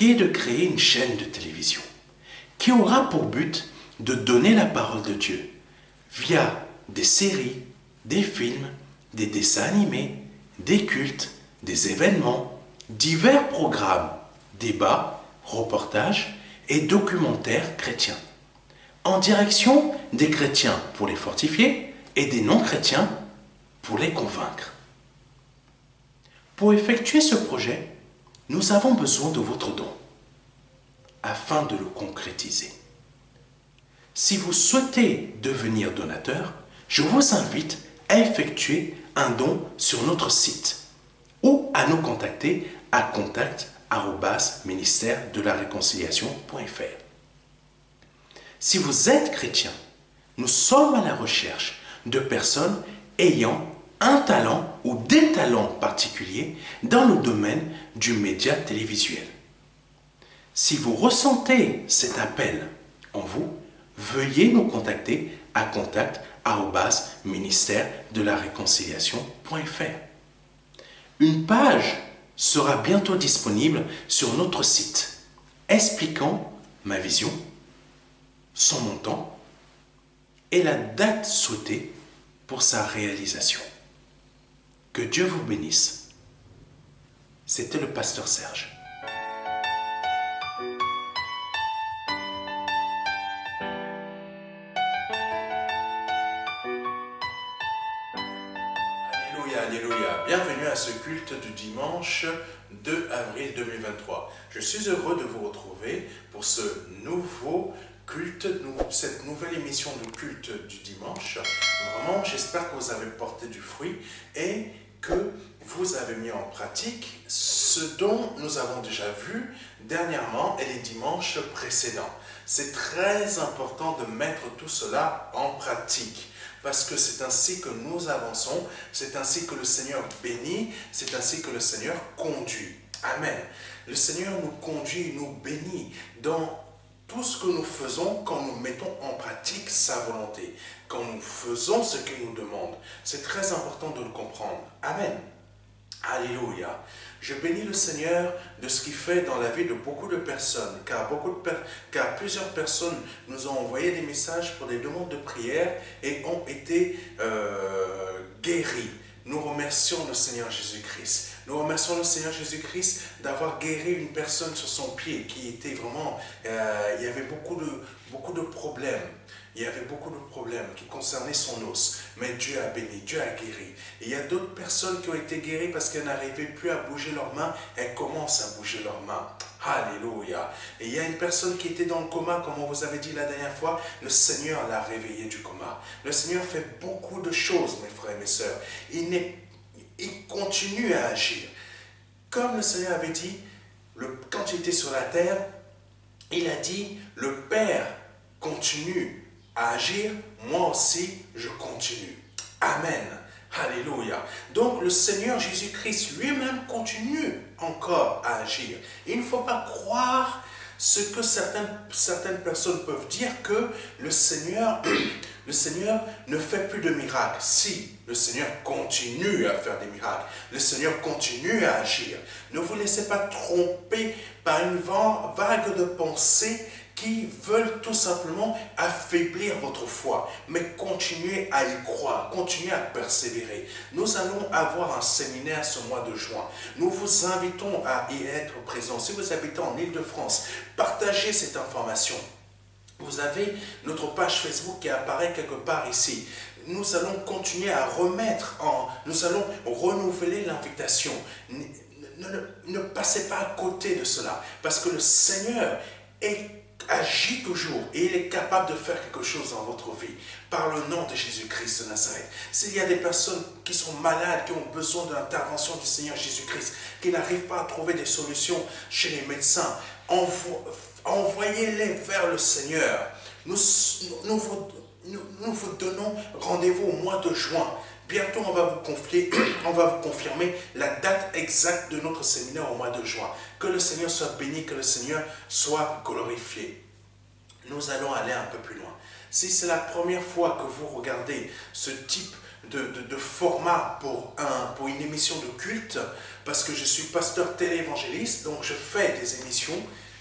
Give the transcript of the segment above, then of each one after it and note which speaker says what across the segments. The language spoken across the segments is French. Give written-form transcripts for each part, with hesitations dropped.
Speaker 1: qui est de créer une chaîne de télévision qui aura pour but de donner la parole de Dieu via des séries, des films, des dessins animés, des cultes, des événements, divers programmes, débats, reportages et documentaires chrétiens, en direction des chrétiens pour les fortifier et des non-chrétiens pour les convaincre. Pour effectuer ce projet, nous avons besoin de votre don afin de le concrétiser. Si vous souhaitez devenir donateur, je vous invite à effectuer un don sur notre site ou à nous contacter à contact@ministère-de-la-réconciliation.fr. Si vous êtes chrétien, nous sommes à la recherche de personnes ayant un talent ou des talents particuliers dans le domaine du média télévisuel. Si vous ressentez cet appel en vous, veuillez nous contacter à contact@ministère-de-la-réconciliation.fr. Une page sera bientôt disponible sur notre site expliquant ma vision, son montant et la date souhaitée pour sa réalisation. Que Dieu vous bénisse. C'était le pasteur Serge. Alléluia. Bienvenue à ce culte du dimanche 2 avril 2023. Je suis heureux de vous retrouver pour ce nouveau culte, cette nouvelle émission de culte du dimanche. Vraiment, j'espère que vous avez porté du fruit et que vous avez mis en pratique ce dont nous avons déjà vu dernièrement et les dimanches précédents. C'est très important de mettre tout cela en pratique. Parce que c'est ainsi que nous avançons, c'est ainsi que le Seigneur bénit, c'est ainsi que le Seigneur conduit. Amen. Le Seigneur nous conduit, nous bénit dans tout ce que nous faisons quand nous mettons en pratique sa volonté, quand nous faisons ce qu'il nous demande. C'est très important de le comprendre. Amen. Alléluia. Je bénis le Seigneur de ce qu'il fait dans la vie de beaucoup de personnes, car plusieurs personnes nous ont envoyé des messages pour des demandes de prière et ont été guéris. Nous remercions le Seigneur Jésus-Christ. Nous remercions le Seigneur Jésus-Christ d'avoir guéri une personne sur son pied qui était vraiment... il y avait beaucoup de problèmes. Il y avait beaucoup de problèmes qui concernaient son os. Mais Dieu a béni, Dieu a guéri. Et il y a d'autres personnes qui ont été guéries parce qu'elles n'arrivaient plus à bouger leurs mains. Elles commencent à bouger leurs mains. Alléluia. Et il y a une personne qui était dans le coma, comme on vous avait dit la dernière fois. Le Seigneur l'a réveillé du coma. Le Seigneur fait beaucoup de choses, mes frères et mes sœurs. Il continue à agir. Comme le Seigneur avait dit, quand il était sur la terre, il a dit, le Père continue à agir, moi aussi je continue. Amen. Alléluia. Donc le Seigneur Jésus-Christ lui-même continue encore à agir. Il ne faut pas croire ce que certaines personnes peuvent dire que le Seigneur ne fait plus de miracles. Si, le Seigneur continue à faire des miracles. Le Seigneur continue à agir. Ne vous laissez pas tromper par une vague de pensées qui veulent tout simplement affaiblir votre foi. Mais continuez à y croire, continuez à persévérer. Nous allons avoir un séminaire ce mois de juin. Nous vous invitons à y être présents. Si vous habitez en Île-de-France, partagez cette information. Vous avez notre page Facebook qui apparaît quelque part ici. Nous allons continuer à nous allons renouveler l'invitation. Ne passez pas à côté de cela, parce que le Seigneur agit toujours et il est capable de faire quelque chose dans votre vie par le nom de Jésus-Christ de Nazareth. S'il y a des personnes qui sont malades, qui ont besoin de l'intervention du Seigneur Jésus-Christ, qui n'arrivent pas à trouver des solutions chez les médecins, envoyez-les vers le Seigneur. Nous vous donnons rendez-vous au mois de juin. Bientôt, on va vous confirmer la date exacte de notre séminaire au mois de juin. Que le Seigneur soit béni, que le Seigneur soit glorifié. Nous allons aller un peu plus loin. Si c'est la première fois que vous regardez ce type de format pour une émission de culte, parce que je suis pasteur téléévangéliste, donc je fais des émissions,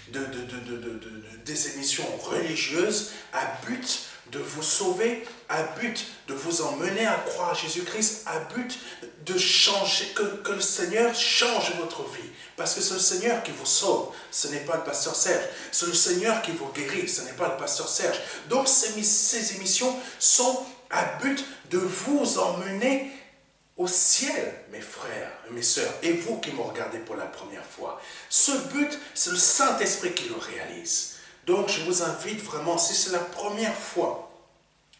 Speaker 1: des émissions religieuses à but de vous sauver, à but de vous emmener à croire à Jésus-Christ, à but de changer, que le Seigneur change votre vie. Parce que c'est le Seigneur qui vous sauve, ce n'est pas le pasteur Serge. C'est le Seigneur qui vous guérit, ce n'est pas le pasteur Serge. Donc ces émissions sont à but de vous emmener au ciel, mes frères et mes sœurs, et vous qui me regardez pour la première fois. Ce but, c'est le Saint-Esprit qui le réalise. Donc je vous invite vraiment, si c'est la première fois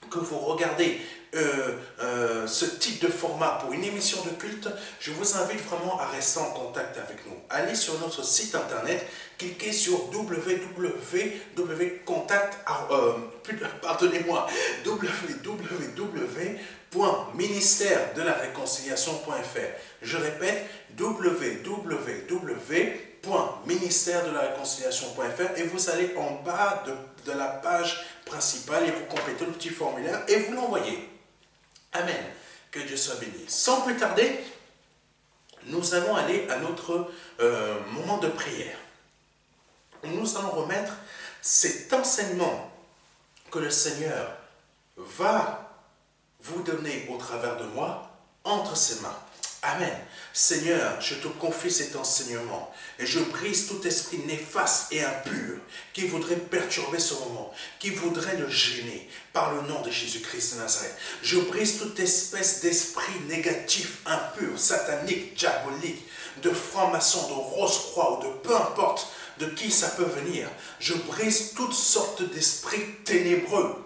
Speaker 1: que vous regardez ce type de format pour une émission de culte, je vous invite vraiment à rester en contact avec nous. Allez sur notre site internet, cliquez sur www.ministère-de-la-réconciliation.fr. Je répète, www.ministère-de-la-réconciliation.fr, et vous allez en bas de la page principale et vous complétez le petit formulaire et vous l'envoyez. Amen. Que Dieu soit béni. Sans plus tarder, nous allons aller à notre moment de prière. Nous allons remettre cet enseignement que le Seigneur va vous donner au travers de moi entre ses mains. Amen. Seigneur, je te confie cet enseignement et je brise tout esprit néfaste et impur qui voudrait perturber ce moment, qui voudrait le gêner par le nom de Jésus-Christ de Nazareth. Je brise toute espèce d'esprit négatif, impur, satanique, diabolique, de franc-maçon, de rose-croix ou de peu importe de qui ça peut venir. Je brise toutes sortes d'esprits ténébreux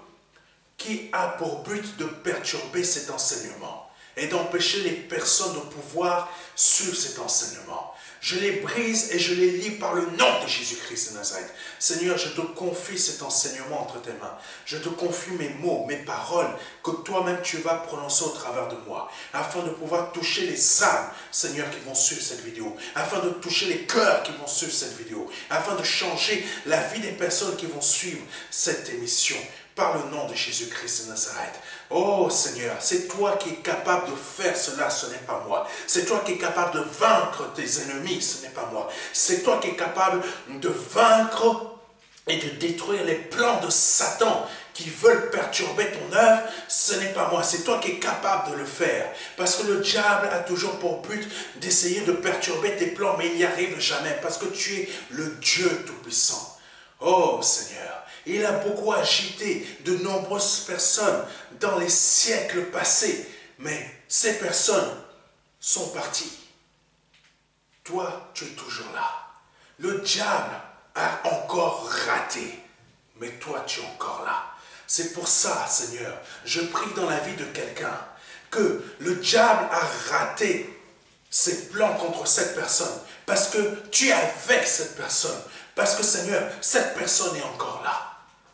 Speaker 1: qui a pour but de perturber cet enseignement et d'empêcher les personnes de pouvoir suivre cet enseignement. Je les brise et je les lie par le nom de Jésus-Christ de Nazareth. Seigneur, je te confie cet enseignement entre tes mains. Je te confie mes mots, mes paroles, que toi-même tu vas prononcer au travers de moi, afin de pouvoir toucher les âmes, Seigneur, qui vont suivre cette vidéo, afin de toucher les cœurs qui vont suivre cette vidéo, afin de changer la vie des personnes qui vont suivre cette émission, par le nom de Jésus-Christ de Nazareth. Oh Seigneur, c'est toi qui es capable de faire cela, ce n'est pas moi. C'est toi qui es capable de vaincre tes ennemis, ce n'est pas moi. C'est toi qui es capable de vaincre et de détruire les plans de Satan qui veulent perturber ton œuvre, ce n'est pas moi. C'est toi qui es capable de le faire. Parce que le diable a toujours pour but d'essayer de perturber tes plans, mais il n'y arrive jamais, parce que tu es le Dieu Tout-Puissant. Oh Seigneur, il a beaucoup agité de nombreuses personnes dans les siècles passés, mais ces personnes sont parties. Toi, tu es toujours là. Le diable a encore raté, mais toi, tu es encore là. C'est pour ça, Seigneur, je prie dans la vie de quelqu'un que le diable a raté ses plans contre cette personne, parce que tu es avec cette personne, parce que, Seigneur, cette personne est encore là.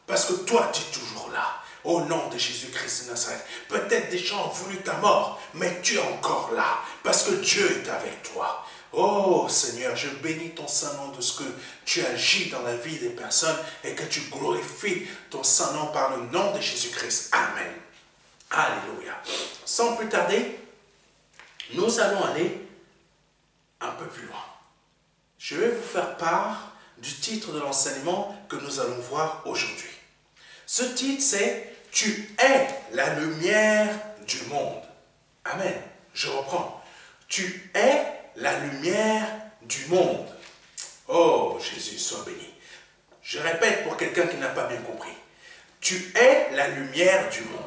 Speaker 1: Parce que toi, tu es toujours là, au nom de Jésus-Christ de Nazareth. Peut-être des gens ont voulu ta mort, mais tu es encore là, parce que Dieu est avec toi. Oh Seigneur, je bénis ton Saint-Nom de ce que tu agis dans la vie des personnes et que tu glorifies ton Saint-Nom par le nom de Jésus-Christ. Amen. Alléluia. Sans plus tarder, nous allons aller un peu plus loin. Je vais vous faire part du titre de l'enseignement que nous allons voir aujourd'hui. Ce titre, c'est « Tu es la lumière du monde ». Amen. Je reprends. « Tu es la lumière du monde ». Oh, Jésus, sois béni. Je répète pour quelqu'un qui n'a pas bien compris. « Tu es la lumière du monde ».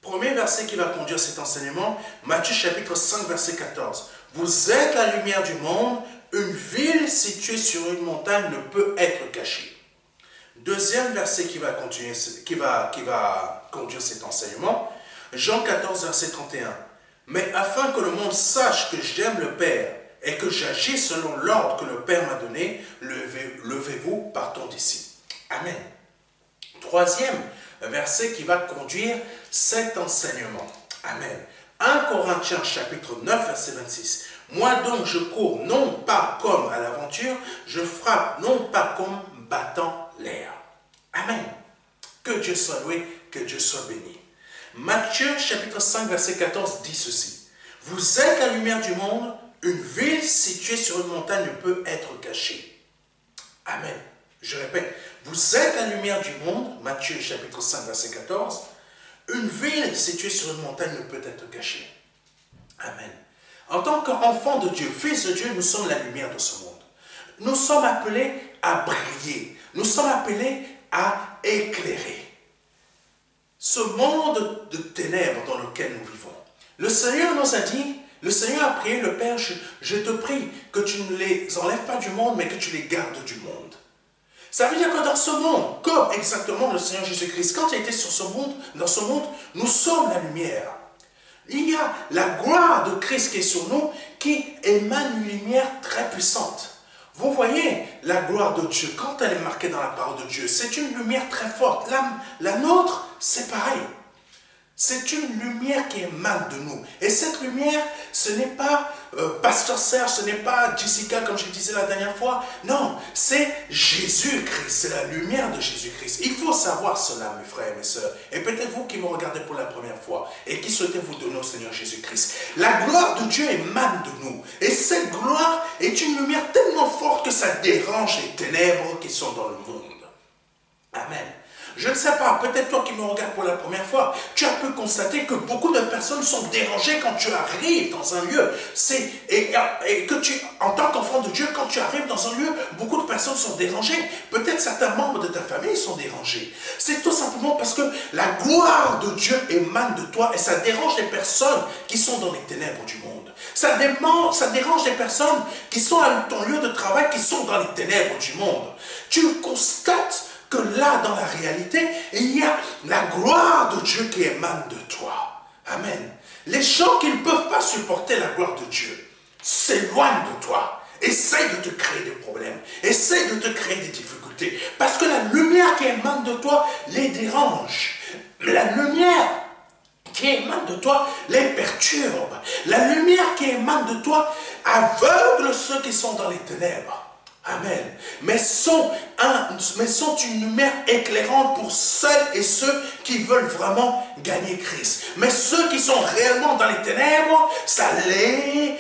Speaker 1: Premier verset qui va conduire cet enseignement, Matthieu chapitre 5, verset 14. « Vous êtes la lumière du monde. Une ville située sur une montagne ne peut être cachée. » Deuxième verset qui va conduire cet enseignement, Jean 14, verset 31. « Mais afin que le monde sache que j'aime le Père et que j'agis selon l'ordre que le Père m'a donné, levez-vous, partons d'ici. » Amen. Troisième verset qui va conduire cet enseignement. Amen. 1 Corinthiens chapitre 9, verset 26. « Moi donc je cours non pas comme à l'aventure, je frappe non pas comme battant l'air. » Amen. Que Dieu soit loué, que Dieu soit béni. Matthieu chapitre 5 verset 14 dit ceci. Vous êtes la lumière du monde, une ville située sur une montagne ne peut être cachée. Amen. Je répète, vous êtes la lumière du monde, Matthieu chapitre 5 verset 14, une ville située sur une montagne ne peut être cachée. Amen. En tant qu'enfants de Dieu, fils de Dieu, nous sommes la lumière de ce monde. Nous sommes appelés à briller. Nous sommes appelés à éclairer ce monde de ténèbres dans lequel nous vivons. Le Seigneur nous a dit, le Seigneur a prié le Père, je te prie que tu ne les enlèves pas du monde, mais que tu les gardes du monde. Ça veut dire que dans ce monde, comme exactement le Seigneur Jésus-Christ, quand il était sur ce monde, dans ce monde, nous sommes la lumière. Il y a la gloire de Christ qui est sur nous, qui émane une lumière très puissante. Vous voyez la gloire de Dieu, quand elle est marquée dans la parole de Dieu, c'est une lumière très forte. La nôtre, c'est pareil. C'est une lumière qui émane de nous. Et cette lumière, ce n'est pas Pasteur Serge, ce n'est pas Jessica, comme je disais la dernière fois. Non, c'est Jésus-Christ, c'est la lumière de Jésus-Christ. Il faut savoir cela, mes frères et mes sœurs. Et peut-être vous qui me regardez pour la première fois et qui souhaitez vous donner au Seigneur Jésus-Christ. La gloire de Dieu émane de nous. Et cette gloire est une lumière tellement forte que ça dérange les ténèbres qui sont dans le monde. Amen. Je ne sais pas, peut-être toi qui me regardes pour la première fois, tu as pu constater que beaucoup de personnes sont dérangées quand tu arrives dans un lieu. Et que tu, en tant qu'enfant de Dieu, quand tu arrives dans un lieu, beaucoup de personnes sont dérangées. Peut-être certains membres de ta famille sont dérangés. C'est tout simplement parce que la gloire de Dieu émane de toi et ça dérange les personnes qui sont dans les ténèbres du monde. Ça dérange les personnes qui sont à ton lieu de travail, qui sont dans les ténèbres du monde. Tu constates que là, dans la réalité, il y a la gloire de Dieu qui émane de toi. Amen. Les gens qui ne peuvent pas supporter la gloire de Dieu s'éloignent de toi. Essayent de te créer des problèmes. Essayent de te créer des difficultés. Parce que la lumière qui émane de toi les dérange. La lumière qui émane de toi les perturbe. La lumière qui émane de toi aveugle ceux qui sont dans les ténèbres. Amen. Mais sont une lumière éclairante pour celles et ceux qui veulent vraiment gagner Christ. Mais ceux qui sont réellement dans les ténèbres, ça les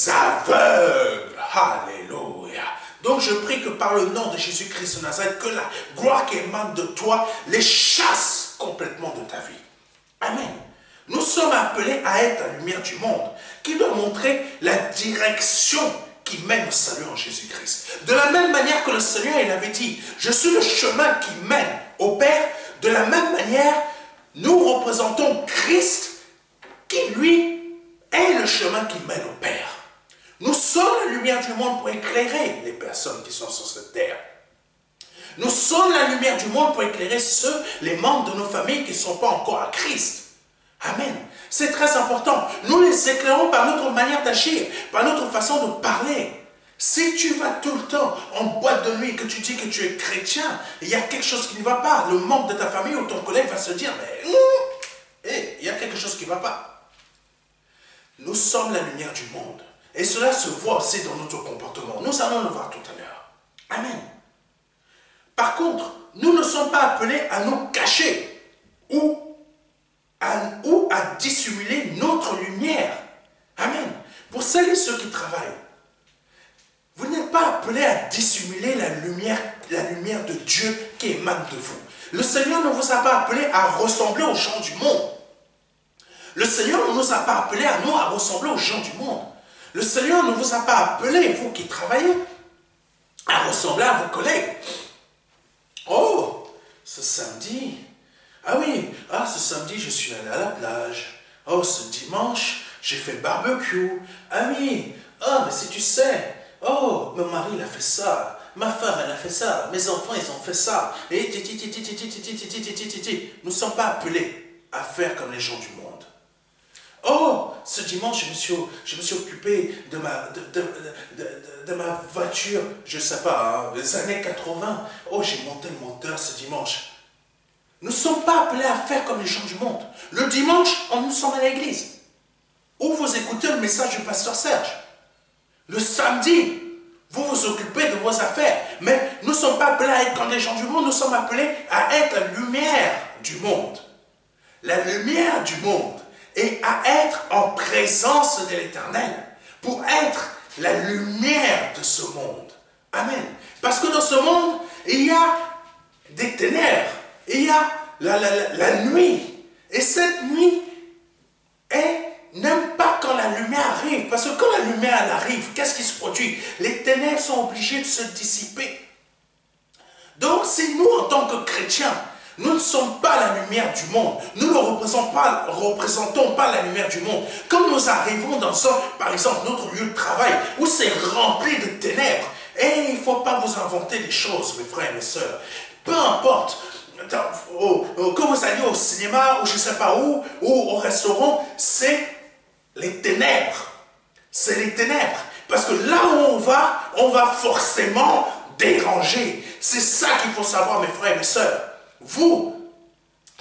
Speaker 1: aveugle. Alléluia. Donc je prie que par le nom de Jésus-Christ de Nazareth, que la gloire qui émane de toi les chasse complètement de ta vie. Amen. Nous sommes appelés à être la lumière du monde, qui doit montrer la direction qui mène au salut en Jésus-Christ. De la même manière que le Seigneur, il avait dit, je suis le chemin qui mène au Père, de la même manière, nous représentons Christ qui, lui, est le chemin qui mène au Père. Nous sommes la lumière du monde pour éclairer les personnes qui sont sur cette terre. Nous sommes la lumière du monde pour éclairer les membres de nos familles qui ne sont pas encore à Christ. Amen. C'est très important. Nous les éclairons par notre manière d'agir, par notre façon de parler. Si tu vas tout le temps en boîte de nuit et que tu dis que tu es chrétien, il y a quelque chose qui ne va pas. Le membre de ta famille ou ton collègue va se dire, mais il y a quelque chose qui ne va pas. Nous sommes la lumière du monde. Et cela se voit aussi dans notre comportement. Nous allons le voir tout à l'heure. Amen. Par contre, nous ne sommes pas appelés à nous cacher ou à dissimuler notre lumière. Amen. Pour celles et ceux qui travaillent, vous n'êtes pas appelés à dissimuler la lumière de Dieu qui émane de vous. Le Seigneur ne vous a pas appelés à ressembler aux gens du monde. Le Seigneur ne nous a pas appelés à ressembler aux gens du monde. Le Seigneur ne vous a pas appelés, vous qui travaillez, à ressembler à vos collègues. Oh, ce samedi, ce samedi, je suis allé à la plage. Oh, ce dimanche, j'ai fait barbecue. Mais si tu sais, oh, mon mari, il a fait ça. Ma femme, elle a fait ça. Mes enfants, ils ont fait ça. Et nous ne sommes pas appelés à faire comme les gens du monde. Oh, ce dimanche, je me suis occupé de ma voiture, je ne sais pas, des années 80. Oh, j'ai monté le moteur ce dimanche. Nous ne sommes pas appelés à faire comme les gens du monde. Le dimanche, nous sommes à l'église. Ou vous écoutez le message du pasteur Serge. Le samedi, vous vous occupez de vos affaires. Mais nous ne sommes pas appelés à être comme les gens du monde. Nous sommes appelés à être la lumière du monde. la lumière du monde et à être en présence de l'Éternel pour être la lumière de ce monde. Amen. Parce que dans ce monde, il y a des ténèbres, il y a la nuit. Et cette nuit, elle n'aime pas quand la lumière arrive. Parce que quand la lumière elle arrive, qu'est-ce qui se produit? Les ténèbres sont obligées de se dissiper. Donc si nous, en tant que chrétiens, nous ne sommes pas la lumière du monde, nous ne représentons pas la lumière du monde. Quand nous arrivons dans, par exemple, notre lieu de travail, où c'est rempli de ténèbres, et il ne faut pas vous inventer des choses, mes frères et mes sœurs. Peu importe, que vous alliez au cinéma, ou je ne sais pas où, ou au restaurant, c'est les ténèbres. C'est les ténèbres. Parce que là où on va forcément déranger. C'est ça qu'il faut savoir, mes frères et mes sœurs. Vous,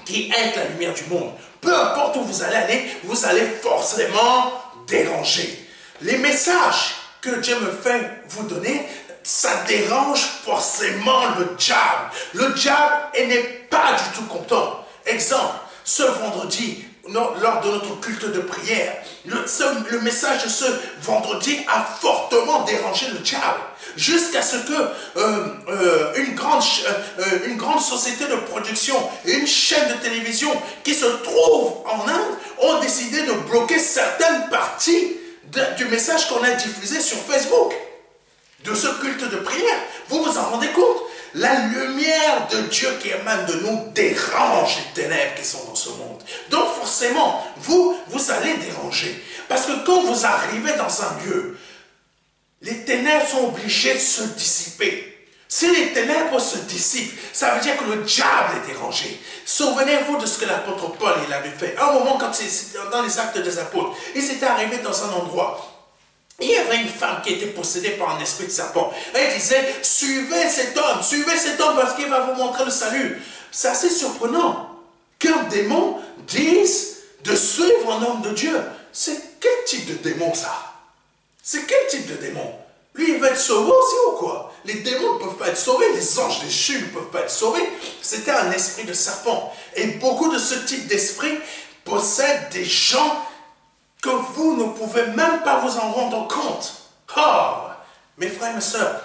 Speaker 1: qui êtes la lumière du monde, peu importe où vous allez aller, vous allez forcément déranger. Les messages que Dieu me fait vous donner, ça dérange forcément le diable. Le diable n'est pas du tout content. Exemple, ce vendredi, lors de notre culte de prière, le message de ce vendredi a fortement dérangé le diable. Jusqu'à ce que une grande société de production et une chaîne de télévision qui se trouve en Inde ont décidé de bloquer certaines parties du message qu'on a diffusé sur Facebook. De ce culte de prière, vous vous en rendez compte? La lumière de Dieu qui émane de nous dérange les ténèbres qui sont dans ce monde. Donc forcément, vous allez déranger. Parce que quand vous arrivez dans un lieu, les ténèbres sont obligées de se dissiper. Si les ténèbres se dissipent, ça veut dire que le diable est dérangé. Souvenez-vous de ce que l'apôtre Paul il avait fait. À un moment, quand c'était dans les actes des apôtres, il s'était arrivé dans un endroit. Il y avait une femme qui était possédée par un esprit de serpent. Elle disait, suivez cet homme parce qu'il va vous montrer le salut. C'est assez surprenant qu'un démon dise de suivre un homme de Dieu. C'est quel type de démon ça? C'est quel type de démon? Lui, il va être sauvé aussi ou quoi? Les démons ne peuvent pas être sauvés, les anges déchus ne peuvent pas être sauvés. C'était un esprit de serpent. Et beaucoup de ce type d'esprit possèdent des gens que vous ne pouvez même pas vous en rendre compte. Oh, mes frères et mes sœurs,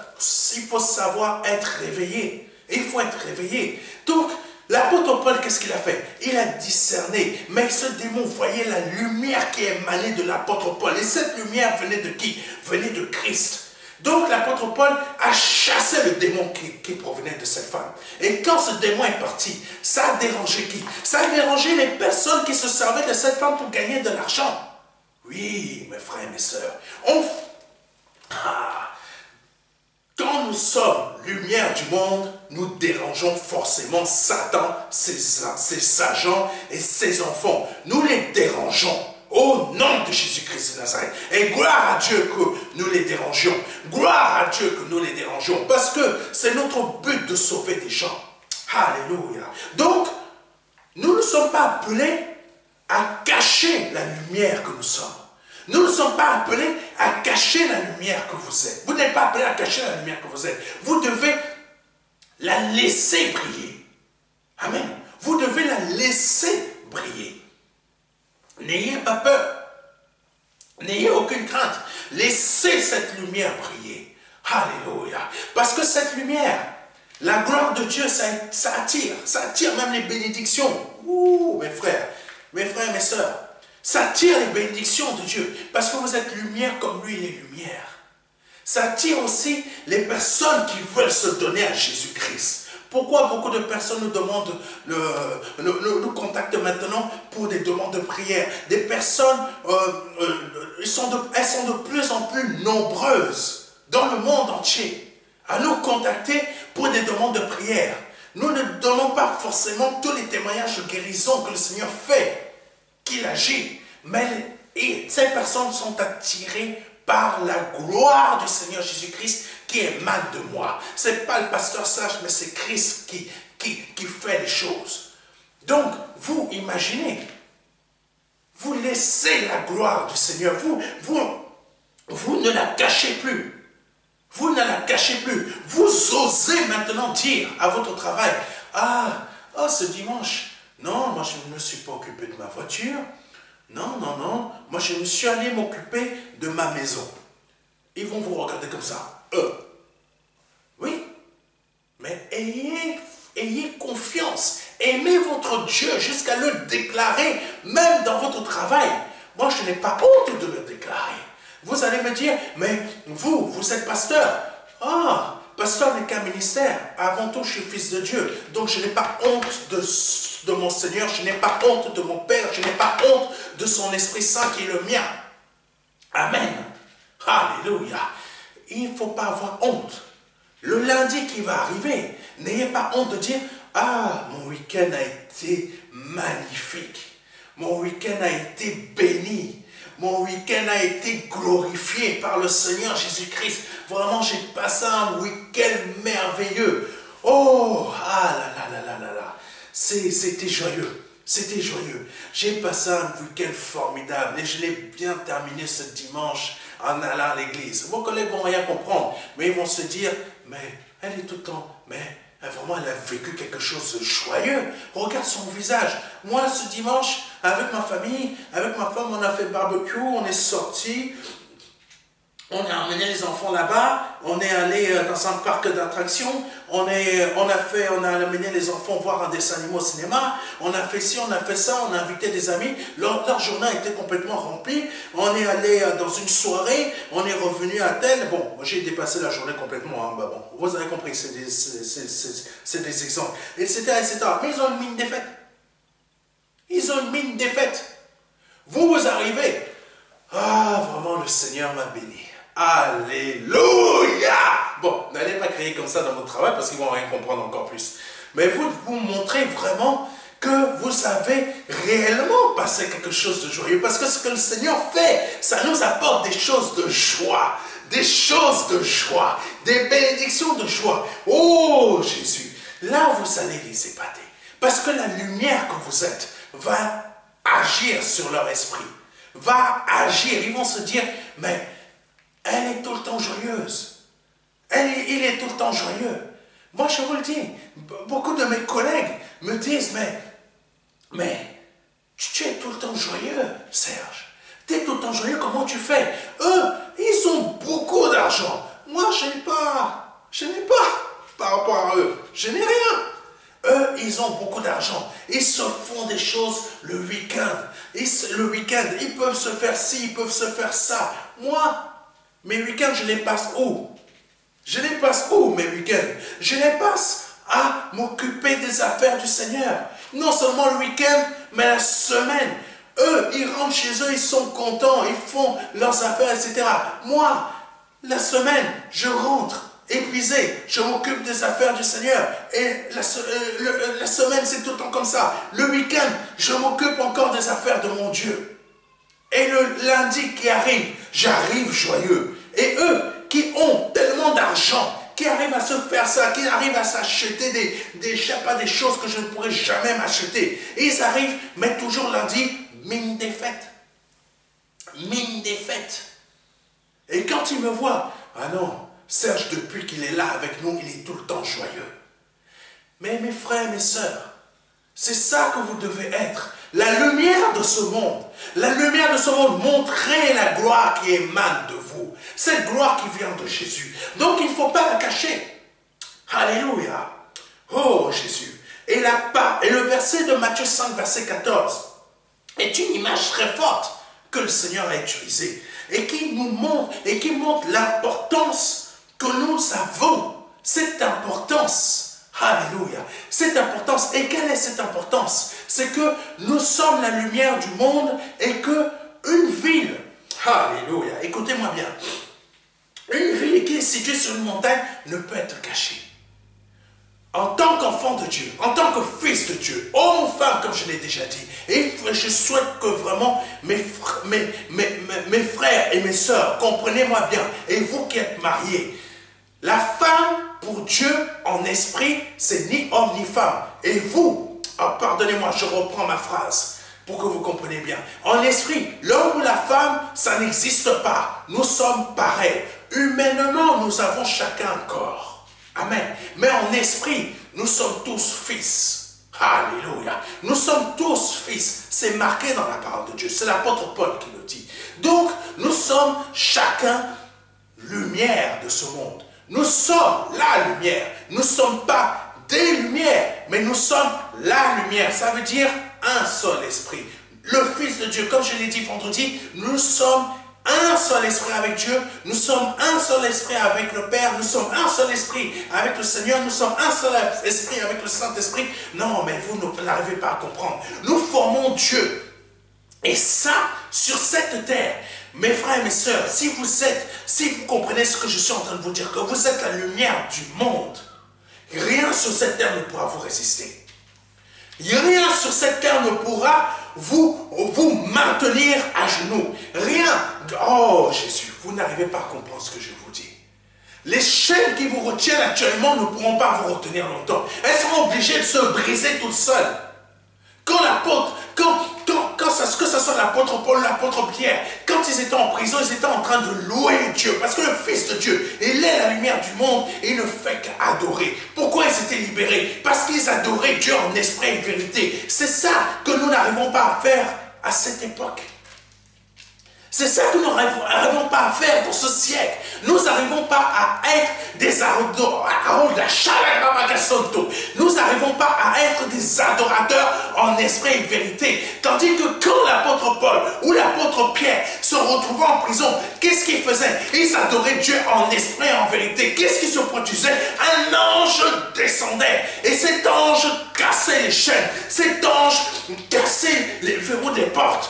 Speaker 1: il faut savoir être réveillé. Il faut être réveillé. Donc, l'apôtre Paul, qu'est-ce qu'il a fait? Il a discerné. Mais ce démon voyait la lumière qui émanait de l'apôtre Paul. Et cette lumière venait de qui? Venait de Christ. Donc, l'apôtre Paul a chassé le démon qui provenait de cette femme. Et quand ce démon est parti, ça a dérangé qui? Ça a dérangé les personnes qui se servaient de cette femme pour gagner de l'argent. Oui, mes frères et mes sœurs, quand nous sommes lumière du monde, nous dérangeons forcément Satan, ses agents et ses enfants. Nous les dérangeons au nom de Jésus-Christ de Nazareth. Et gloire à Dieu que nous les dérangions. Gloire à Dieu que nous les dérangions. Parce que c'est notre but de sauver des gens. Alléluia. Donc, nous ne sommes pas appelés à cacher la lumière que nous sommes. Nous ne sommes pas appelés à cacher la lumière que vous êtes. Vous n'êtes pas appelés à cacher la lumière que vous êtes. Vous devez la laisser briller. Amen. Vous devez la laisser briller. N'ayez pas peur. N'ayez aucune crainte. Laissez cette lumière briller. Alléluia. Parce que cette lumière, la gloire de Dieu, ça attire. Ça attire même les bénédictions. Ouh, mes frères et mes sœurs. Ça attire les bénédictions de Dieu. Parce que vous êtes lumière comme lui, il est lumière. Ça attire aussi les personnes qui veulent se donner à Jésus-Christ. Pourquoi beaucoup de personnes nous demandent, nous contactent maintenant pour des demandes de prière? Des personnes, elles sont de plus en plus nombreuses dans le monde entier à nous contacter pour des demandes de prière. Nous ne donnons pas forcément tous les témoignages de guérison que le Seigneur fait, qu'il agit. Mais ces personnes sont attirées par la gloire du Seigneur Jésus-Christ qui émane de moi. Ce n'est pas le pasteur sage, mais c'est Christ qui fait les choses. Donc, vous imaginez, vous laissez la gloire du Seigneur, vous ne la cachez plus. Vous ne la cachez plus. Vous osez maintenant dire à votre travail, ce dimanche, Non, moi je ne me suis pas occupé de ma voiture. Non, non, non. Moi je me suis allé m'occuper de ma maison. Ils vont vous regarder comme ça. Oui. Mais ayez confiance. Aimez votre Dieu jusqu'à le déclarer, même dans votre travail. Moi, je n'ai pas honte de le déclarer. Vous allez me dire, mais vous êtes pasteur. Ah, pasteur n'est qu'un ministère. Avant tout, je suis fils de Dieu. Donc, je n'ai pas honte de mon Seigneur. Je n'ai pas honte de mon Père. Je n'ai pas honte de son Esprit Saint qui est le mien. Amen. Alléluia. Il ne faut pas avoir honte. Le lundi qui va arriver, n'ayez pas honte de dire, ah, mon week-end a été magnifique. Mon week-end a été béni. Mon week-end a été glorifié par le Seigneur Jésus-Christ. Vraiment, j'ai passé un week-end merveilleux. Oh, ah là là là là là là. C'était joyeux. C'était joyeux. J'ai passé un week-end formidable et je l'ai bien terminé ce dimanche en allant à l'église. Vos collègues vont rien comprendre, mais ils vont se dire, mais elle est tout le temps, mais vraiment elle a vécu quelque chose de joyeux. Regarde son visage. Moi ce dimanche, avec ma famille, avec ma femme, on a fait barbecue, on est sortis. On a emmené les enfants là-bas, on est allé dans un parc d'attractions, on a amené les enfants voir un dessin animé au cinéma, on a fait ci, on a fait ça, on a invité des amis, leur journée a été complètement remplie, on est allé dans une soirée, on est revenu à tel, bon, j'ai dépassé la journée complètement, hein, bah bon, vous avez compris, c'est des exemples, etc., etc. Mais ils ont une mine défaite. Ils ont une mine défaite. Vous arrivez, ah, vraiment le Seigneur m'a béni. Alléluia! Bon, n'allez pas crier comme ça dans votre travail parce qu'ils vont rien comprendre encore plus. Mais vous montrez vraiment que vous avez réellement passé quelque chose de joyeux. Parce que ce que le Seigneur fait, ça nous apporte des choses de joie. Des choses de joie. Des bénédictions de joie. Oh Jésus! Là, vous allez les épater. Parce que la lumière que vous êtes va agir sur leur esprit. Va agir. Ils vont se dire, mais elle est tout le temps joyeuse. Il est tout le temps joyeux. Moi, je vous le dis, beaucoup de mes collègues me disent, mais tu es tout le temps joyeux, Serge. Tu es tout le temps joyeux, comment tu fais? Eux, ils ont beaucoup d'argent. Moi, je n'ai pas, par rapport à eux. Je n'ai rien. Eux, ils ont beaucoup d'argent. Ils se font des choses le week-end. Le week-end, ils peuvent se faire ci, ils peuvent se faire ça. Moi, mes week-ends, je les passe où? Je les passe où, mes week-ends? Je les passe à m'occuper des affaires du Seigneur. Non seulement le week-end, mais la semaine. Eux, ils rentrent chez eux, ils sont contents, ils font leurs affaires, etc. Moi, la semaine, je rentre épuisé, je m'occupe des affaires du Seigneur. Et la semaine, c'est tout le temps comme ça. Le week-end, je m'occupe encore des affaires de mon Dieu. Et le lundi qui arrive, j'arrive joyeux. Et eux qui ont tellement d'argent, qui arrivent à se faire ça, qui arrivent à s'acheter des choses que je ne pourrais jamais m'acheter. Et ils arrivent, mais toujours lundi, mine défaite. Mine défaite. Et quand ils me voient, ah non, Serge, depuis qu'il est là avec nous, il est tout le temps joyeux. Mais mes frères et mes sœurs, c'est ça que vous devez être. La lumière de ce monde. La lumière de ce monde, montrez la gloire qui émane de vous. Cette gloire qui vient de Jésus. Donc il ne faut pas la cacher. Alléluia. Oh Jésus. Et le verset de Matthieu 5, verset 14, est une image très forte que le Seigneur a utilisée. Et qui nous montre l'importance que nous avons. Cette importance. Alléluia. Cette importance. Et quelle est cette importance? C'est que nous sommes la lumière du monde et que une ville, alléluia, écoutez-moi bien, une ville qui est située sur une montagne ne peut être cachée. En tant qu'enfant de Dieu, en tant que fils de Dieu, homme ou femme, comme je l'ai déjà dit, et je souhaite que vraiment mes frères et mes sœurs, comprenez-moi bien, et vous qui êtes mariés, la femme pour Dieu en esprit, c'est ni homme ni femme. Et vous, pardonnez-moi, je reprends ma phrase pour que vous compreniez bien. En esprit, l'homme ou la femme, ça n'existe pas. Nous sommes pareils. Humainement, nous avons chacun un corps. Amen. Mais en esprit, nous sommes tous fils. Alléluia. Nous sommes tous fils. C'est marqué dans la parole de Dieu. C'est l'apôtre Paul qui le dit. Donc, nous sommes chacun lumière de ce monde. Nous sommes la lumière. Nous ne sommes pas des lumières, mais nous sommes la lumière. Ça veut dire un seul esprit. Le Fils de Dieu, comme je l'ai dit vendredi, nous sommes un seul esprit avec Dieu, nous sommes un seul esprit avec le Père, nous sommes un seul esprit avec le Seigneur, nous sommes un seul esprit avec le Saint-Esprit. Non, mais vous n'arrivez pas à comprendre. Nous formons Dieu. Et ça, sur cette terre, mes frères et mes sœurs, si vous comprenez ce que je suis en train de vous dire, que vous êtes la lumière du monde, rien sur cette terre ne pourra vous résister. Rien sur cette terre ne pourra vous maintenir à genoux. Rien. Oh Jésus, vous n'arrivez pas à comprendre ce que je vous dis. Les chaînes qui vous retiennent actuellement ne pourront pas vous retenir longtemps. Elles seront obligées de se briser toutes seules. Quand l'apôtre, que ce soit l'apôtre Paul, l'apôtre Pierre, quand ils étaient en prison, ils étaient en train de louer Dieu. Parce que le Fils de Dieu, il est la lumière du monde et il ne fait qu'adorer. Pourquoi ils étaient libérés? Parce qu'ils adoraient Dieu en esprit et vérité. C'est ça que nous n'arrivons pas à faire à cette époque. C'est ça que nous n'arrivons pas à faire dans ce siècle. Nous n'arrivons pas à être des nous n'arrivons pas à être des adorateurs en esprit et vérité. Tandis que quand l'apôtre Paul ou l'apôtre Pierre se retrouvaient en prison, qu'est-ce qu'ils faisaient? Ils adoraient Dieu en esprit et en vérité. Qu'est-ce qui se produisait? Un ange descendait. Et cet ange cassait les chaînes. Cet ange cassait les verrous des portes.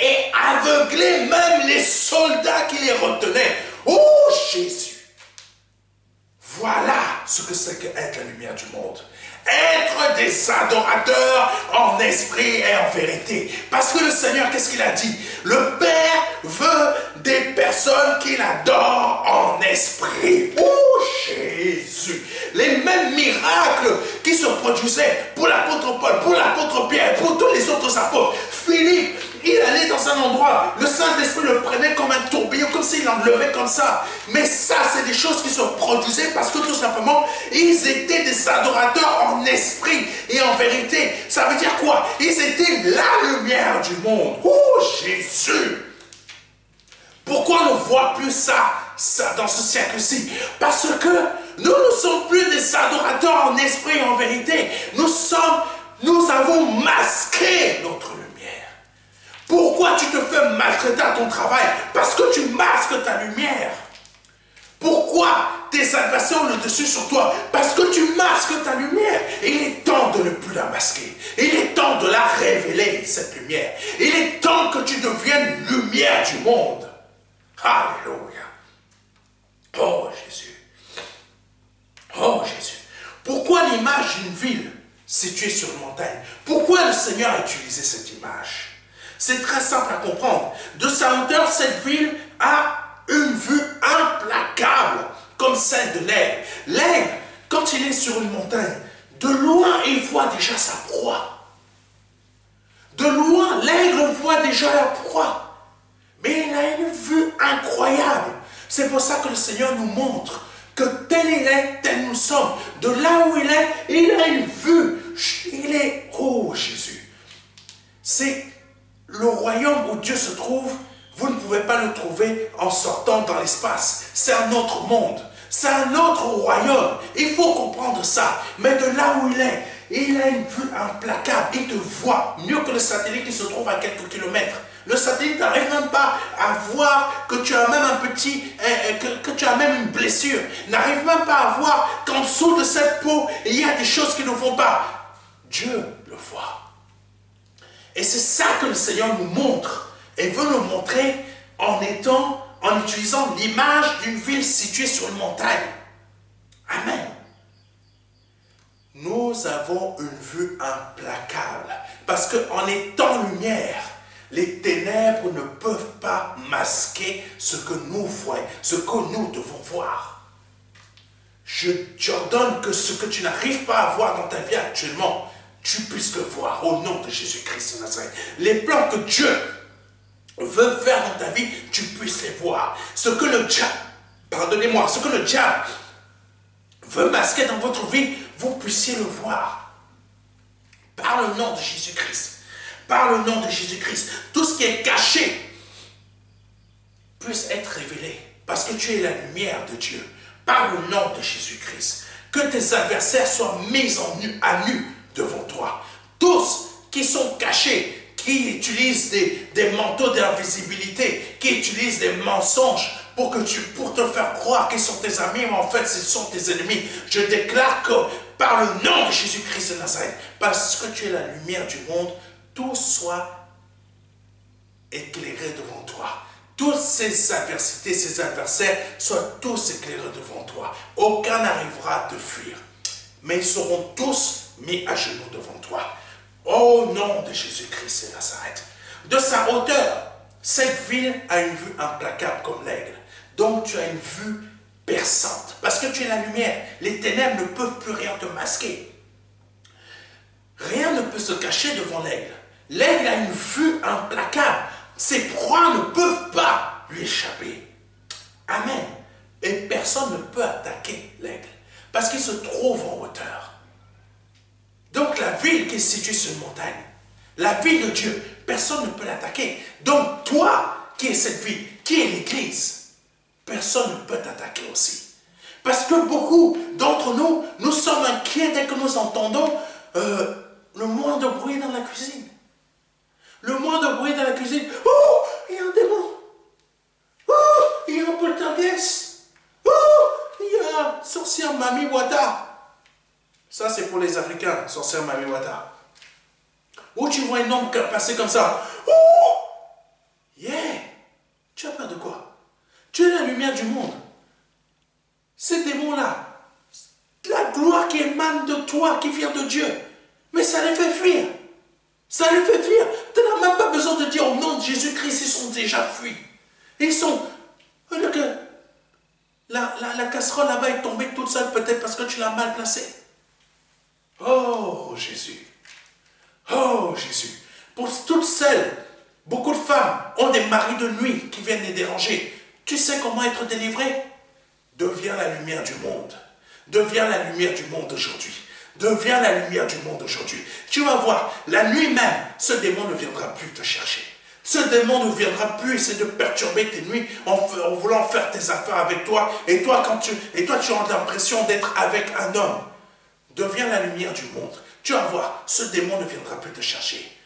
Speaker 1: Et aveuglait même les soldats qui les retenaient. Oh Jésus! Voilà ce que c'est qu'être la lumière du monde. Être des adorateurs en esprit et en vérité. Parce que le Seigneur, qu'est-ce qu'il a dit? Le Père veut des personnes qui l'adorent en esprit. Oh Jésus! Les mêmes miracles qui se produisaient pour l'apôtre Paul, pour l'apôtre Pierre, pour tous les autres apôtres. Philippe, il allait dans un endroit, le Saint-Esprit le prenait comme un tourbillon, comme s'il l'enlevait comme ça. Mais ça, c'est des choses qui se produisaient parce que tout simplement, ils étaient des adorateurs en esprit et en vérité. Ça veut dire quoi? Ils étaient la lumière du monde. Oh Jésus! Pourquoi on ne voit plus ça dans ce siècle-ci? Parce que nous ne sommes plus des adorateurs en esprit et en vérité. Nous avons masqué notre lumière. Pourquoi tu te fais maltraiter à ton travail? Parce que tu masques ta lumière. Pourquoi tes adversaires ont le dessus sur toi? Parce que tu masques ta lumière. Et il est temps de ne plus la masquer. Il est temps de la révéler, cette lumière. Il est temps que tu deviennes lumière du monde. Alléluia. Oh Jésus. Oh Jésus. Pourquoi l'image d'une ville située sur une montagne? Pourquoi le Seigneur a utilisé cette image? C'est très simple à comprendre. De sa hauteur, cette ville a une vue implacable, comme celle de l'aigle. L'aigle, quand il est sur une montagne, de loin, il voit déjà sa proie. De loin, l'aigle voit déjà la proie. Mais il a une vue incroyable. C'est pour ça que le Seigneur nous montre que tel il est, tel nous sommes. De là où il a une vue. Il est, oh Jésus. C'est le royaume où Dieu se trouve, vous ne pouvez pas le trouver en sortant dans l'espace. C'est un autre monde. C'est un autre royaume. Il faut comprendre ça. Mais de là où il a une vue implacable. Il te voit mieux que le satellite qui se trouve à quelques kilomètres. Le satellite n'arrive même pas à voir que tu as même un petit, que tu as même une blessure. N'arrive même pas à voir qu'en dessous de cette peau, il y a des choses qui ne vont pas. Dieu le voit. Et c'est ça que le Seigneur nous montre. Et veut nous montrer en utilisant l'image d'une ville située sur une montagne. Amen. Nous avons une vue implacable. Parce qu'en étant lumière, les ténèbres ne peuvent pas masquer ce que nous voyons, ce que nous devons voir. J'ordonne que ce que tu n'arrives pas à voir dans ta vie actuellement, tu puisses le voir au nom de Jésus-Christ de Nazareth. Les plans que Dieu veut faire dans ta vie, tu puisses les voir. Ce que le diable, pardonnez-moi, ce que le diable veut masquer dans votre vie, vous puissiez le voir. par le nom de Jésus-Christ. Par le nom de Jésus-Christ. Tout ce qui est caché puisse être révélé. Parce que tu es la lumière de Dieu. Par le nom de Jésus-Christ. Que tes adversaires soient mis à nu devant toi. Tous qui sont cachés, qui utilisent des manteaux d'invisibilité, qui utilisent des mensonges pour te faire croire qu'ils sont tes amis, mais en fait ce sont tes ennemis. Je déclare que par le nom de Jésus-Christ de Nazareth, parce que tu es la lumière du monde, tout soit éclairé devant toi. Toutes ces adversités, ces adversaires, soient tous éclairés devant toi. Aucun n'arrivera à te fuir. Mais ils seront tous mis à genoux devant toi. Au nom de Jésus-Christ de Nazareth. De sa hauteur, cette ville a une vue implacable comme l'aigle. Donc tu as une vue perçante. Parce que tu es la lumière. Les ténèbres ne peuvent plus rien te masquer. Rien ne peut se cacher devant l'aigle. L'aigle a une vue implacable. Ses proies ne peuvent pas lui échapper. Amen. Et personne ne peut attaquer l'aigle. Parce qu'il se trouve en hauteur. Donc la ville qui est située sur une montagne, la ville de Dieu, personne ne peut l'attaquer. Donc toi, qui es cette ville, qui est l'église, personne ne peut t'attaquer aussi. Parce que beaucoup d'entre nous, nous sommes inquiets dès que nous entendons le moindre bruit dans la cuisine. Le moindre bruit dans la cuisine. Oh, il y a un démon. Oh, il y a un poltergeist. Oh, il y a un sorcière Mami Wata. Ça, c'est pour les Africains, sorcière Mami Wata. Ou tu vois un homme passer comme ça. Oh, yeah. Tu as peur de quoi? Tu es la lumière du monde. Ces démons-là, la gloire qui émane de toi, qui vient de Dieu, mais ça les fait fuir. Ça les fait fuir. Tu n'as même pas besoin de dire au nom de Jésus-Christ, ils sont déjà fuis. Ils sont... La casserole là-bas est tombée toute seule, peut-être parce que tu l'as mal placée. Oh Jésus. Oh Jésus. Pour toutes celles, beaucoup de femmes ont des maris de nuit qui viennent les déranger. Tu sais comment être délivré? Deviens la lumière du monde. Deviens la lumière du monde aujourd'hui. Deviens la lumière du monde aujourd'hui. Tu vas voir, la nuit même, ce démon ne viendra plus te chercher. Ce démon ne viendra plus essayer de perturber tes nuits en voulant faire tes affaires avec toi. Et toi, tu as l'impression d'être avec un homme. Deviens la lumière du monde. Tu vas voir, ce démon ne viendra plus te chercher.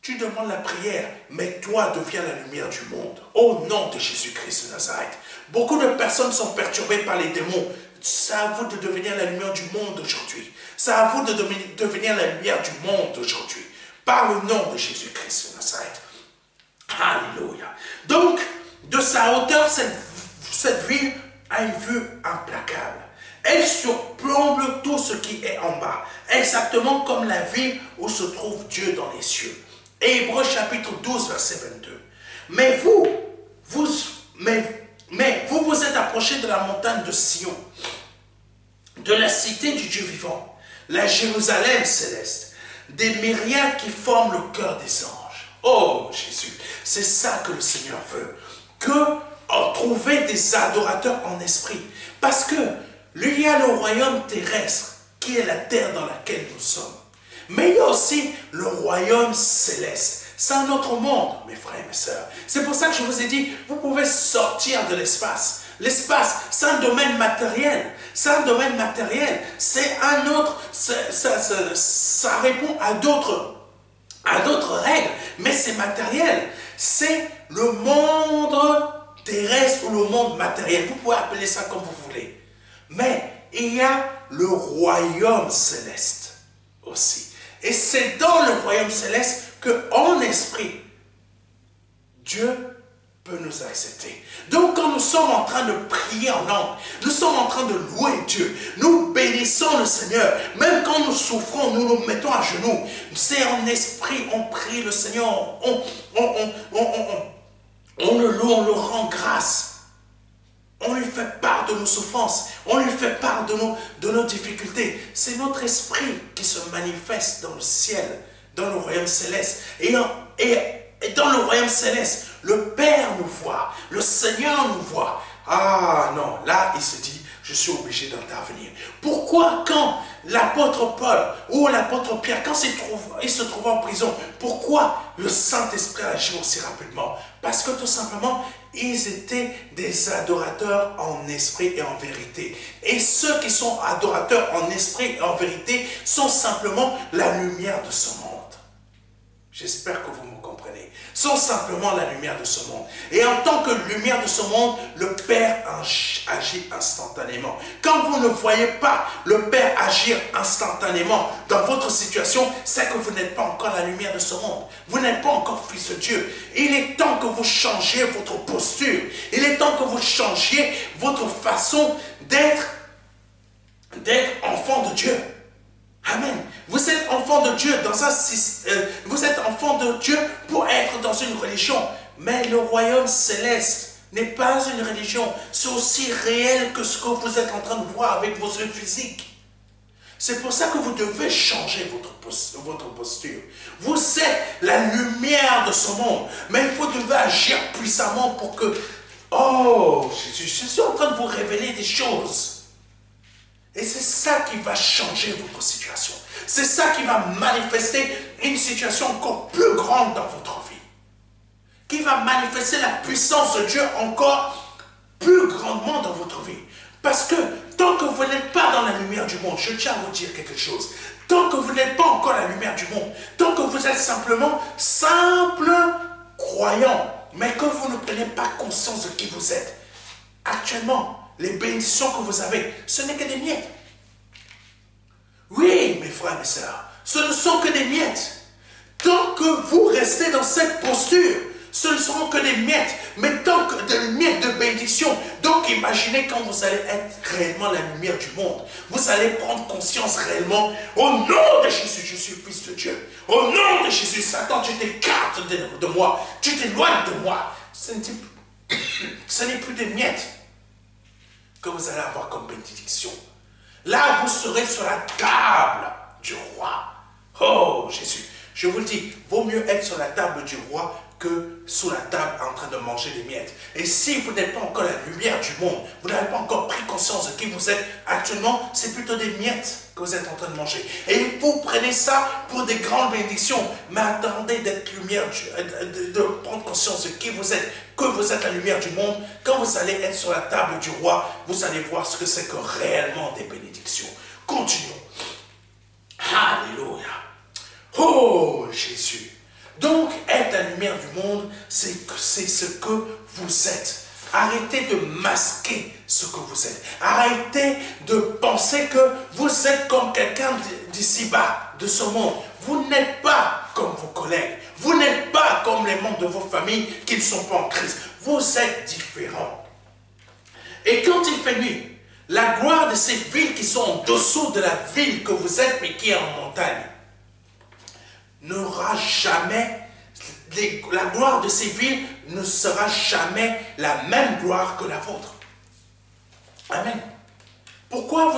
Speaker 1: Tu demandes la prière, mais toi deviens la lumière du monde. Au nom de Jésus-Christ de Nazareth. Beaucoup de personnes sont perturbées par les démons. C'est à vous de devenir la lumière du monde aujourd'hui. C'est à vous de devenir la lumière du monde aujourd'hui. Par le nom de Jésus-Christ de Nazareth. Alléluia. Donc, de sa hauteur, cette ville a une vue implacable. Elle surplombe tout ce qui est en bas. Exactement comme la ville où se trouve Dieu dans les cieux. Hébreux chapitre 12, verset 22. Mais vous vous êtes approchés de la montagne de Sion, de la cité du Dieu vivant, la Jérusalem céleste, des myriades qui forment le cœur des anges. Oh Jésus, c'est ça que le Seigneur veut, que trouver des adorateurs en esprit. Parce que il y a le royaume terrestre, qui est la terre dans laquelle nous sommes. Mais il y a aussi le royaume céleste. C'est un autre monde, mes frères et mes sœurs. C'est pour ça que je vous ai dit, vous pouvez sortir de l'espace. L'espace, c'est un domaine matériel. C'est un domaine matériel. C'est un autre, ça répond à d'autres règles, mais c'est matériel. C'est le monde terrestre ou le monde matériel. Vous pouvez appeler ça comme vous voulez. Mais il y a le royaume céleste aussi. Et c'est dans le royaume céleste qu'en esprit, Dieu peut nous accepter. Donc quand nous sommes en train de prier en langue, nous sommes en train de louer Dieu, nous bénissons le Seigneur, même quand nous souffrons, nous nous mettons à genoux, c'est en esprit, on prie le Seigneur, on le loue, on le rend grâce. On lui fait part de nos souffrances. On lui fait part de nos difficultés. C'est notre esprit qui se manifeste dans le ciel, dans le royaume céleste. Et dans le royaume céleste, le Père nous voit. Le Seigneur nous voit. Ah non, là il se dit, je suis obligé d'intervenir. Pourquoi quand l'apôtre Paul ou l'apôtre Pierre, quand il se trouve en prison, pourquoi le Saint-Esprit agit aussi rapidement? Parce que tout simplement, ils étaient des adorateurs en esprit et en vérité. Et ceux qui sont adorateurs en esprit et en vérité sont simplement la lumière de ce monde. J'espère que vous me comprenez. Sont simplement la lumière de ce monde. Et en tant que lumière de ce monde, le Père agit instantanément. Quand vous ne voyez pas le Père agir instantanément dans votre situation, c'est que vous n'êtes pas encore la lumière de ce monde. Vous n'êtes pas encore fils de Dieu. Il est temps que vous changiez votre posture. Il est temps que vous changiez votre façon d'être enfant de Dieu. Amen. Vous êtes enfant de Dieu dans vous êtes enfant de Dieu pour être dans une religion. Mais le royaume céleste n'est pas une religion. C'est aussi réel que ce que vous êtes en train de voir avec vos yeux physiques. C'est pour ça que vous devez changer votre posture. Vous êtes la lumière de ce monde. Mais vous devez agir puissamment pour que... Oh, je suis en train de vous révéler des choses. Et c'est ça qui va changer votre situation. C'est ça qui va manifester une situation encore plus grande dans votre vie. Qui va manifester la puissance de Dieu encore plus grandement dans votre vie. Parce que tant que vous n'êtes pas dans la lumière du monde, je tiens à vous dire quelque chose. Tant que vous n'êtes pas encore la lumière du monde, tant que vous êtes simplement simple croyant, mais que vous ne prenez pas conscience de qui vous êtes, actuellement, les bénédictions que vous avez, ce n'est que des miettes. Oui, mes frères et mes sœurs, ce ne sont que des miettes. Tant que vous restez dans cette posture, ce ne seront que des miettes, mais tant que des miettes de bénédiction. Donc imaginez quand vous allez être réellement la lumière du monde. Vous allez prendre conscience réellement, au nom de Jésus, je suis fils de Dieu. Au nom de Jésus, Satan, tu t'écartes de moi, tu t'éloignes de moi. Ce n'est plus des miettes que vous allez avoir comme bénédiction. Là, vous serez sur la table du roi. Oh, Jésus. Je vous le dis, vaut mieux être sur la table du roi que sous la table en train de manger des miettes. Et si vous n'êtes pas encore la lumière du monde, vous n'avez pas encore pris conscience de qui vous êtes actuellement, c'est plutôt des miettes que vous êtes en train de manger. Et vous prenez ça pour des grandes bénédictions. Mais attendez d'être lumière, de prendre conscience de qui vous êtes, que vous êtes la lumière du monde. Quand vous allez être sur la table du roi, vous allez voir ce que c'est que réellement des bénédictions. Continuons. Alléluia. Oh, Jésus. Donc, être la lumière du monde, c'est ce que vous êtes. Arrêtez de masquer ce que vous êtes. Arrêtez de penser que vous êtes comme quelqu'un d'ici-bas, de ce monde. Vous n'êtes pas comme vos collègues. Vous n'êtes pas comme les membres de vos familles qui ne sont pas en Christ. Vous êtes différents. Et quand il fait nuit, la gloire de ces villes qui sont en dessous de la ville que vous êtes, mais qui est en montagne, n'aura jamais, la gloire de ces villes ne sera jamais la même gloire que la vôtre. Amen. Pourquoi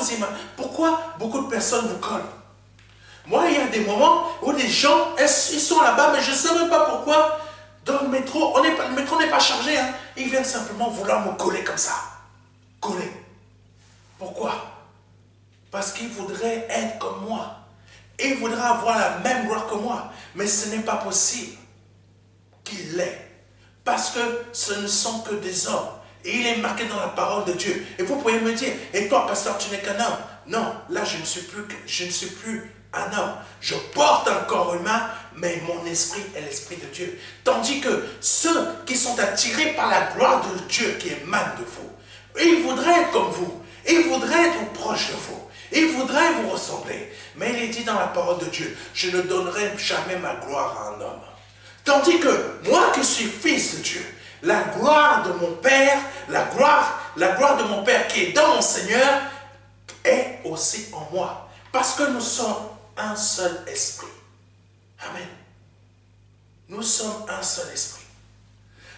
Speaker 1: beaucoup de personnes vous collent? Moi, il y a des moments où des gens, ils sont là-bas, mais je ne sais même pas pourquoi. Dans le métro, le métro n'est pas chargé. Hein. Ils viennent simplement vouloir me coller comme ça. Coller. Pourquoi? Parce qu'ils voudraient être comme moi. Il voudra avoir la même gloire que moi. Mais ce n'est pas possible qu'il l'ait. Parce que ce ne sont que des hommes. Et il est marqué dans la parole de Dieu. Et vous pouvez me dire, et toi, pasteur, tu n'es qu'un homme. Non, là, je ne suis plus un homme. Je porte un corps humain, mais mon esprit est l'esprit de Dieu. Tandis que ceux qui sont attirés par la gloire de Dieu qui émane de vous, ils voudraient être comme vous. Ils voudraient être proches de vous. Il voudrait vous ressembler. Mais il est dit dans la parole de Dieu, je ne donnerai jamais ma gloire à un homme. Tandis que moi qui suis fils de Dieu, la gloire de mon Père, la gloire de mon Père qui est dans mon Seigneur est aussi en moi. Parce que nous sommes un seul esprit. Amen. Nous sommes un seul esprit.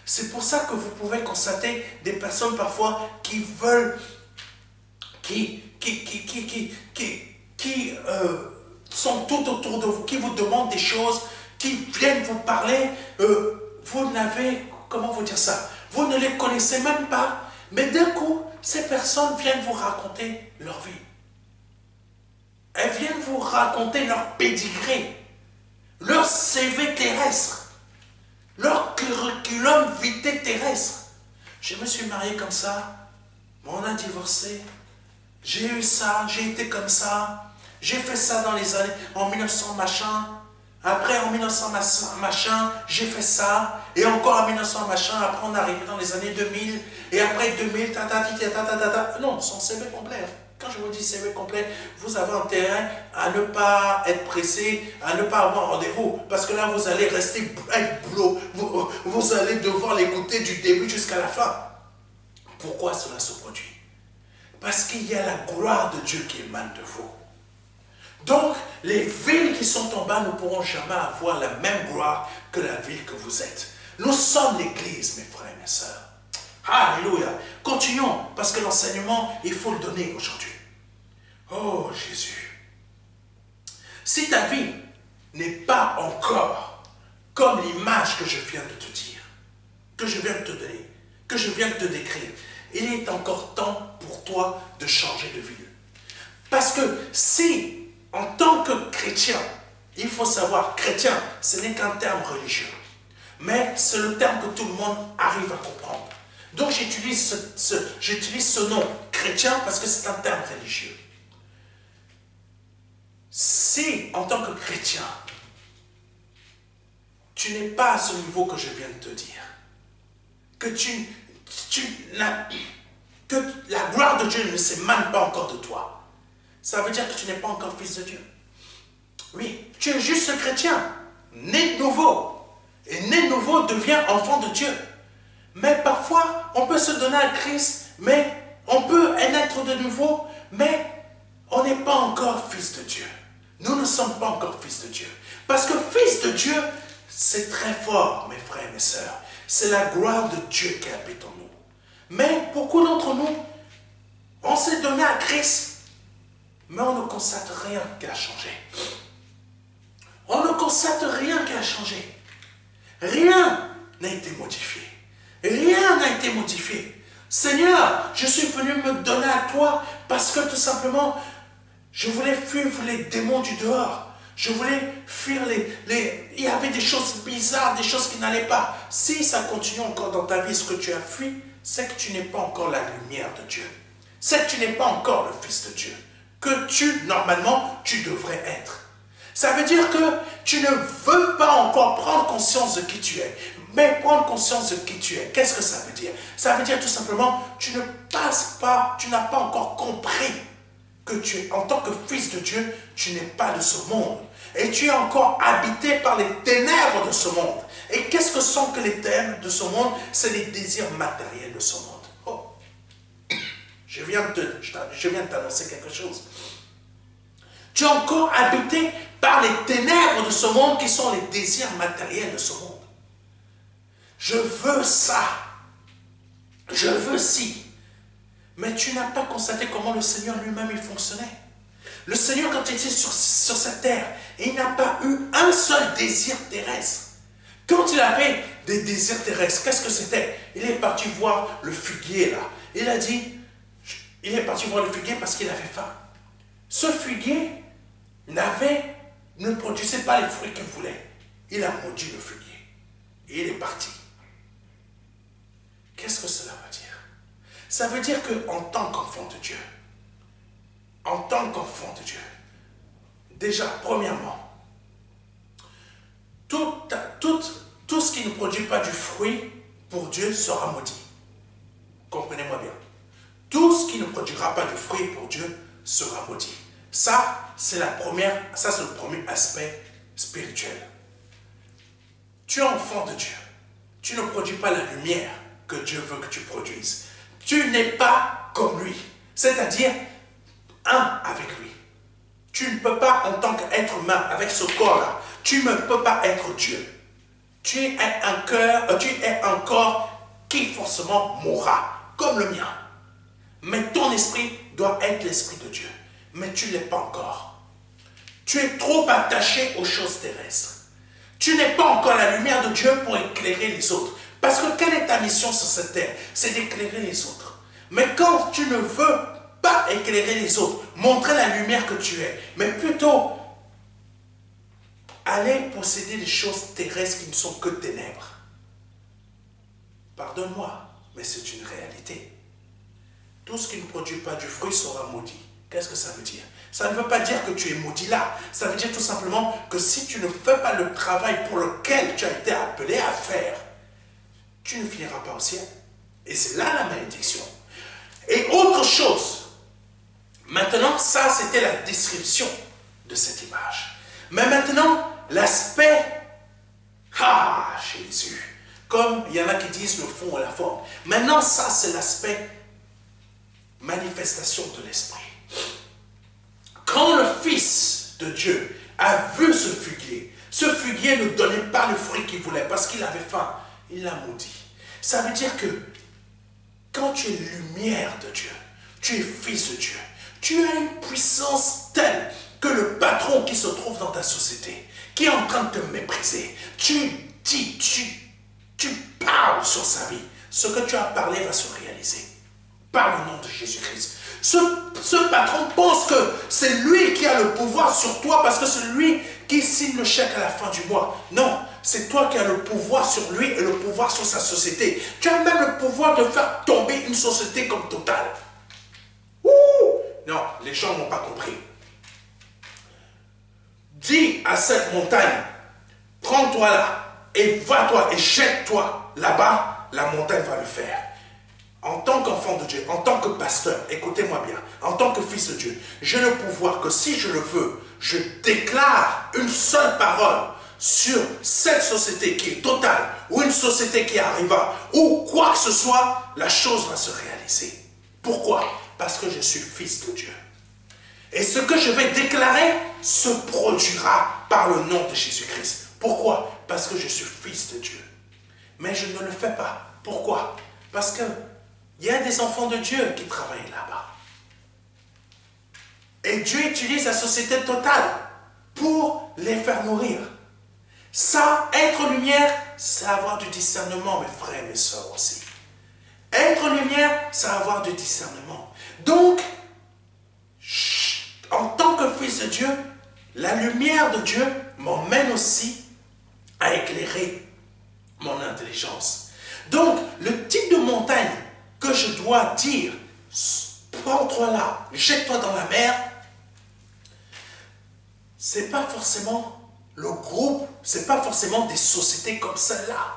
Speaker 1: C'est pour ça que vous pouvez constater des personnes parfois qui veulent, qui sont tout autour de vous, qui vous demandent des choses, qui viennent vous parler, vous n'avez, comment vous dire ça, vous ne les connaissez même pas, Mais d'un coup, ces personnes viennent vous raconter leur vie. Elles viennent vous raconter leur pédigré, leur CV terrestre, leur curriculum vitae terrestre. Je me suis marié comme ça, on a divorcé, j'ai eu ça, j'ai été comme ça, j'ai fait ça dans les années, en 1900 machin, après en 1900 machin, j'ai fait ça, et encore en 1900 machin, après on est arrivé dans les années 2000, et après 2000, non, son CV complet. Quand je vous dis CV complet, vous avez intérêt à ne pas être pressé, à ne pas avoir rendez-vous, parce que là vous allez rester être boulot, vous allez devoir l'écouter du début jusqu'à la fin. Pourquoi cela se produit? Parce qu'il y a la gloire de Dieu qui émane de vous. Donc, les villes qui sont en bas ne pourront jamais avoir la même gloire que la ville que vous êtes. Nous sommes l'Église, mes frères et mes sœurs. Alléluia. Continuons, parce que l'enseignement, il faut le donner aujourd'hui. Oh Jésus. Si ta vie n'est pas encore comme l'image que je viens de te dire, que je viens de te donner, que je viens de te décrire, il est encore temps pour toi de changer de vie. Parce que si, en tant que chrétien, il faut savoir, chrétien, ce n'est qu'un terme religieux, mais c'est le terme que tout le monde arrive à comprendre. Donc j'utilise ce nom chrétien parce que c'est un terme religieux. Si, en tant que chrétien, tu n'es pas à ce niveau que je viens de te dire, que que la gloire de Dieu ne s'émane pas encore de toi, ça veut dire que tu n'es pas encore fils de Dieu. Oui, tu es juste chrétien, né de nouveau. Et né de nouveau devient enfant de Dieu. Mais parfois, on peut se donner à Christ, mais on peut naître de nouveau, mais on n'est pas encore fils de Dieu. Nous ne sommes pas encore fils de Dieu. Parce que fils de Dieu, c'est très fort, mes frères et mes sœurs. C'est la gloire de Dieu qui habite en nous. Mais beaucoup d'entre nous, on s'est donné à Christ, mais on ne constate rien qui a changé. On ne constate rien qui a changé. Rien n'a été modifié. Rien n'a été modifié. Seigneur, je suis venu me donner à toi parce que tout simplement, je voulais fuir les démons du dehors. Je voulais fuir Il y avait des choses bizarres, des choses qui n'allaient pas. Si ça continue encore dans ta vie, ce que tu as fui, c'est que tu n'es pas encore la lumière de Dieu. C'est que tu n'es pas encore le Fils de Dieu. Que normalement, tu devrais être. Ça veut dire que tu ne veux pas encore prendre conscience de qui tu es. Mais prendre conscience de qui tu es, qu'est-ce que ça veut dire? Ça veut dire tout simplement, tu n'as pas encore compris que tu es, en tant que fils de Dieu, tu n'es pas de ce monde. Et tu es encore habité par les ténèbres de ce monde. Et qu'est-ce que sont que les ténèbres de ce monde? C'est les désirs matériels de ce monde. Oh, je viens de t'annoncer quelque chose. Tu es encore habité par les ténèbres de ce monde qui sont les désirs matériels de ce monde. Je veux ça. Je veux ci. Mais tu n'as pas constaté comment le Seigneur lui-même il fonctionnait. Le Seigneur, quand il était sur cette terre, il n'a pas eu un seul désir terrestre. Quand il avait des désirs terrestres, qu'est-ce que c'était? Il est parti voir le figuier là. Il a dit, il est parti voir le figuier parce qu'il avait faim. Ce figuier ne produisait pas les fruits qu'il voulait. Il a maudit le figuier. Et il est parti. Qu'est-ce que cela veut dire? Ça veut dire qu'en tant qu'enfant de Dieu, déjà, premièrement, tout ce qui ne produit pas du fruit pour Dieu sera maudit. Comprenez-moi bien. Tout ce qui ne produira pas du fruit pour Dieu sera maudit. Ça, c'est le premier aspect spirituel. Tu es enfant de Dieu. Tu ne produis pas la lumière que Dieu veut que tu produises. Tu n'es pas comme lui, c'est-à-dire un avec lui. Tu ne peux pas, en tant qu'être humain, avec ce corps-là, tu ne peux pas être Dieu. Tu es un corps qui forcément mourra, comme le mien. Mais ton esprit doit être l'esprit de Dieu. Mais tu ne l'es pas encore. Tu es trop attaché aux choses terrestres. Tu n'es pas encore la lumière de Dieu pour éclairer les autres. Parce que quelle est ta mission sur cette terre? C'est d'éclairer les autres. Mais quand tu ne veux pas éclairer les autres, montrer la lumière que tu es, mais plutôt aller posséder des choses terrestres qui ne sont que ténèbres. Pardonne-moi, mais c'est une réalité. Tout ce qui ne produit pas du fruit sera maudit. Qu'est-ce que ça veut dire? Ça ne veut pas dire que tu es maudit là. Ça veut dire tout simplement que si tu ne fais pas le travail pour lequel tu as été appelé à faire, tu ne finiras pas au ciel. Et c'est là la malédiction. Et autre chose, maintenant, ça c'était la description de cette image. Mais maintenant, l'aspect, Jésus, comme il y en a qui disent le fond et la forme. Maintenant, ça c'est l'aspect manifestation de l'esprit. Quand le Fils de Dieu a vu ce figuier ne donnait pas le fruit qu'il voulait parce qu'il avait faim, il l'a maudit. Ça veut dire que quand tu es lumière de Dieu, tu es fils de Dieu, tu as une puissance telle que le patron qui se trouve dans ta société, qui est en train de te mépriser, tu dis, tu parles sur sa vie. Ce que tu as parlé va se réaliser. Par le nom de Jésus-Christ. Ce patron pense que c'est lui qui a le pouvoir sur toi parce que c'est lui qui signe le chèque à la fin du mois. Non, c'est toi qui as le pouvoir sur lui et le pouvoir sur sa société. Tu as même le pouvoir de faire tomber une société comme Total. Ouh! Non, les gens n'ont pas compris. Dis à cette montagne, prends-toi là et va-toi et jette-toi là-bas, la montagne va le faire. En tant qu'enfant de Dieu, en tant que pasteur, écoutez-moi bien, en tant que fils de Dieu, j'ai le pouvoir que si je le veux, je déclare une seule parole sur cette société qui est totale, ou une société qui arriva, ou quoi que ce soit, la chose va se réaliser. Pourquoi? Parce que je suis fils de Dieu. Et ce que je vais déclarer se produira par le nom de Jésus-Christ. Pourquoi? Parce que je suis fils de Dieu. Mais je ne le fais pas. Pourquoi? Parce que il y a des enfants de Dieu qui travaillent là-bas. Et Dieu utilise la société totale pour les faire nourrir. Ça, être lumière, c'est avoir du discernement, mes frères et mes sœurs aussi. Être lumière, c'est avoir du discernement. Donc, en tant que fils de Dieu, la lumière de Dieu m'emmène aussi à éclairer mon intelligence. Donc, le type de montagne que je dois dire, prends-toi là, jette-toi dans la mer, c'est pas forcément le groupe, c'est pas forcément des sociétés comme celle-là.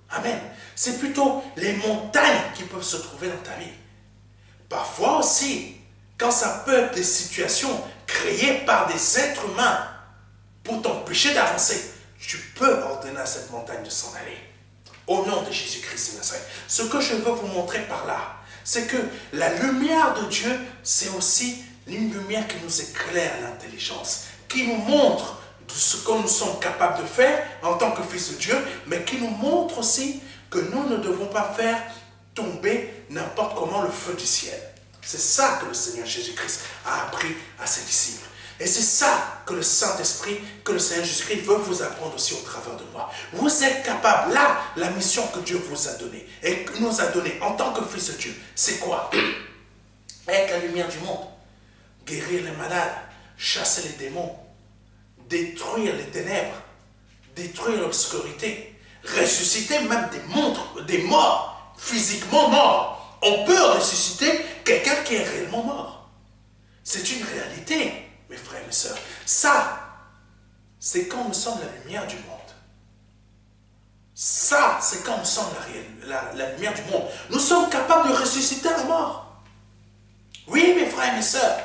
Speaker 1: Amen. C'est plutôt les montagnes qui peuvent se trouver dans ta vie. Parfois aussi, quand ça peut être des situations créées par des êtres humains pour t'empêcher d'avancer, tu peux ordonner à cette montagne de s'en aller. Au nom de Jésus-Christ de Nazareth. Ce que je veux vous montrer par là, c'est que la lumière de Dieu, c'est aussi une lumière qui nous éclaire l'intelligence, qui nous montre ce que nous sommes capables de faire en tant que fils de Dieu, mais qui nous montre aussi que nous ne devons pas faire tomber n'importe comment le feu du ciel. C'est ça que le Seigneur Jésus-Christ a appris à ses disciples. Et c'est ça que le Saint-Esprit, que le Seigneur Jésus-Christ veut vous apprendre aussi au travers de moi. Vous êtes capable, là, la mission que Dieu vous a donnée, et nous a donnée en tant que fils de Dieu, c'est quoi? Être la lumière du monde, guérir les malades, chasser les démons, détruire les ténèbres, détruire l'obscurité, ressusciter même des morts, physiquement morts. On peut ressusciter quelqu'un qui est réellement mort. C'est une réalité. Mes frères et mes sœurs, ça, c'est quand nous sommes la lumière du monde. Ça, c'est quand nous sommes la lumière du monde. Nous sommes capables de ressusciter un mort. Oui, mes frères et mes sœurs,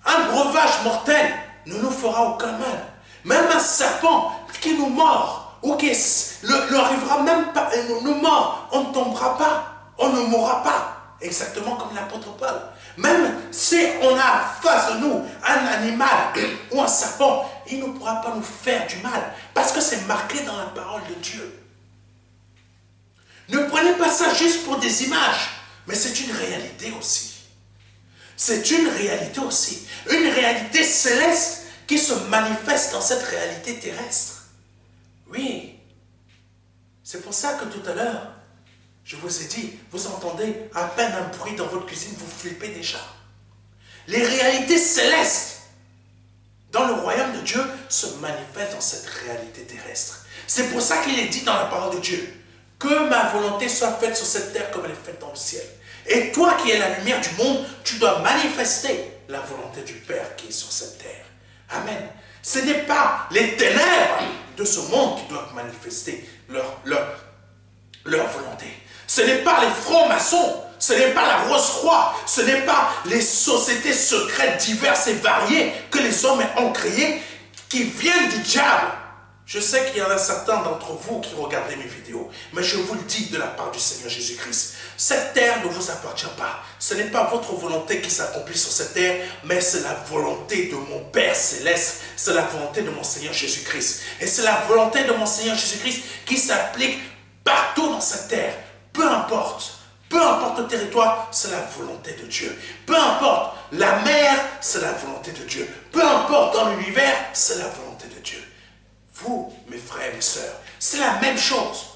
Speaker 1: un breuvage mortel ne nous fera aucun mal. Même un serpent qui nous mord, ou qui ne arrivera même pas, nous mord, on ne tombera pas, on ne mourra pas. Exactement comme l'apôtre Paul. Même si on a en face de nous un animal ou un serpent, il ne pourra pas nous faire du mal. Parce que c'est marqué dans la parole de Dieu. Ne prenez pas ça juste pour des images, mais c'est une réalité aussi. C'est une réalité aussi. Une réalité céleste qui se manifeste dans cette réalité terrestre. Oui. C'est pour ça que tout à l'heure, Je vous ai dit, vous entendez à peine un bruit dans votre cuisine, vous flippez déjà. Les réalités célestes dans le royaume de Dieu se manifestent dans cette réalité terrestre. C'est pour ça qu'il est dit dans la parole de Dieu, que ma volonté soit faite sur cette terre comme elle est faite dans le ciel. Et toi qui es la lumière du monde, tu dois manifester la volonté du Père qui est sur cette terre. Amen. Ce n'est pas les ténèbres de ce monde qui doivent manifester leur volonté. Ce n'est pas les francs-maçons, ce n'est pas la Rose-Croix, ce n'est pas les sociétés secrètes diverses et variées que les hommes ont créées qui viennent du diable. Je sais qu'il y en a certains d'entre vous qui regardez mes vidéos, mais je vous le dis de la part du Seigneur Jésus-Christ. Cette terre ne vous appartient pas. Ce n'est pas votre volonté qui s'accomplit sur cette terre, mais c'est la volonté de mon Père Céleste. C'est la volonté de mon Seigneur Jésus-Christ. Et c'est la volonté de mon Seigneur Jésus-Christ qui s'applique partout dans cette terre. Peu importe le territoire, c'est la volonté de Dieu. Peu importe la mer, c'est la volonté de Dieu. Peu importe dans l'univers, c'est la volonté de Dieu. Vous, mes frères et mes sœurs, c'est la même chose.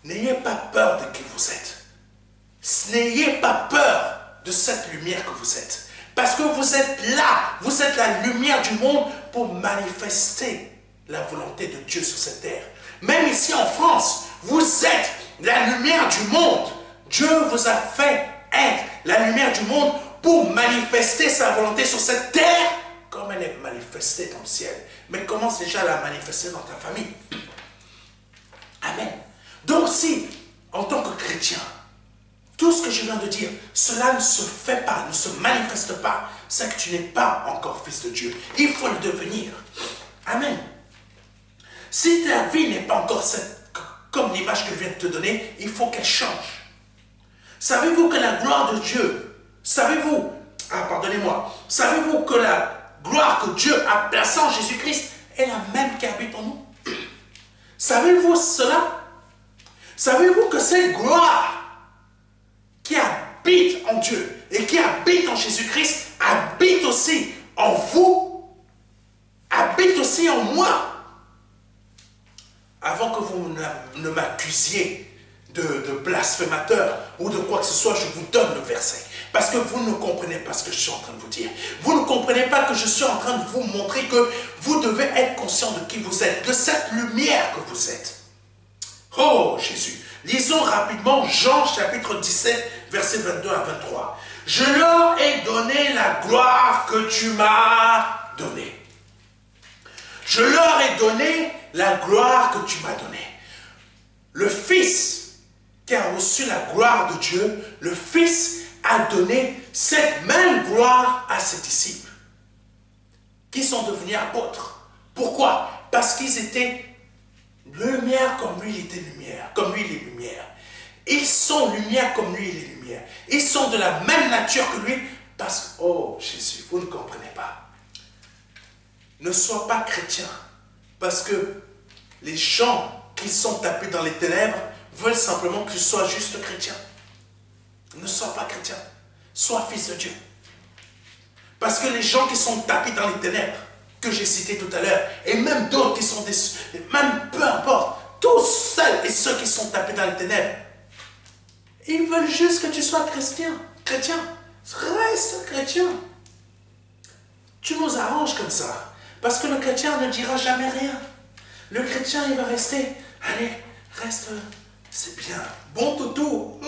Speaker 1: N'ayez pas peur de qui vous êtes. N'ayez pas peur de cette lumière que vous êtes. Parce que vous êtes là, vous êtes la lumière du monde pour manifester la volonté de Dieu sur cette terre. Même ici en France, vous êtes la lumière du monde. Dieu vous a fait être la lumière du monde pour manifester sa volonté sur cette terre comme elle est manifestée dans le ciel. Mais commence déjà à la manifester dans ta famille. Amen. Donc si, en tant que chrétien, tout ce que je viens de dire, cela ne se fait pas, ne se manifeste pas, c'est que tu n'es pas encore fils de Dieu. Il faut le devenir. Amen. Si ta vie n'est pas encore comme l'image que je viens de te donner, il faut qu'elle change. Savez-vous que la gloire de Dieu, savez-vous que la gloire que Dieu a placée en Jésus-Christ est la même qui habite en nous? Savez-vous cela? Savez-vous que cette gloire qui habite en Dieu et qui habite en Jésus-Christ habite aussi en vous, habite aussi en moi? Avant que vous ne m'accusiez de blasphémateur ou de quoi que ce soit, je vous donne le verset. Parce que vous ne comprenez pas ce que je suis en train de vous dire. Vous ne comprenez pas que je suis en train de vous montrer que vous devez être conscient de qui vous êtes, de cette lumière que vous êtes. Oh Jésus. Lisons rapidement Jean chapitre 17, versets 22 à 23. Je leur ai donné la gloire que tu m'as donnée. Je leur ai donné la gloire que tu m'as donnée. Le Fils qui a reçu la gloire de Dieu, le Fils a donné cette même gloire à ses disciples qui sont devenus apôtres. Pourquoi? Parce qu'ils étaient lumière comme lui, il était lumière, comme lui, il est lumière. Ils sont lumière comme lui, il est lumière. Ils sont de la même nature que lui parce que, oh Jésus, vous ne comprenez pas. Ne sois pas chrétien parce que les gens qui sont tapés dans les ténèbres veulent simplement que tu sois juste chrétien. Ne sois pas chrétien. Sois fils de Dieu. Parce que les gens qui sont tapés dans les ténèbres, que j'ai cités tout à l'heure, et même d'autres qui sont déçus, même peu importe, tous celles et ceux qui sont tapés dans les ténèbres, ils veulent juste que tu sois chrétien. Reste chrétien. Tu nous arranges comme ça. Parce que le chrétien ne dira jamais rien. Le chrétien, il va rester. Allez, reste. C'est bien. Bon toutou.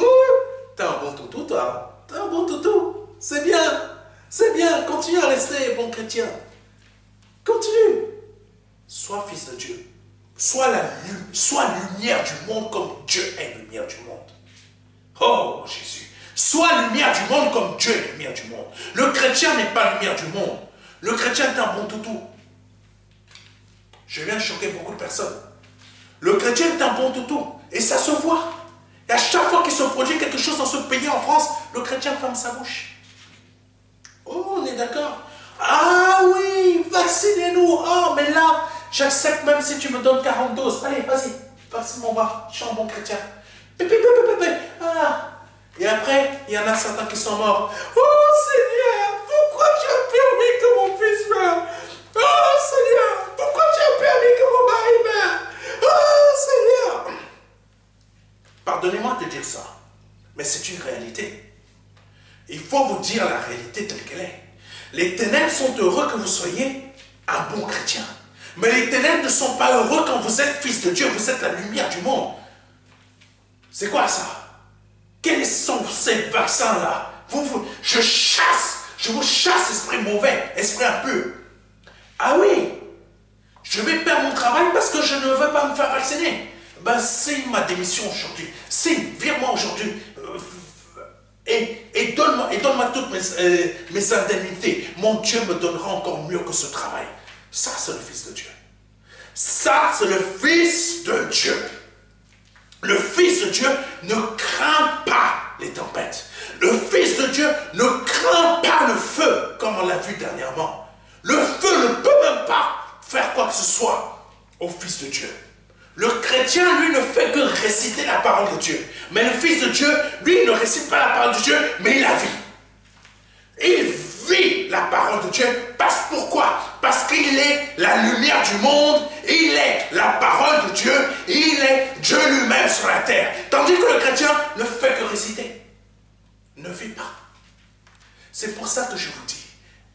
Speaker 1: T'as un bon toutou, toi. T'as un bon toutou. C'est bien. C'est bien. Continue à rester bon chrétien. Continue. Sois fils de Dieu. Sois lumière du monde comme Dieu est lumière du monde. Oh Jésus. Sois lumière du monde comme Dieu est lumière du monde. Le chrétien n'est pas lumière du monde. Le chrétien est un bon toutou. Je viens de choquer beaucoup de personnes. Le chrétien est un bon toutou. Et ça se voit. Et à chaque fois qu'il se produit quelque chose dans ce pays en France, le chrétien ferme sa bouche. Oh, on est d'accord. Ah oui, vaccinez-nous. Oh, mais là, j'accepte même si tu me donnes 40 doses. Allez, vas-y, vaccine-moi, je suis un bon chrétien. Ah. Et après, il y en a certains qui sont morts. Oh Seigneur, pourquoi tu as permis que mon fils meure? Oh Seigneur, pourquoi tu as permis que mon mari meure? Oh Seigneur. Pardonnez-moi de dire ça. mais c'est une réalité. Il faut vous dire la réalité telle qu'elle est. Les ténèbres sont heureux que vous soyez un bon chrétien. Mais les ténèbres ne sont pas heureux quand vous êtes fils de Dieu, vous êtes la lumière du monde. C'est quoi ça? Quels sont ces vaccins-là? Je vous chasse, esprit mauvais, esprit impur. Ah oui, je vais perdre mon travail parce que je ne veux pas me faire vacciner. Ben, signe ma démission aujourd'hui. Signe, vire-moi aujourd'hui. Et donne-moi toutes mes indemnités. Mon Dieu me donnera encore mieux que ce travail. Ça, c'est le Fils de Dieu. Ça, c'est le Fils de Dieu. Le Fils de Dieu ne craint pas les tempêtes. Le Fils de Dieu ne craint pas le feu, comme on l'a vu dernièrement. Le feu ne peut même pas faire quoi que ce soit au Fils de Dieu. Le chrétien, lui, ne fait que réciter la parole de Dieu. Mais le Fils de Dieu, lui, ne récite pas la parole de Dieu, mais il la vit. Il vit la parole de Dieu. Pourquoi? Parce qu'il est la lumière du monde, il est la parole de Dieu, il est Dieu lui-même sur la terre. Tandis que le chrétien ne fait que réciter, ne vit pas. C'est pour ça que je vous dis,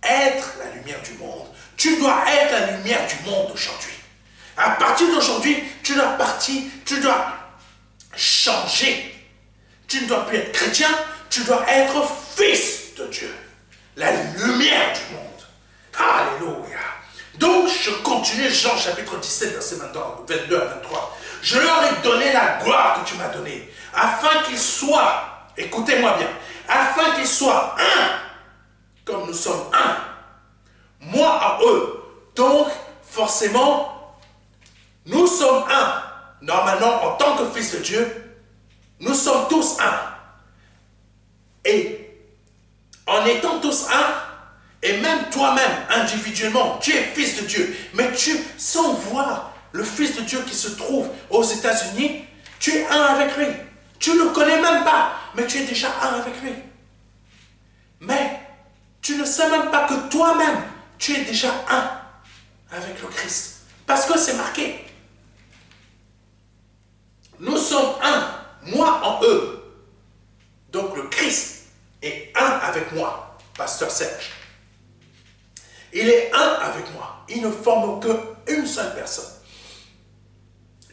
Speaker 1: être la lumière du monde. Tu dois être la lumière du monde aujourd'hui. À partir d'aujourd'hui, tu dois changer. Tu ne dois plus être chrétien, tu dois être fils de Dieu. La lumière du monde. Alléluia. Donc, je continue Jean chapitre 17, verset 22 à 23. Je leur ai donné la gloire que tu m'as donnée, afin qu'ils soient, écoutez-moi bien, afin qu'ils soient un, comme nous sommes un. Moi à eux. Donc, forcément, nous sommes un. Normalement, en tant que fils de Dieu, nous sommes tous un. Et en étant tous un, et même toi-même, individuellement, tu es fils de Dieu. Mais sans voir le fils de Dieu qui se trouve aux États-Unis, tu es un avec lui. Tu ne le connais même pas, mais tu es déjà un avec lui. Mais tu ne sais même pas que toi-même, tu es déjà un avec le Christ. Parce que c'est marqué. Nous sommes un, moi en eux. Donc le Christ est un avec moi, pasteur Serge. Il est un avec moi. Il ne forme qu'une seule personne.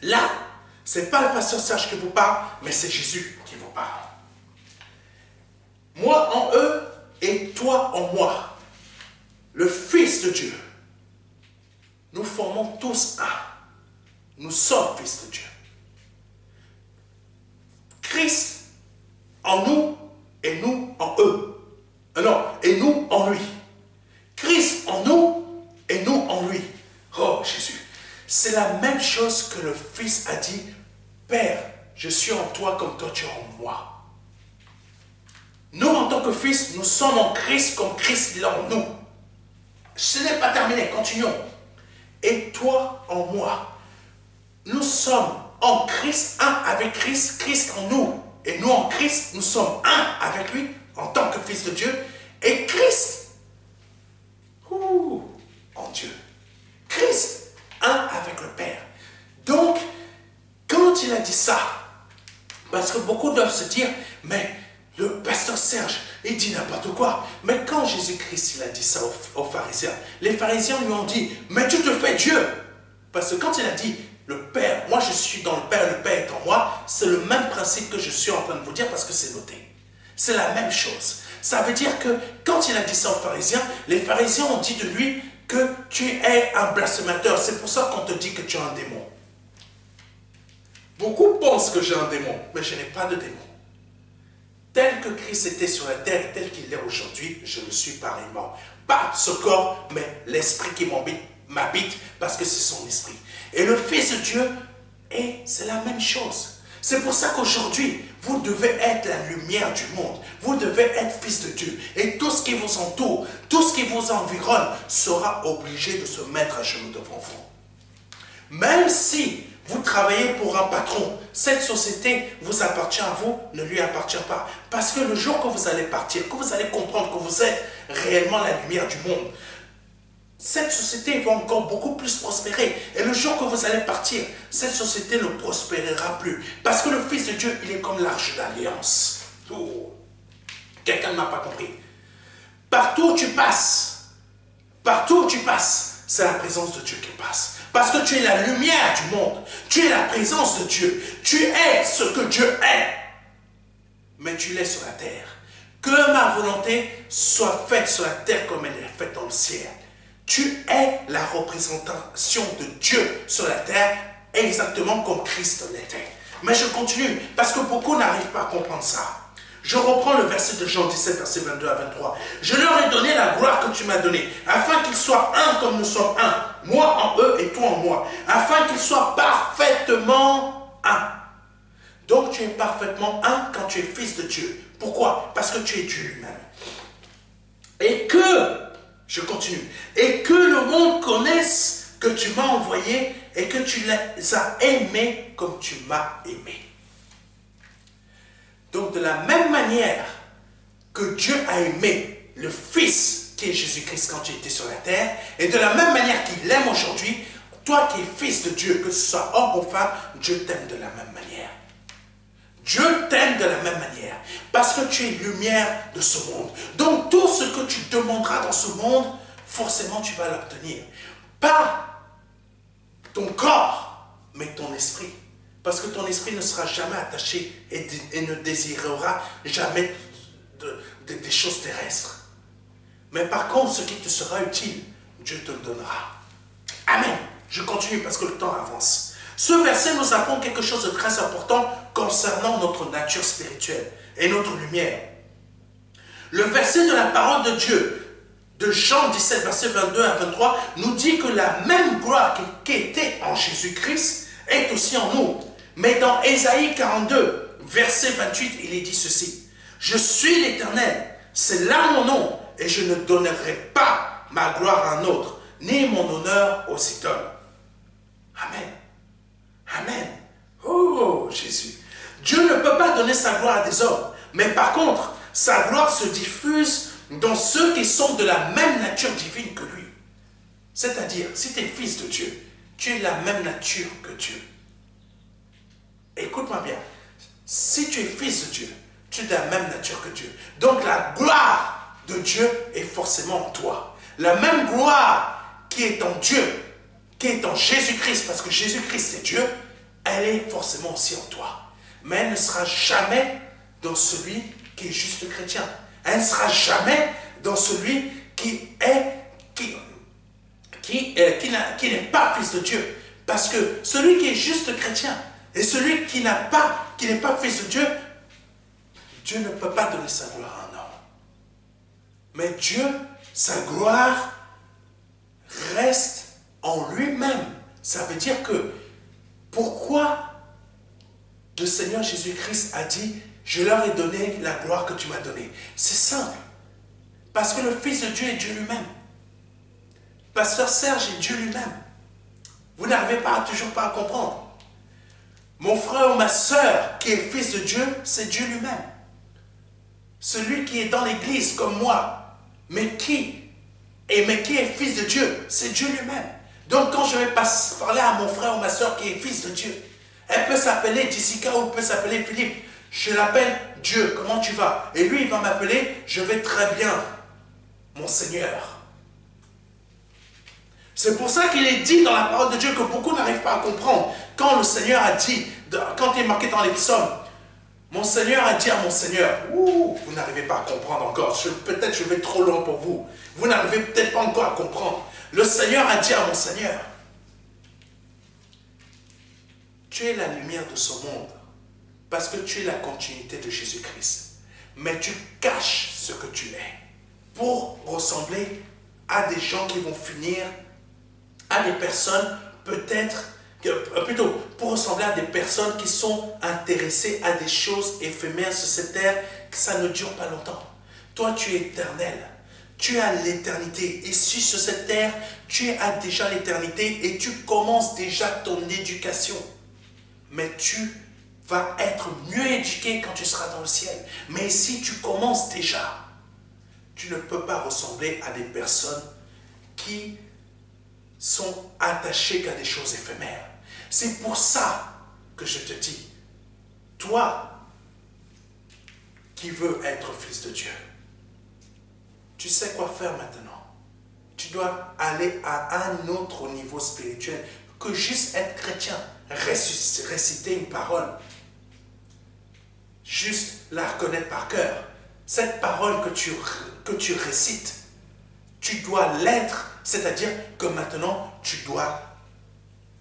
Speaker 1: Là, ce n'est pas le pasteur Serge qui vous parle, mais c'est Jésus qui vous parle. Moi en eux et toi en moi. Le Fils de Dieu. Nous formons tous un. Nous sommes fils de Dieu. Christ en nous et nous en eux. Non, et nous en lui. Christ en nous et nous en lui. Oh Jésus, c'est la même chose que le Fils a dit, Père, je suis en toi comme toi tu es en moi. Nous en tant que fils, nous sommes en Christ comme Christ est en nous. Ce n'est pas terminé, continuons. Et toi en moi. Nous sommes en Christ, un avec Christ, Christ en nous. Et nous en Christ, nous sommes un avec lui en tant que fils de Dieu. Et Christ en Dieu. Christ, un avec le Père. Donc, quand il a dit ça, parce que beaucoup doivent se dire, mais le pasteur Serge, il dit n'importe quoi. Mais quand Jésus-Christ il a dit ça aux pharisiens, les pharisiens lui ont dit, mais tu te fais Dieu. Parce que quand il a dit, le Père, moi je suis dans le Père est en moi, c'est le même principe que je suis en train de vous dire parce que c'est noté. C'est la même chose. Ça veut dire que quand il a dit ça aux pharisiens, les pharisiens ont dit de lui que tu es un blasphémateur. C'est pour ça qu'on te dit que tu as un démon. Beaucoup pensent que j'ai un démon, mais je n'ai pas de démon. Tel que Christ était sur la terre et tel qu'il est aujourd'hui, je le suis pareillement. Pas ce corps, mais l'esprit qui m'habite parce que c'est son esprit. Et le Fils de Dieu, c'est la même chose. C'est pour ça qu'aujourd'hui, vous devez être la lumière du monde. Vous devez être fils de Dieu. Et tout ce qui vous entoure, tout ce qui vous environne, sera obligé de se mettre à genoux devant vous. Même si vous travaillez pour un patron, cette société vous appartient à vous, ne lui appartient pas. Parce que le jour que vous allez partir, que vous allez comprendre que vous êtes réellement la lumière du monde, cette société va encore beaucoup plus prospérer. Et le jour que vous allez partir, cette société ne prospérera plus. Parce que le Fils de Dieu, il est comme l'arche d'alliance. Oh. Quelqu'un ne m'a pas compris. Partout où tu passes, c'est la présence de Dieu qui passe. Parce que tu es la lumière du monde. Tu es la présence de Dieu. Tu es ce que Dieu est. Mais tu l'es sur la terre. Que ma volonté soit faite sur la terre comme elle est faite dans le ciel. Tu es la représentation de Dieu sur la terre, exactement comme Christ l'était. Mais je continue, parce que beaucoup n'arrivent pas à comprendre ça. Je reprends le verset de Jean 17, verset 22 à 23. Je leur ai donné la gloire que tu m'as donnée, afin qu'ils soient un comme nous sommes un, moi en eux et toi en moi, afin qu'ils soient parfaitement un. Donc tu es parfaitement un quand tu es fils de Dieu. Pourquoi? Parce que tu es Dieu lui-même. Et que, je continue, et que le monde connaisse que tu m'as envoyé et que tu les as aimés comme tu m'as aimé. Donc de la même manière que Dieu a aimé le Fils qui est Jésus-Christ quand il était sur la terre, et de la même manière qu'il l'aime aujourd'hui, toi qui es fils de Dieu, que ce soit homme ou femme, Dieu t'aime de la même manière. Dieu t'aime de la même manière, parce que tu es lumière de ce monde. Donc tout ce que tu demanderas dans ce monde, forcément tu vas l'obtenir. Pas ton corps, mais ton esprit. Parce que ton esprit ne sera jamais attaché et ne désirera jamais des choses terrestres. Mais par contre, ce qui te sera utile, Dieu te le donnera. Amen. Je continue parce que le temps avance. Ce verset nous apprend quelque chose de très important concernant notre nature spirituelle et notre lumière. Le verset de la parole de Dieu, de Jean 17, verset 22 à 23, nous dit que la même gloire qui était en Jésus-Christ est aussi en nous. Mais dans Ésaïe 42, verset 28, il est dit ceci. « Je suis l'Éternel, c'est là mon nom, et je ne donnerai pas ma gloire à un autre, ni mon honneur aux idoles. » Amen. Amen. Oh, Jésus. Dieu ne peut pas donner sa gloire à des hommes, mais par contre, sa gloire se diffuse dans ceux qui sont de la même nature divine que lui. C'est-à-dire, si tu es fils de Dieu, tu es la même nature que Dieu. Écoute-moi bien, si tu es fils de Dieu, tu es de la même nature que Dieu. Donc la gloire de Dieu est forcément en toi. La même gloire qui est en Dieu, qui est en Jésus-Christ, parce que Jésus-Christ est Dieu, elle est forcément aussi en toi. Mais elle ne sera jamais dans celui qui est juste chrétien. Elle ne sera jamais dans celui qui n'est pas fils de Dieu. Parce que celui qui est juste chrétien et celui qui n'est pas fils de Dieu, Dieu ne peut pas donner sa gloire à un homme. Mais Dieu, sa gloire reste en lui-même. Ça veut dire que pourquoi le Seigneur Jésus-Christ a dit « Je leur ai donné la gloire que tu m'as donnée ». C'est simple. Parce que le Fils de Dieu est Dieu lui-même. Pasteur Serge est Dieu lui-même. Vous n'arrivez toujours pas à comprendre. Mon frère ou ma sœur qui est fils de Dieu, c'est Dieu lui-même. Celui qui est dans l'église comme moi, mais qui est fils de Dieu, c'est Dieu lui-même. Donc quand je vais parler à mon frère ou ma sœur qui est fils de Dieu, elle peut s'appeler Jessica ou peut s'appeler Philippe. Je l'appelle Dieu, comment tu vas? Et lui, il va m'appeler, je vais très bien, mon Seigneur. C'est pour ça qu'il est dit dans la parole de Dieu que beaucoup n'arrivent pas à comprendre. Quand le Seigneur a dit, quand il est marqué dans les psaumes, mon Seigneur a dit à mon Seigneur, vous n'arrivez pas à comprendre encore, peut-être je vais trop loin pour vous. Vous n'arrivez peut-être pas encore à comprendre. Le Seigneur a dit à mon Seigneur, tu es la lumière de ce monde, parce que tu es la continuité de Jésus-Christ. Mais tu caches ce que tu es, pour ressembler à des gens qui vont finir, à des personnes plutôt pour ressembler à des personnes qui sont intéressées à des choses éphémères sur cette terre, que ça ne dure pas longtemps. Toi, tu es éternel. Tu as l'éternité. Ici, sur cette terre, tu as déjà l'éternité et tu commences déjà ton éducation. Mais tu vas être mieux éduqué quand tu seras dans le ciel. Mais ici, tu commences déjà. Tu ne peux pas ressembler à des personnes qui sont attachées qu'à des choses éphémères. C'est pour ça que je te dis, toi qui veut être fils de Dieu, tu sais quoi faire maintenant. Tu dois aller à un autre niveau spirituel que juste être chrétien, réciter une parole, juste la reconnaître par cœur. Cette parole que tu récites, tu dois l'être, c'est-à-dire que maintenant tu dois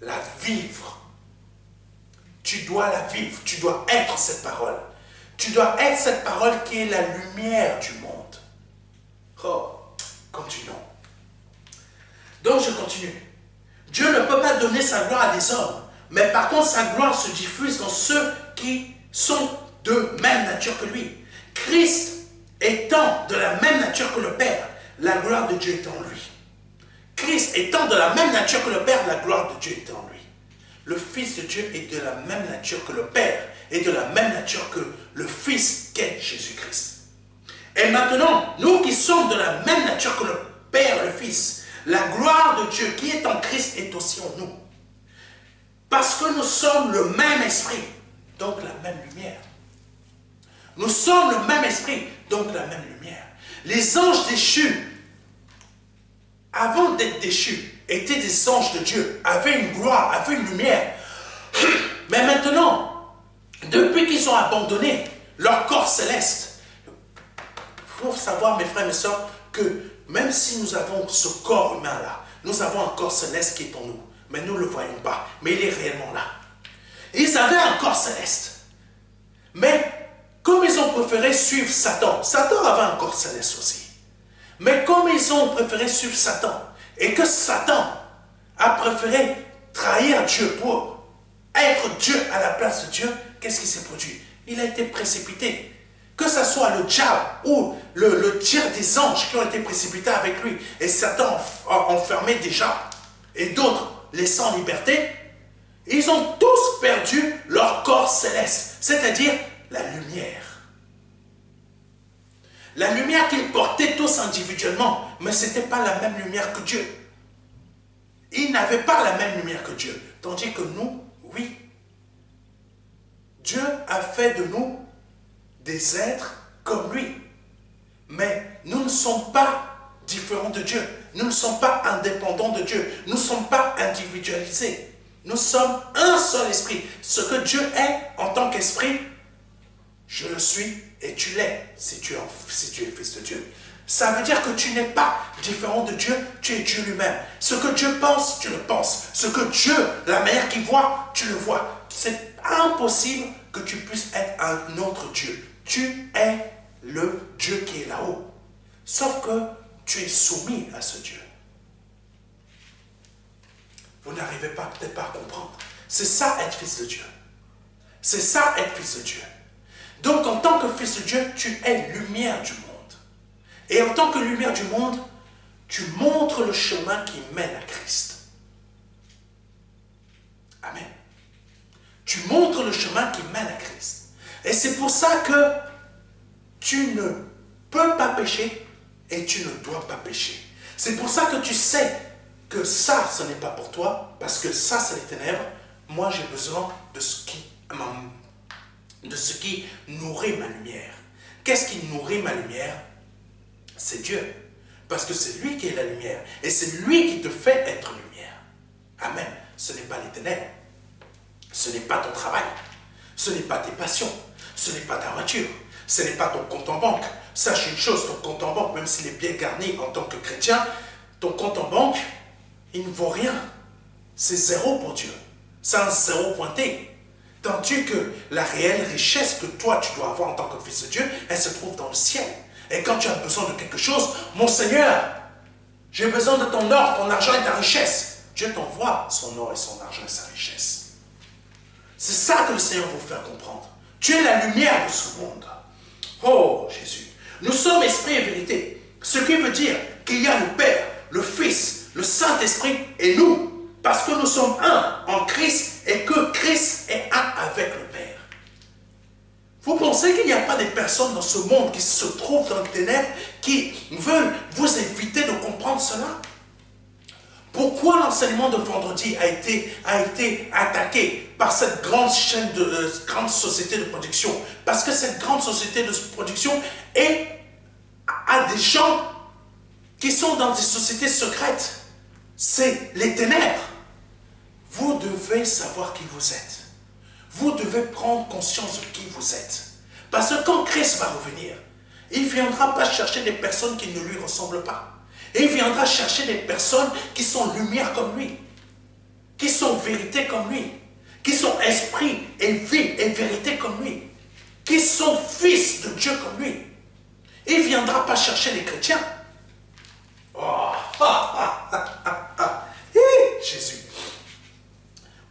Speaker 1: la vivre. Tu dois la vivre, tu dois être cette parole. Tu dois être cette parole qui est la lumière du monde. Oh, continuons. Donc je continue. Dieu ne peut pas donner sa gloire à des hommes, mais par contre sa gloire se diffuse dans ceux qui sont de même nature que lui. Christ étant de la même nature que le Père, la gloire de Dieu est en lui. Christ étant de la même nature que le Père, la gloire de Dieu est en lui. Le Fils de Dieu est de la même nature que le Père, et de la même nature que le Fils qu'est Jésus-Christ. Et maintenant, nous qui sommes de la même nature que le Père et le Fils, la gloire de Dieu qui est en Christ est aussi en nous. Parce que nous sommes le même esprit, donc la même lumière. Nous sommes le même esprit, donc la même lumière. Les anges déchus, avant d'être déchus, étaient des anges de Dieu, avaient une gloire, avaient une lumière. Mais maintenant, depuis qu'ils ont abandonné leur corps céleste, il faut savoir, mes frères et mes sœurs, que même si nous avons ce corps humain-là, nous avons un corps céleste qui est en nous, mais nous ne le voyons pas, mais il est réellement là. Et ils avaient un corps céleste. Mais comme ils ont préféré suivre Satan, Satan avait un corps céleste aussi. Mais comme ils ont préféré suivre Satan, et que Satan a préféré trahir Dieu pour être Dieu à la place de Dieu, qu'est-ce qui s'est produit? Il a été précipité. Que ce soit le diable ou le tiers des anges qui ont été précipités avec lui, et Satan enfermé déjà, et d'autres laissés en liberté, ils ont tous perdu leur corps céleste, c'est-à-dire la lumière. La lumière qu'ils portaient tous individuellement, mais ce n'était pas la même lumière que Dieu. Ils n'avaient pas la même lumière que Dieu. Tandis que nous, oui. Dieu a fait de nous des êtres comme lui. Mais nous ne sommes pas différents de Dieu. Nous ne sommes pas indépendants de Dieu. Nous ne sommes pas individualisés. Nous sommes un seul esprit. Ce que Dieu est en tant qu'esprit, je le suis et tu l'es si tu es fils de Dieu. Ça veut dire que tu n'es pas différent de Dieu, tu es Dieu lui-même. Ce que Dieu pense, tu le penses. Ce que Dieu, la manière qu'il voit, tu le vois. C'est impossible que tu puisses être un autre Dieu. Tu es le Dieu qui est là-haut. Sauf que tu es soumis à ce Dieu. Vous n'arrivez pas peut-être pas à comprendre. C'est ça être fils de Dieu. C'est ça être fils de Dieu. Donc en tant que fils de Dieu, tu es lumière du monde. Et en tant que lumière du monde, tu montres le chemin qui mène à Christ. Amen. Tu montres le chemin qui mène à Christ. Et c'est pour ça que tu ne peux pas pécher et tu ne dois pas pécher. C'est pour ça que tu sais que ça, ce n'est pas pour toi, parce que ça, c'est les ténèbres. Moi, j'ai besoin de ce qui nourrit ma lumière. Qu'est-ce qui nourrit ma lumière? C'est Dieu. Parce que c'est lui qui est la lumière. Et c'est lui qui te fait être lumière. Amen. Ce n'est pas les ténèbres. Ce n'est pas ton travail. Ce n'est pas tes passions. Ce n'est pas ta voiture. Ce n'est pas ton compte en banque. Sache une chose, ton compte en banque, même s'il est bien garni en tant que chrétien, ton compte en banque, il ne vaut rien. C'est zéro pour Dieu. C'est un zéro pointé. Tandis que la réelle richesse que toi, tu dois avoir en tant que fils de Dieu, elle se trouve dans le ciel. Et quand tu as besoin de quelque chose, mon Seigneur, j'ai besoin de ton or, ton argent et ta richesse. Dieu t'envoie son or et son argent et sa richesse. C'est ça que le Seigneur veut faire comprendre. Tu es la lumière de ce monde. Oh Jésus, nous sommes esprit et vérité. Ce qui veut dire qu'il y a le Père, le Fils, le Saint-Esprit et nous. Parce que nous sommes un en Christ et que Christ est un avec le Père. Vous pensez qu'il n'y a pas des personnes dans ce monde qui se trouvent dans les ténèbres qui veulent vous éviter de comprendre cela? Pourquoi l'enseignement de vendredi a été attaqué par cette grande chaîne grande société de production. Parce que cette grande société de production a des gens qui sont dans des sociétés secrètes. C'est les ténèbres. Vous devez savoir qui vous êtes. Vous devez prendre conscience de qui vous êtes. Parce que quand Christ va revenir, il ne viendra pas chercher des personnes qui ne lui ressemblent pas. Il viendra chercher des personnes qui sont lumière comme lui, qui sont vérité comme lui, qui sont esprit et vie et vérité comme lui, qui sont fils de Dieu comme lui. Il ne viendra pas chercher les chrétiens. Oh, Jésus.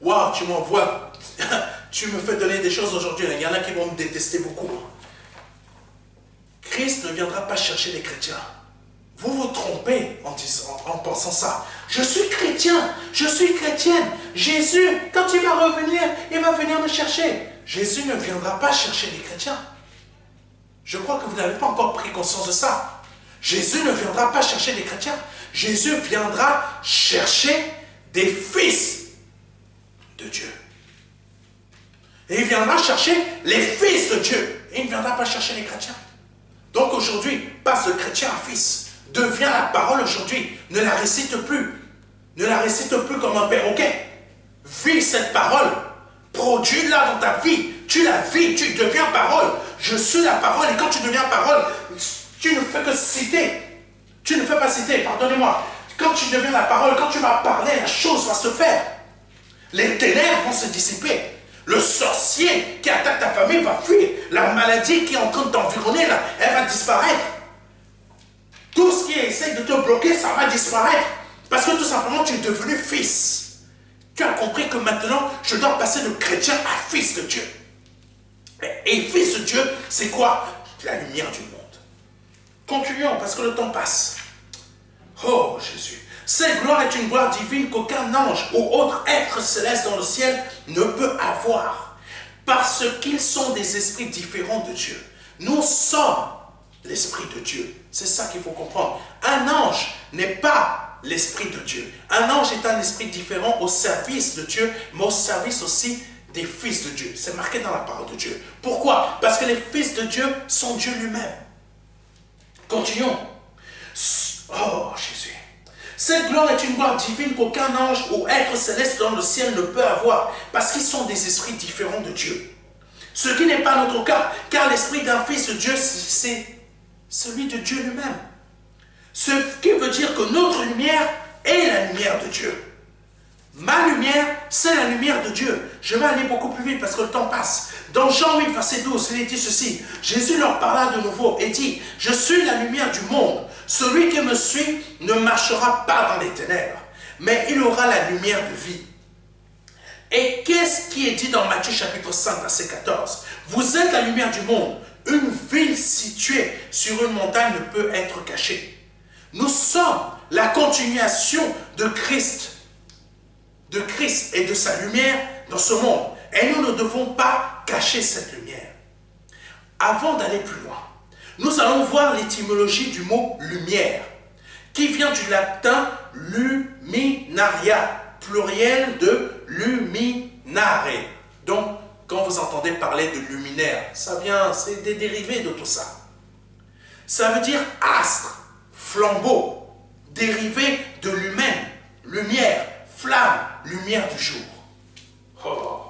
Speaker 1: Waouh, tu m'envoies. Tu me fais donner des choses aujourd'hui. Il y en a qui vont me détester beaucoup. Christ ne viendra pas chercher les chrétiens. Vous vous trompez en pensant ça. Je suis chrétien, je suis chrétienne. Jésus, quand il va revenir, il va venir me chercher. Jésus ne viendra pas chercher les chrétiens. Je crois que vous n'avez pas encore pris conscience de ça. Jésus ne viendra pas chercher les chrétiens. Jésus viendra chercher des fils de Dieu. Et il viendra chercher les fils de Dieu. Et il ne viendra pas chercher les chrétiens. Donc aujourd'hui, passe de chrétien à fils. Devient la parole aujourd'hui. Ne la récite plus. Ne la récite plus comme un perroquet. Vis cette parole. Produis-la dans ta vie. Tu la vis, tu deviens parole. Je suis la parole. Et quand tu deviens parole, tu ne fais que citer. Tu ne fais pas citer, pardonnez-moi. Quand tu deviens la parole, quand tu vas parler, la chose va se faire. Les ténèbres vont se dissiper. Le sorcier qui attaque ta famille va fuir. La maladie qui est en train de t'environner, là, elle va disparaître. Tout ce qui essaie de te bloquer, ça va disparaître. Parce que tout simplement, tu es devenu fils. Tu as compris que maintenant, je dois passer de chrétien à fils de Dieu. Et fils de Dieu, c'est quoi? La lumière du monde. Continuons, parce que le temps passe. Oh, Jésus. Cette gloire est une gloire divine qu'aucun ange ou autre être céleste dans le ciel ne peut avoir. Parce qu'ils sont des esprits différents de Dieu. Nous sommes l'esprit de Dieu. C'est ça qu'il faut comprendre. Un ange n'est pas l'esprit de Dieu. Un ange est un esprit différent au service de Dieu, mais au service aussi des fils de Dieu. C'est marqué dans la parole de Dieu. Pourquoi? Parce que les fils de Dieu sont Dieu lui-même. Continuons. Oh, Jésus. Cette gloire est une gloire divine qu'aucun ange ou être céleste dans le ciel ne peut avoir, parce qu'ils sont des esprits différents de Dieu. Ce qui n'est pas notre cas, car l'esprit d'un fils de Dieu, c'est celui de Dieu lui-même. Ce qui veut dire que notre lumière est la lumière de Dieu. Ma lumière, c'est la lumière de Dieu. Je vais aller beaucoup plus vite parce que le temps passe. Dans Jean 8, verset 12, il est dit ceci. Jésus leur parla de nouveau et dit, « Je suis la lumière du monde. Celui qui me suit ne marchera pas dans les ténèbres, mais il aura la lumière de vie. » Et qu'est-ce qui est dit dans Matthieu chapitre 5, verset 14? « Vous êtes la lumière du monde. Une ville située sur une montagne ne peut être cachée. » Nous sommes la continuation de Christ et de sa lumière dans ce monde. Et nous ne devons pas cacher cette lumière. Avant d'aller plus loin, nous allons voir l'étymologie du mot lumière, qui vient du latin luminaria, pluriel de luminare. Donc, quand vous entendez parler de luminaire, ça vient, c'est des dérivés de tout ça. Ça veut dire astre, flambeau, dérivé de lumen, lumière, flamme, lumière du jour. Oh.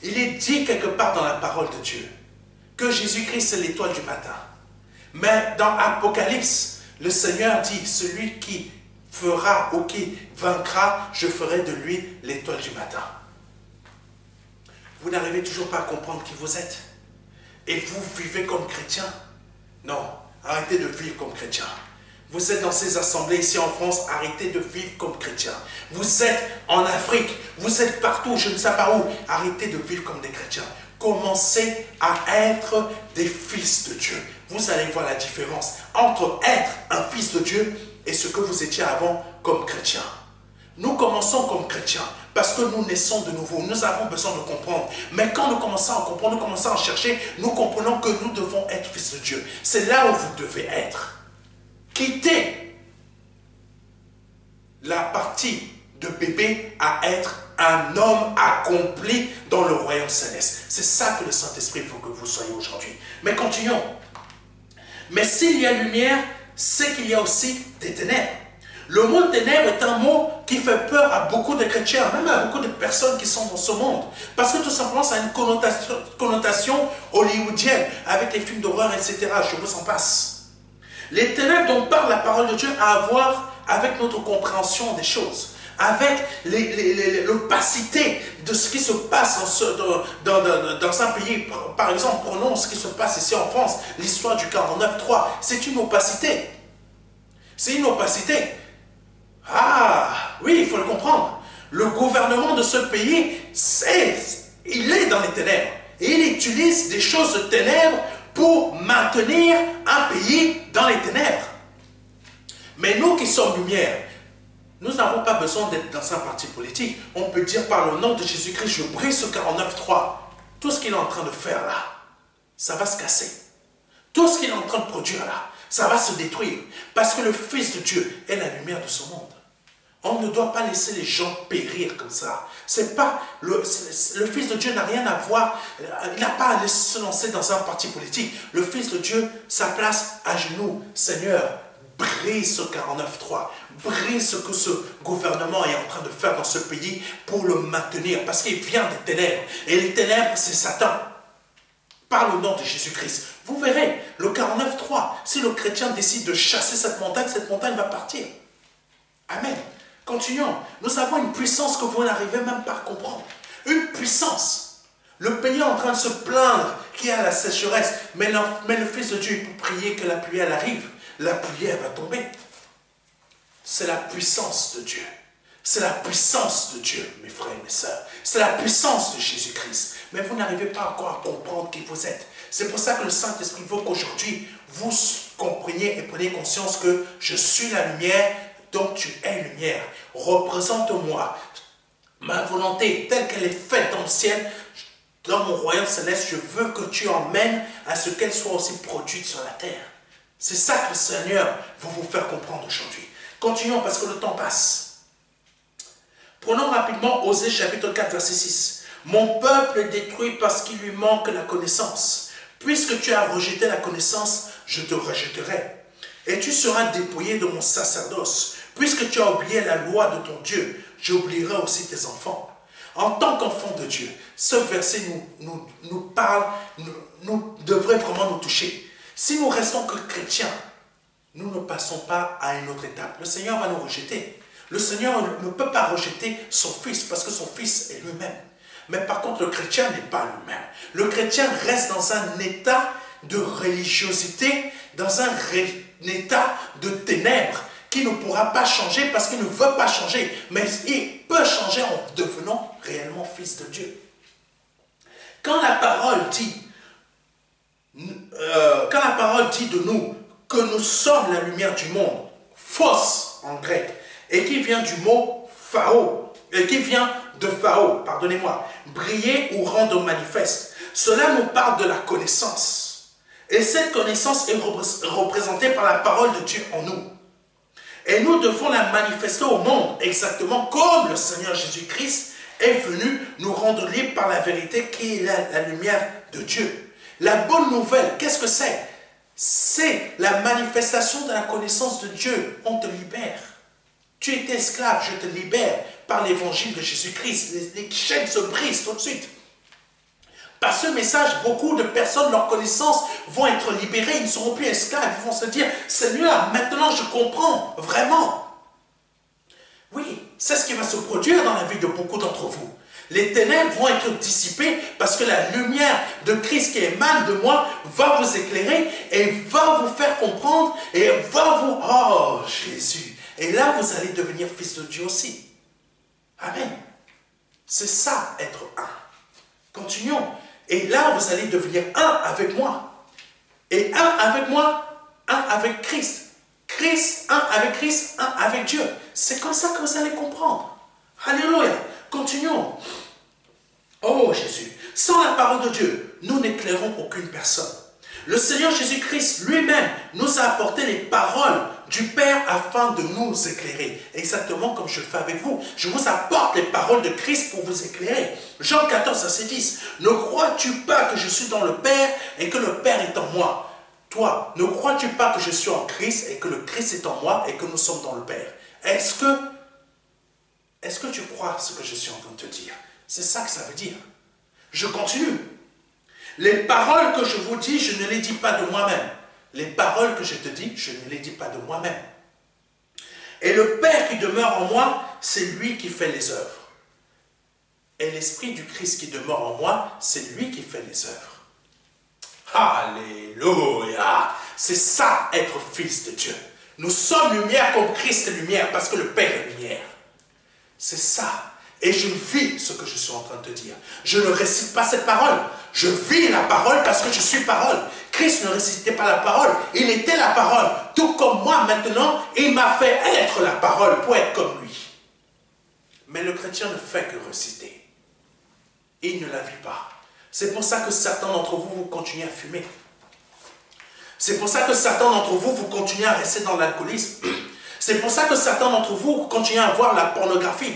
Speaker 1: Il est dit quelque part dans la parole de Dieu que Jésus-Christ est l'étoile du matin. Mais dans Apocalypse, le Seigneur dit, celui qui fera ou qui vaincra, je ferai de lui l'étoile du matin. Vous n'arrivez toujours pas à comprendre qui vous êtes. Et vous vivez comme chrétien. Non, arrêtez de vivre comme chrétien. Vous êtes dans ces assemblées ici en France, arrêtez de vivre comme chrétiens. Vous êtes en Afrique, vous êtes partout, je ne sais pas où, arrêtez de vivre comme des chrétiens. Commencez à être des fils de Dieu. Vous allez voir la différence entre être un fils de Dieu et ce que vous étiez avant comme chrétien. Nous commençons comme chrétiens parce que nous naissons de nouveau. Nous avons besoin de comprendre. Mais quand nous commençons à comprendre, nous commençons à chercher, nous comprenons que nous devons être fils de Dieu. C'est là où vous devez être. Quittez la partie de bébé à être un homme accompli dans le royaume céleste. C'est ça que le Saint-Esprit veut que vous soyez aujourd'hui. Mais continuons. Mais s'il y a lumière, c'est qu'il y a aussi des ténèbres. Le mot ténèbres est un mot qui fait peur à beaucoup de chrétiens, même à beaucoup de personnes qui sont dans ce monde. Parce que tout simplement, ça a une connotation hollywoodienne, avec les films d'horreur, etc. Je vous en passe. Les ténèbres dont parle la parole de Dieu a à voir avec notre compréhension des choses, avec l'opacité de ce qui se passe dans un pays. Par exemple, prenons ce qui se passe ici en France, l'histoire du 49-3. C'est une opacité. C'est une opacité. Ah, oui, il faut le comprendre. Le gouvernement de ce pays, il est dans les ténèbres. Et il utilise des choses de ténèbres pour maintenir un pays dans les ténèbres. Mais nous qui sommes lumière, nous n'avons pas besoin d'être dans un parti politique. On peut dire par le nom de Jésus-Christ, je brise ce 49.3. Tout ce qu'il est en train de faire là, ça va se casser. Tout ce qu'il est en train de produire là, ça va se détruire. Parce que le Fils de Dieu est la lumière de ce monde. On ne doit pas laisser les gens périr comme ça. C'est pas le Fils de Dieu n'a rien à voir. Il n'a pas à se lancer dans un parti politique. Le Fils de Dieu, sa place à genoux. Seigneur, brise ce 49.3. Brise ce que ce gouvernement est en train de faire dans ce pays pour le maintenir. Parce qu'il vient des ténèbres. Et les ténèbres, c'est Satan. Par le nom de Jésus-Christ. Vous verrez, le 49.3, si le chrétien décide de chasser cette montagne va partir. Amen. Continuons. Nous avons une puissance que vous n'arrivez même pas à comprendre. Une puissance. Le pays est en train de se plaindre qu'il y a la sécheresse. Mais le Fils de Dieu peut prier que la pluie elle arrive. La pluie elle va tomber. C'est la puissance de Dieu. C'est la puissance de Dieu, mes frères et mes sœurs. C'est la puissance de Jésus-Christ. Mais vous n'arrivez pas encore à comprendre qui vous êtes. C'est pour ça que le Saint-Esprit veut qu'aujourd'hui, vous compreniez et preniez conscience que je suis la lumière, donc tu es lumière. Représente-moi. Ma volonté telle qu'elle est faite dans le ciel, dans mon royaume céleste, je veux que tu emmènes à ce qu'elle soit aussi produite sur la terre. C'est ça que le Seigneur veut vous faire comprendre aujourd'hui. Continuons parce que le temps passe. Prenons rapidement Osée chapitre 4 verset 6. Mon peuple est détruit parce qu'il lui manque la connaissance. Puisque tu as rejeté la connaissance, je te rejetterai. Et tu seras dépouillé de mon sacerdoce. Puisque tu as oublié la loi de ton Dieu, j'oublierai aussi tes enfants. En tant qu'enfants de Dieu, ce verset nous parle, nous devrait vraiment nous toucher. Si nous restons que chrétiens, nous ne passons pas à une autre étape. Le Seigneur va nous rejeter. Le Seigneur ne peut pas rejeter son Fils parce que son Fils est lui-même. Mais par contre, le chrétien n'est pas lui-même. Le chrétien reste dans un état de religiosité, dans un état de ténèbres qui ne pourra pas changer parce qu'il ne veut pas changer. Mais il peut changer en devenant réellement fils de Dieu. Quand la parole dit de nous que nous sommes la lumière du monde, phos en grec, et qui vient du mot phao, et qui vient de phao, pardonnez-moi, briller ou rendre manifeste. Cela nous parle de la connaissance. Et cette connaissance est représentée par la parole de Dieu en nous. Et nous devons la manifester au monde, exactement comme le Seigneur Jésus-Christ est venu nous rendre libres par la vérité qui est la lumière de Dieu. La bonne nouvelle, qu'est-ce que c'est? C'est la manifestation de la connaissance de Dieu. On te libère. Tu étais esclave, je te libère par l'évangile de Jésus-Christ. Les chaînes se brisent tout de suite. Par ce message, beaucoup de personnes, leur connaissance, vont être libérées. Ils ne seront plus esclaves. Ils vont se dire, Seigneur, maintenant je comprends, vraiment. Oui, c'est ce qui va se produire dans la vie de beaucoup d'entre vous. Les ténèbres vont être dissipées parce que la lumière de Christ qui émane de moi va vous éclairer et va vous faire comprendre et va vous... Oh, Jésus! Et là, vous allez devenir fils de Dieu aussi. Amen. C'est ça, être un. Continuons. Et là, vous allez devenir un avec moi. Et un avec moi, un avec Christ. Christ, un avec Christ, un avec Dieu. C'est comme ça que vous allez comprendre. Alléluia. Continuons. Oh Jésus, sans la parole de Dieu, nous n'éclairons aucune personne. Le Seigneur Jésus-Christ lui-même nous a apporté les paroles du Père afin de nous éclairer. Exactement comme je le fais avec vous. Je vous apporte les paroles de Christ pour vous éclairer. Jean 14, verset 10. Ne crois-tu pas que je suis dans le Père et que le Père est en moi? Toi, ne crois-tu pas que je suis en Christ et que le Christ est en moi et que nous sommes dans le Père? Est-ce que tu crois ce que je suis en train de te dire? C'est ça que ça veut dire. Je continue. Les paroles que je vous dis, je ne les dis pas de moi-même. Les paroles que je te dis, je ne les dis pas de moi-même. Et le Père qui demeure en moi, c'est lui qui fait les œuvres. Et l'Esprit du Christ qui demeure en moi, c'est lui qui fait les œuvres. Alléluia! C'est ça, être fils de Dieu. Nous sommes lumière comme Christ est lumière, parce que le Père est lumière. C'est ça. Et je vis ce que je suis en train de te dire. Je ne récite pas cette parole. Je vis la parole parce que je suis parole. Christ ne récitait pas la parole. Il était la parole. Tout comme moi maintenant, il m'a fait être la parole pour être comme lui. Mais le chrétien ne fait que réciter. Il ne la vit pas. C'est pour ça que certains d'entre vous, vous continuez à fumer. C'est pour ça que certains d'entre vous, vous continuez à rester dans l'alcoolisme. C'est pour ça que certains d'entre vous, vous continuez à voir la pornographie.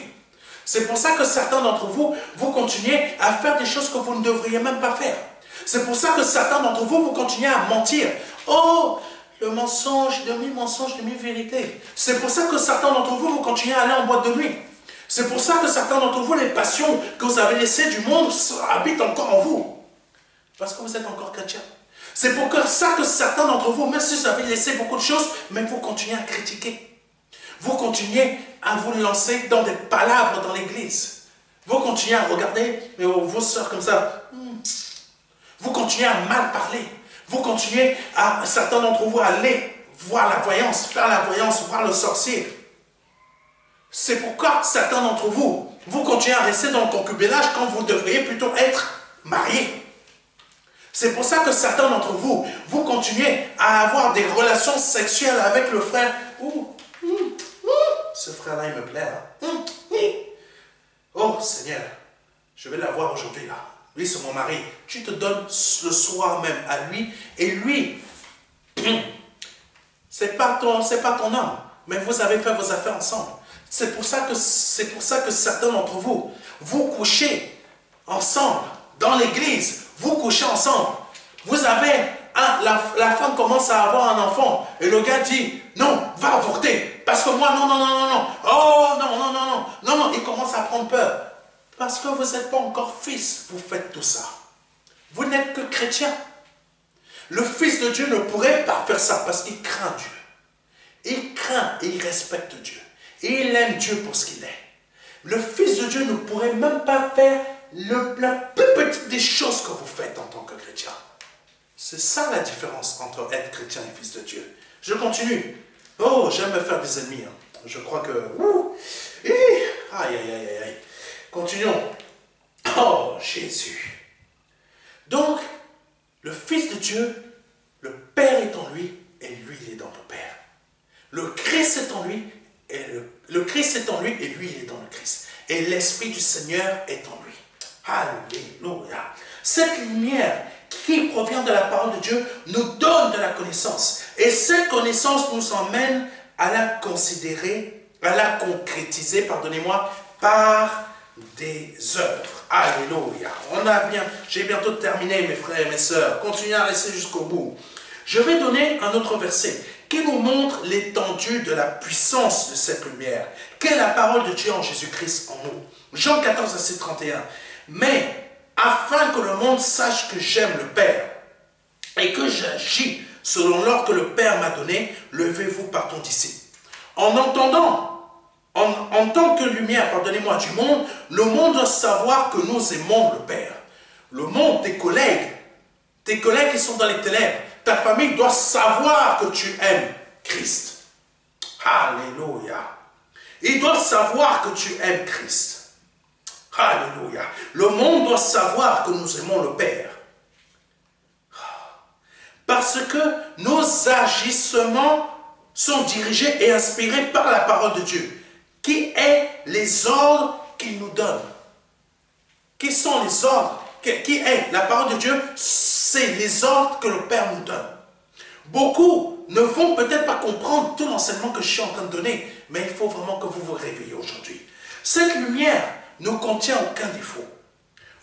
Speaker 1: C'est pour ça que certains d'entre vous, vous continuez à faire des choses que vous ne devriez même pas faire. C'est pour ça que certains d'entre vous, vous continuez à mentir. Oh, le mensonge, demi-mensonge, demi-vérité. C'est pour ça que certains d'entre vous, vous continuez à aller en boîte de nuit. C'est pour ça que certains d'entre vous, les passions que vous avez laissées du monde habitent encore en vous. Parce que vous êtes encore chrétien. C'est pour ça que certains d'entre vous, même si vous avez laissé beaucoup de choses, mais vous continuez à critiquer. Vous continuez à vous lancer dans des palabres dans l'église. Vous continuez à regarder vos sœurs comme ça. Vous continuez à mal parler. Vous continuez à, certains d'entre vous, à aller voir la voyance, faire la voyance, voir le sorcier. C'est pourquoi certains d'entre vous, vous continuez à rester dans le concubinage quand vous devriez plutôt être mariés. C'est pour ça que certains d'entre vous, vous continuez à avoir des relations sexuelles avec le frère. Ce frère-là, il me plaît. Hein? Oh, Seigneur, je vais la voir aujourd'hui, là. Lui, c'est mon mari. Tu te donnes le soir même à lui. Et lui, c'est pas ton homme. Mais vous avez fait vos affaires ensemble. C'est pour ça que certains d'entre vous, vous couchez ensemble dans l'église. Vous couchez ensemble. Vous avez, la femme commence à avoir un enfant. Et le gars dit, non, va avorter. Parce que moi, non. Oh, non. Il commence à prendre peur. Parce que vous n'êtes pas encore fils, vous faites tout ça. Vous n'êtes que chrétien. Le Fils de Dieu ne pourrait pas faire ça parce qu'il craint Dieu. Il craint et il respecte Dieu. Et il aime Dieu pour ce qu'il est. Le Fils de Dieu ne pourrait même pas faire la plus petite des choses que vous faites en tant que chrétien. C'est ça la différence entre être chrétien et fils de Dieu. Je continue. Oh, j'aime me faire des ennemis. Hein. Je crois que... Aïe. Continuons. Oh, Jésus. Donc, le Fils de Dieu, le Père est en lui, et lui, il est dans le Père. Le Christ est en lui, et le Christ est en lui, et lui, il est dans le Christ. Et l'Esprit du Seigneur est en lui. Alléluia. Cette lumière qui provient de la parole de Dieu nous donne de la connaissance. Et cette connaissance nous emmène à la considérer, à la concrétiser, pardonnez-moi, par des œuvres. Alléluia. J'ai bientôt terminé, mes frères et mes sœurs. Continuez à rester jusqu'au bout. Je vais donner un autre verset qui nous montre l'étendue de la puissance de cette lumière, qu'est la parole de Dieu en Jésus-Christ en nous. Jean 14, verset 31. Mais, afin que le monde sache que j'aime le Père et que j'agis selon l'ordre que le Père m'a donné, levez-vous, partons d'ici. En tant que lumière, pardonnez-moi, du monde, le monde doit savoir que nous aimons le Père. Le monde, tes collègues qui sont dans les ténèbres, ta famille doit savoir que tu aimes Christ. Alléluia. Ils doivent savoir que tu aimes Christ. Alléluia. Le monde doit savoir que nous aimons le Père. Parce que nos agissements sont dirigés et inspirés par la parole de Dieu, qui est les ordres qu'il nous donne. Qui sont les ordres? Qui est la parole de Dieu? C'est les ordres que le Père nous donne. Beaucoup ne vont peut-être pas comprendre tout l'enseignement que je suis en train de donner, mais il faut vraiment que vous vous réveillez aujourd'hui. Cette lumière ne contient aucun défaut.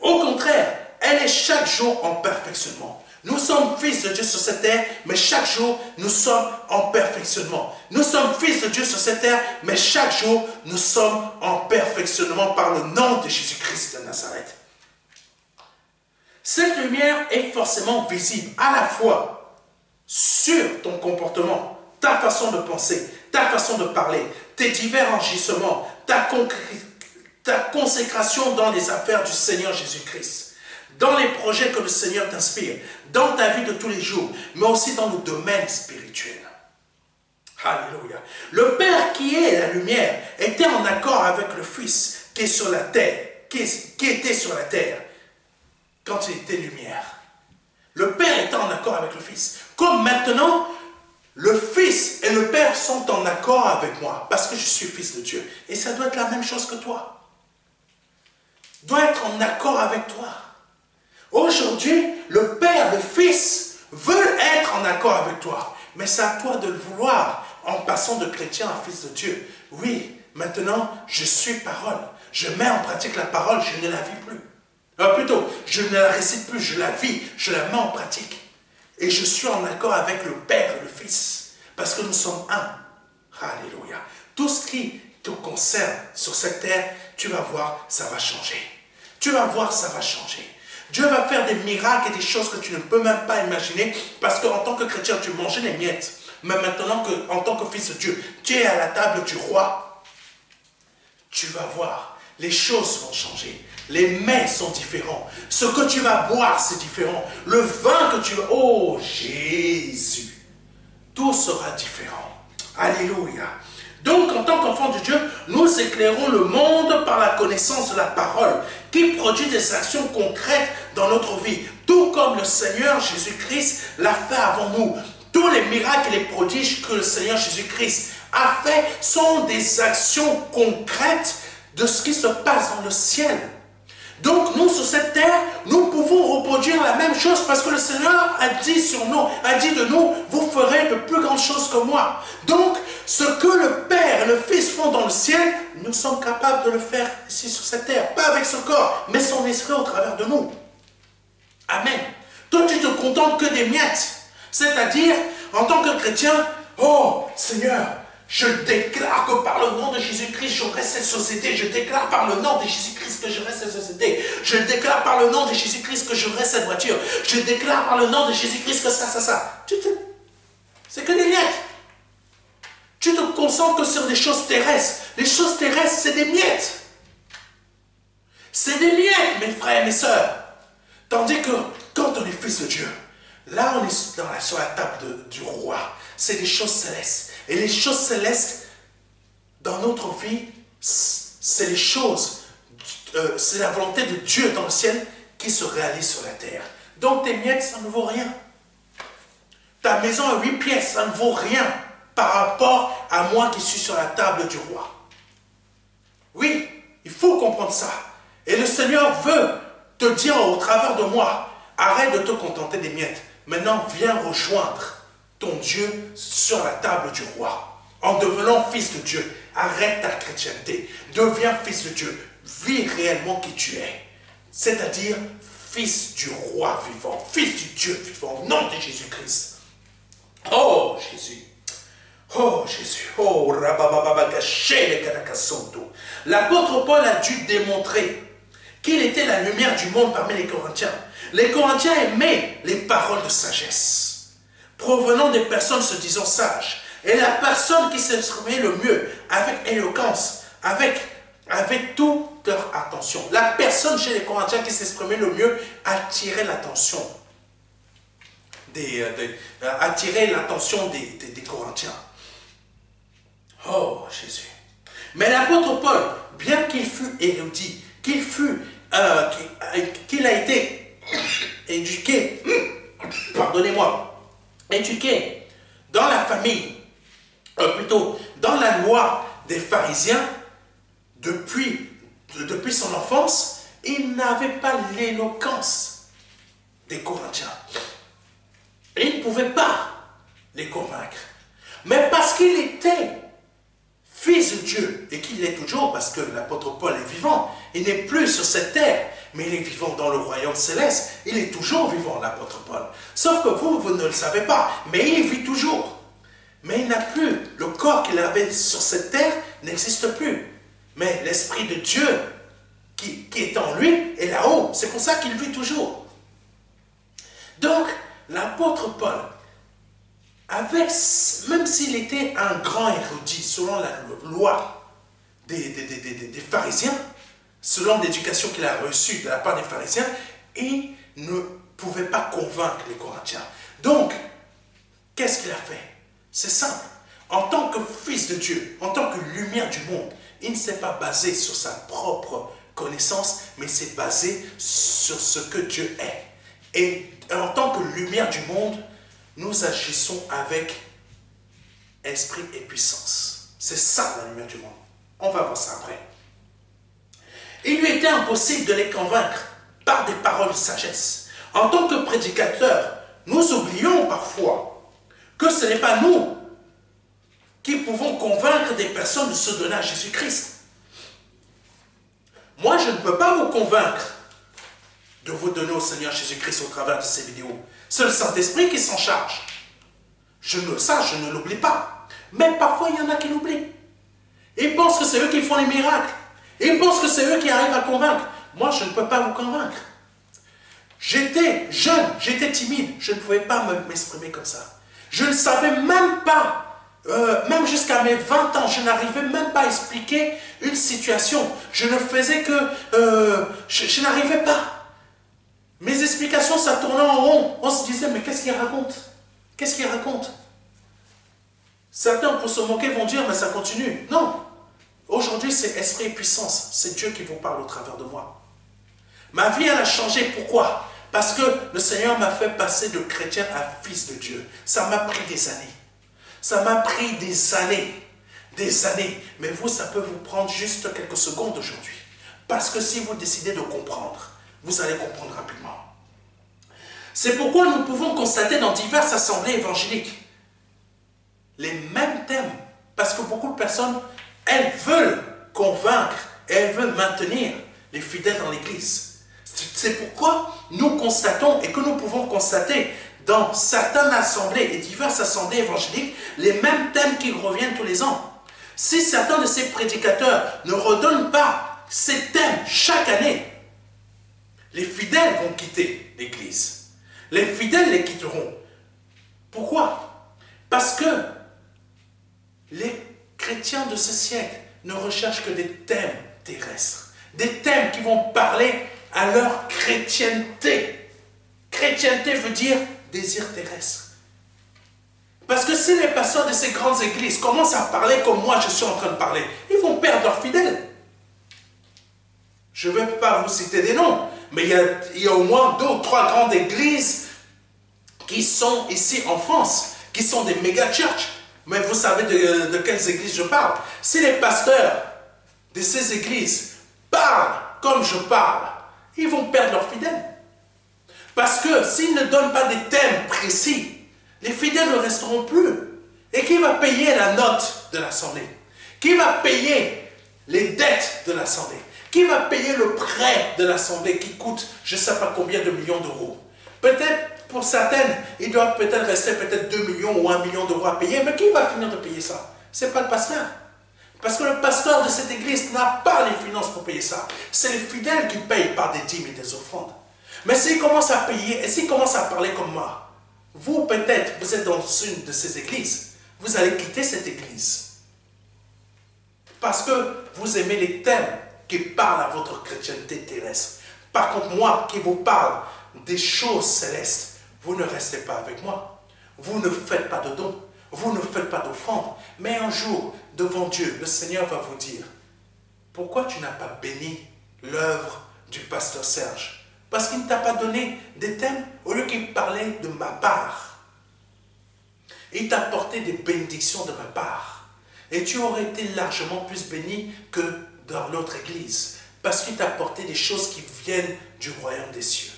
Speaker 1: Au contraire, elle est chaque jour en perfectionnement. Nous sommes fils de Dieu sur cette terre, mais chaque jour, nous sommes en perfectionnement. Nous sommes fils de Dieu sur cette terre, mais chaque jour, nous sommes en perfectionnement par le nom de Jésus-Christ de Nazareth. Cette lumière est forcément visible à la fois sur ton comportement, ta façon de penser, ta façon de parler, tes divers agissements, ta consécration dans les affaires du Seigneur Jésus-Christ, dans les projets que le Seigneur t'inspire, dans ta vie de tous les jours, mais aussi dans le domaine spirituel. Alléluia. Le Père qui est la lumière était en accord avec le Fils qui est sur la terre, qui était sur la terre quand il était lumière. Le Père était en accord avec le Fils. Comme maintenant, le Fils et le Père sont en accord avec moi parce que je suis fils de Dieu. Et ça doit être la même chose que toi. Doit être en accord avec toi. Aujourd'hui, le Père, le Fils veulent être en accord avec toi. Mais c'est à toi de le vouloir en passant de chrétien à fils de Dieu. Oui, maintenant, je suis parole. Je mets en pratique la parole, je ne la vis plus. Plutôt, je ne la récite plus, je la vis, je la mets en pratique. Et je suis en accord avec le Père et le Fils. Parce que nous sommes un. Alléluia. Tout ce qui te concerne sur cette terre, tu vas voir, ça va changer. Tu vas voir, ça va changer. Dieu va faire des miracles et des choses que tu ne peux même pas imaginer. Parce qu'en tant que chrétien, tu mangeais les miettes. Mais maintenant, en tant que fils de Dieu, tu es à la table du roi. Tu vas voir, les choses vont changer. Les mets sont différents. Ce que tu vas boire, c'est différent. Le vin que tu vas... Oh, Jésus! Tout sera différent. Alléluia. Donc, en tant qu'enfant de Dieu, nous éclairons le monde par la connaissance de la parole qui produit des actions concrètes dans notre vie. Tout comme le Seigneur Jésus-Christ l'a fait avant nous. Tous les miracles et les prodiges que le Seigneur Jésus-Christ a fait sont des actions concrètes de ce qui se passe dans le ciel. Donc nous, sur cette terre, nous pouvons reproduire la même chose parce que le Seigneur a dit sur nous, a dit de nous, vous ferez de plus grandes choses que moi. Donc, ce que le Père et le Fils font dans le ciel, nous sommes capables de le faire ici sur cette terre. Pas avec ce corps, mais son esprit au travers de nous. Amen. Toi, tu te contentes que des miettes. C'est-à-dire, en tant que chrétien, oh Seigneur, je déclare que par le nom de Jésus-Christ, j'aurai cette société. Je déclare par le nom de Jésus-Christ que j'aurai cette société. Je déclare par le nom de Jésus-Christ que j'aurai cette voiture. Je déclare par le nom de Jésus-Christ que ça. C'est que des miettes. Tu te concentres que sur des choses terrestres. Les choses terrestres, c'est des miettes. C'est des miettes, mes frères et mes sœurs. Tandis que quand on est fils de Dieu, là on est sur la table du roi. C'est des choses célestes. Et les choses célestes, dans notre vie, c'est les choses, c'est la volonté de Dieu dans le ciel qui se réalise sur la terre. Donc tes miettes, ça ne vaut rien. Ta maison à 8 pièces, ça ne vaut rien par rapport à moi qui suis sur la table du roi. Oui, il faut comprendre ça. Et le Seigneur veut te dire au travers de moi, arrête de te contenter des miettes. Maintenant, viens rejoindre ton Dieu sur la table du roi. En devenant fils de Dieu, arrête ta chrétienté. Deviens fils de Dieu. Vis réellement qui tu es. C'est-à-dire fils du roi vivant. Fils du Dieu vivant. Au nom de Jésus-Christ. Oh Jésus. Oh Jésus. Oh l'apôtre Paul a dû démontrer qu'il était la lumière du monde parmi les Corinthiens. Les Corinthiens aimaient les paroles de sagesse provenant des personnes se disant sages. Et la personne qui s'exprimait le mieux, avec éloquence, avec toute leur attention. La personne chez les Corinthiens qui s'exprimait le mieux attirait l'attention des Corinthiens. Oh Jésus. Mais l'apôtre Paul, bien qu'il fût érudit, qu'il a été éduqué, éduqué dans la famille, plutôt dans la loi des pharisiens, depuis son enfance, il n'avait pas l'éloquence des Corinthiens. Il ne pouvait pas les convaincre. Mais parce qu'il était fils de Dieu, et qu'il l'est toujours, parce que l'apôtre Paul est vivant, il n'est plus sur cette terre, mais il est vivant dans le royaume céleste. Il est toujours vivant, l'apôtre Paul. Sauf que vous ne le savez pas, mais il vit toujours. Mais il n'a plus, le corps qu'il avait sur cette terre n'existe plus. Mais l'Esprit de Dieu qui est en lui est là-haut. C'est pour ça qu'il vit toujours. Donc, l'apôtre Paul, même s'il était un grand érudit, selon la loi des pharisiens, selon l'éducation qu'il a reçue de la part des pharisiens, il ne pouvait pas convaincre les Corinthiens. Donc, qu'est-ce qu'il a fait? C'est simple. En tant que fils de Dieu, en tant que lumière du monde, il ne s'est pas basé sur sa propre connaissance, mais s'est basé sur ce que Dieu est. Et en tant que lumière du monde, nous agissons avec esprit et puissance. C'est ça la lumière du monde. On va voir ça après. Il lui était impossible de les convaincre par des paroles de sagesse. En tant que prédicateurs, nous oublions parfois que ce n'est pas nous qui pouvons convaincre des personnes de se donner à Jésus-Christ. Moi, je ne peux pas vous convaincre de vous donner au Seigneur Jésus-Christ au travers de ces vidéos. C'est le Saint-Esprit qui s'en charge. Je ne l'oublie pas. Mais parfois, il y en a qui l'oublient. Ils pensent que c'est eux qui font les miracles. Ils pensent que c'est eux qui arrivent à convaincre. Moi, je ne peux pas vous convaincre. J'étais jeune, j'étais timide. Je ne pouvais pas m'exprimer comme ça. Je ne savais même pas, même jusqu'à mes 20 ans, je n'arrivais même pas à expliquer une situation. Je ne faisais que... je n'arrivais pas. Mes explications, ça tournait en rond. On se disait, mais qu'est-ce qu'il raconte? Qu'est-ce qu'il raconte? Certains, pour se moquer, vont dire, mais ça continue. Non. Aujourd'hui, c'est esprit et puissance. C'est Dieu qui vous parle au travers de moi. Ma vie, elle a changé. Pourquoi? Parce que le Seigneur m'a fait passer de chrétien à fils de Dieu. Ça m'a pris des années. Ça m'a pris des années. Des années. Mais vous, ça peut vous prendre juste quelques secondes aujourd'hui. Parce que si vous décidez de comprendre, vous allez comprendre rapidement. C'est pourquoi nous pouvons constater dans diverses assemblées évangéliques les mêmes thèmes. Parce que beaucoup de personnes, elles veulent convaincre et elles veulent maintenir les fidèles dans l'Église. C'est pourquoi nous constatons et que nous pouvons constater dans certaines assemblées et diverses assemblées évangéliques les mêmes thèmes qui reviennent tous les ans. Si certains de ces prédicateurs ne redonnent pas ces thèmes chaque année, les fidèles vont quitter l'Église. Les fidèles les quitteront. Pourquoi? Parce que les chrétiens de ce siècle ne recherchent que des thèmes terrestres. Des thèmes qui vont parler à leur chrétienté. Chrétienté veut dire désir terrestre. Parce que si les pasteurs de ces grandes églises commencent à parler comme moi je suis en train de parler, ils vont perdre leurs fidèles. Je ne vais pas vous citer des noms, mais il y a au moins 2 ou 3 grandes églises qui sont ici en France, qui sont des méga churches. Mais vous savez de quelles églises je parle. Si les pasteurs de ces églises parlent comme je parle, ils vont perdre leurs fidèles. Parce que s'ils ne donnent pas des thèmes précis, les fidèles ne resteront plus. Et qui va payer la note de l'assemblée? Qui va payer les dettes de l'assemblée? Qui va payer le prêt de l'assemblée qui coûte je ne sais pas combien de millions d'euros? Peut-être pour certaines, il doit peut-être rester peut-être 2 millions ou 1 million d'euros à payer, mais qui va finir de payer ça? Ce n'est pas le pasteur. Parce que le pasteur de cette église n'a pas les finances pour payer ça. C'est les fidèles qui payent par des dîmes et des offrandes. Mais s'ils commencent à payer et s'ils commencent à parler comme moi, vous peut-être, vous êtes dans une de ces églises, vous allez quitter cette église. Parce que vous aimez les thèmes qui parlent à votre chrétienté terrestre. Par contre, moi qui vous parle des choses célestes, vous ne restez pas avec moi. Vous ne faites pas de dons. Vous ne faites pas d'offrande. Mais un jour, devant Dieu, le Seigneur va vous dire, pourquoi tu n'as pas béni l'œuvre du pasteur Serge? Parce qu'il ne t'a pas donné des thèmes au lieu qu'il parlait de ma part. Il t'a apporté des bénédictions de ma part. Et tu aurais été largement plus béni que dans l'autre église. Parce qu'il t'a apporté des choses qui viennent du royaume des cieux.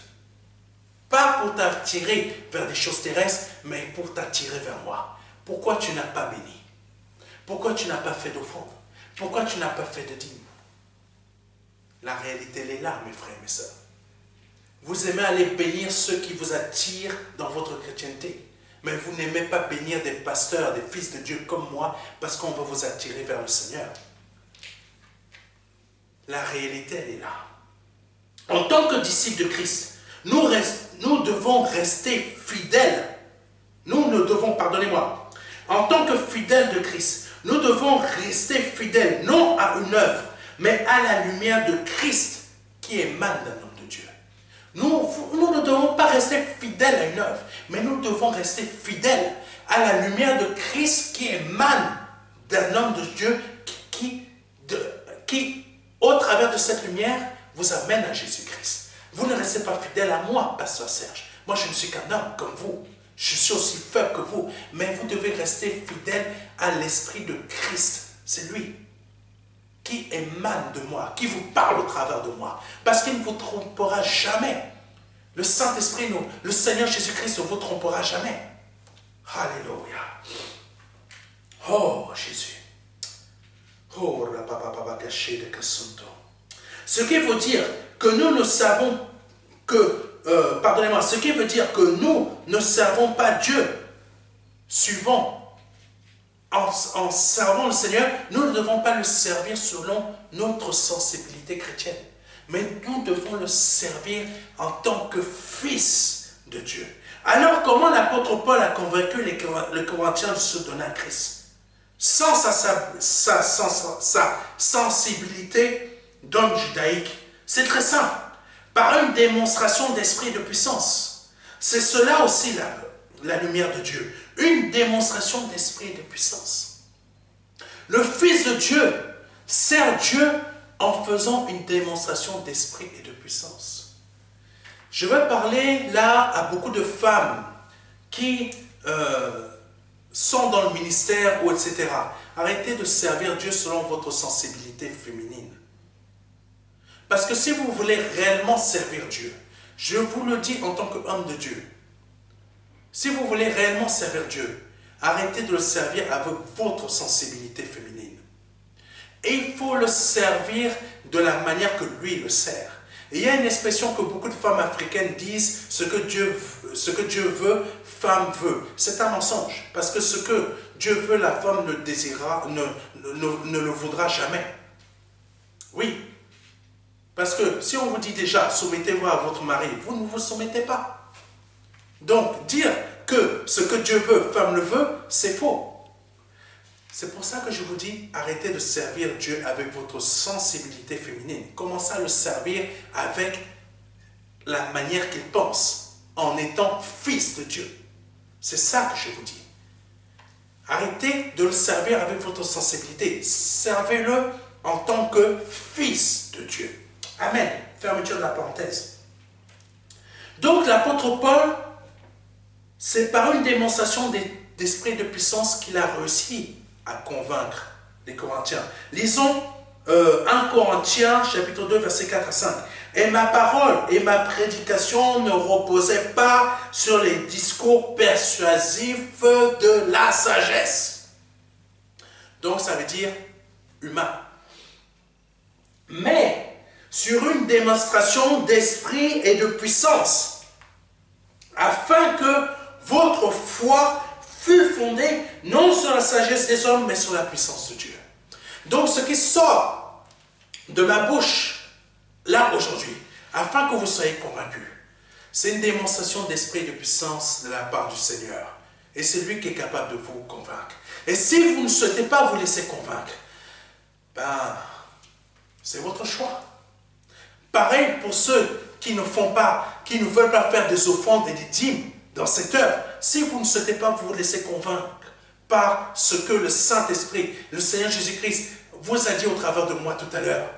Speaker 1: Pas pour t'attirer vers des choses terrestres, mais pour t'attirer vers moi. Pourquoi tu n'as pas béni? Pourquoi tu n'as pas fait d'offrande? Pourquoi tu n'as pas fait de dîme? La réalité, elle est là, mes frères et mes sœurs. Vous aimez aller bénir ceux qui vous attirent dans votre chrétienté. Mais vous n'aimez pas bénir des pasteurs, des fils de Dieu comme moi, parce qu'on va vous attirer vers le Seigneur. La réalité, elle est là. En tant que disciples de Christ, nous devons rester fidèles. Nous ne devons, pardonnez-moi, en tant que fidèles de Christ, nous devons rester fidèles, non à une œuvre, mais à la lumière de Christ qui émane d'un homme de Dieu. Nous ne devons pas rester fidèles à une œuvre, mais nous devons rester fidèles à la lumière de Christ qui émane d'un homme de Dieu qui, au travers de cette lumière, vous amène à Jésus-Christ. Vous ne restez pas fidèles à moi, pasteur Serge. Moi, je ne suis qu'un homme comme vous. Je suis aussi faible que vous. Mais vous devez rester fidèles à l'Esprit de Christ. C'est lui qui émane de moi, qui vous parle au travers de moi. Parce qu'il ne vous trompera jamais. Le Saint-Esprit, le Seigneur Jésus-Christ ne vous trompera jamais. Alléluia. Oh, Jésus. Oh, ce qui veut dire que nous ne savons que, pardonnez-moi, ce qui veut dire que nous ne servons pas Dieu, en servant le Seigneur, nous ne devons pas le servir selon notre sensibilité chrétienne, mais nous devons le servir en tant que fils de Dieu. Alors, comment l'apôtre Paul a convaincu les Corinthiens de se donner à Christ? Sans sa sensibilité d'homme judaïque. C'est très simple. Par une démonstration d'esprit et de puissance. C'est cela aussi la lumière de Dieu. Une démonstration d'esprit et de puissance. Le Fils de Dieu sert Dieu en faisant une démonstration d'esprit et de puissance. Je vais parler là à beaucoup de femmes qui sont dans le ministère ou etc. Arrêtez de servir Dieu selon votre sensibilité féminine. Parce que si vous voulez réellement servir Dieu, je vous le dis en tant qu'homme de Dieu, si vous voulez réellement servir Dieu, arrêtez de le servir avec votre sensibilité féminine. Et il faut le servir de la manière que lui le sert. Et il y a une expression que beaucoup de femmes africaines disent, ce que Dieu veut, femme veut. C'est un mensonge, parce que ce que Dieu veut, la femme ne le voudra jamais. Oui, parce que si on vous dit déjà, soumettez-vous à votre mari, vous ne vous soumettez pas. Donc, dire que ce que Dieu veut, femme le veut, c'est faux. C'est pour ça que je vous dis, arrêtez de servir Dieu avec votre sensibilité féminine. Commencez à le servir avec la manière qu'il pense, en étant fils de Dieu. C'est ça que je vous dis. Arrêtez de le servir avec votre sensibilité. Servez-le en tant que fils de Dieu. Amen. Fermeture de la parenthèse. Donc l'apôtre Paul, c'est par une démonstration d'esprit de puissance qu'il a réussi à convaincre les Corinthiens. Lisons 1 Corinthiens chapitre 2 versets 4 à 5. Et ma parole et ma prédication ne reposaient pas sur les discours persuasifs de la sagesse. Donc ça veut dire humain. Mais sur une démonstration d'esprit et de puissance, afin que votre foi fût fondée non sur la sagesse des hommes, mais sur la puissance de Dieu. Donc ce qui sort de ma bouche, là aujourd'hui, afin que vous soyez convaincus, c'est une démonstration d'esprit et de puissance de la part du Seigneur. Et c'est lui qui est capable de vous convaincre. Et si vous ne souhaitez pas vous laisser convaincre, ben, c'est votre choix. Pareil pour ceux qui ne font pas, qui ne veulent pas faire des offrandes et des dîmes dans cette heure. Si vous ne souhaitez pas vous laisser convaincre par ce que le Saint-Esprit, le Seigneur Jésus-Christ vous a dit au travers de moi tout à l'heure,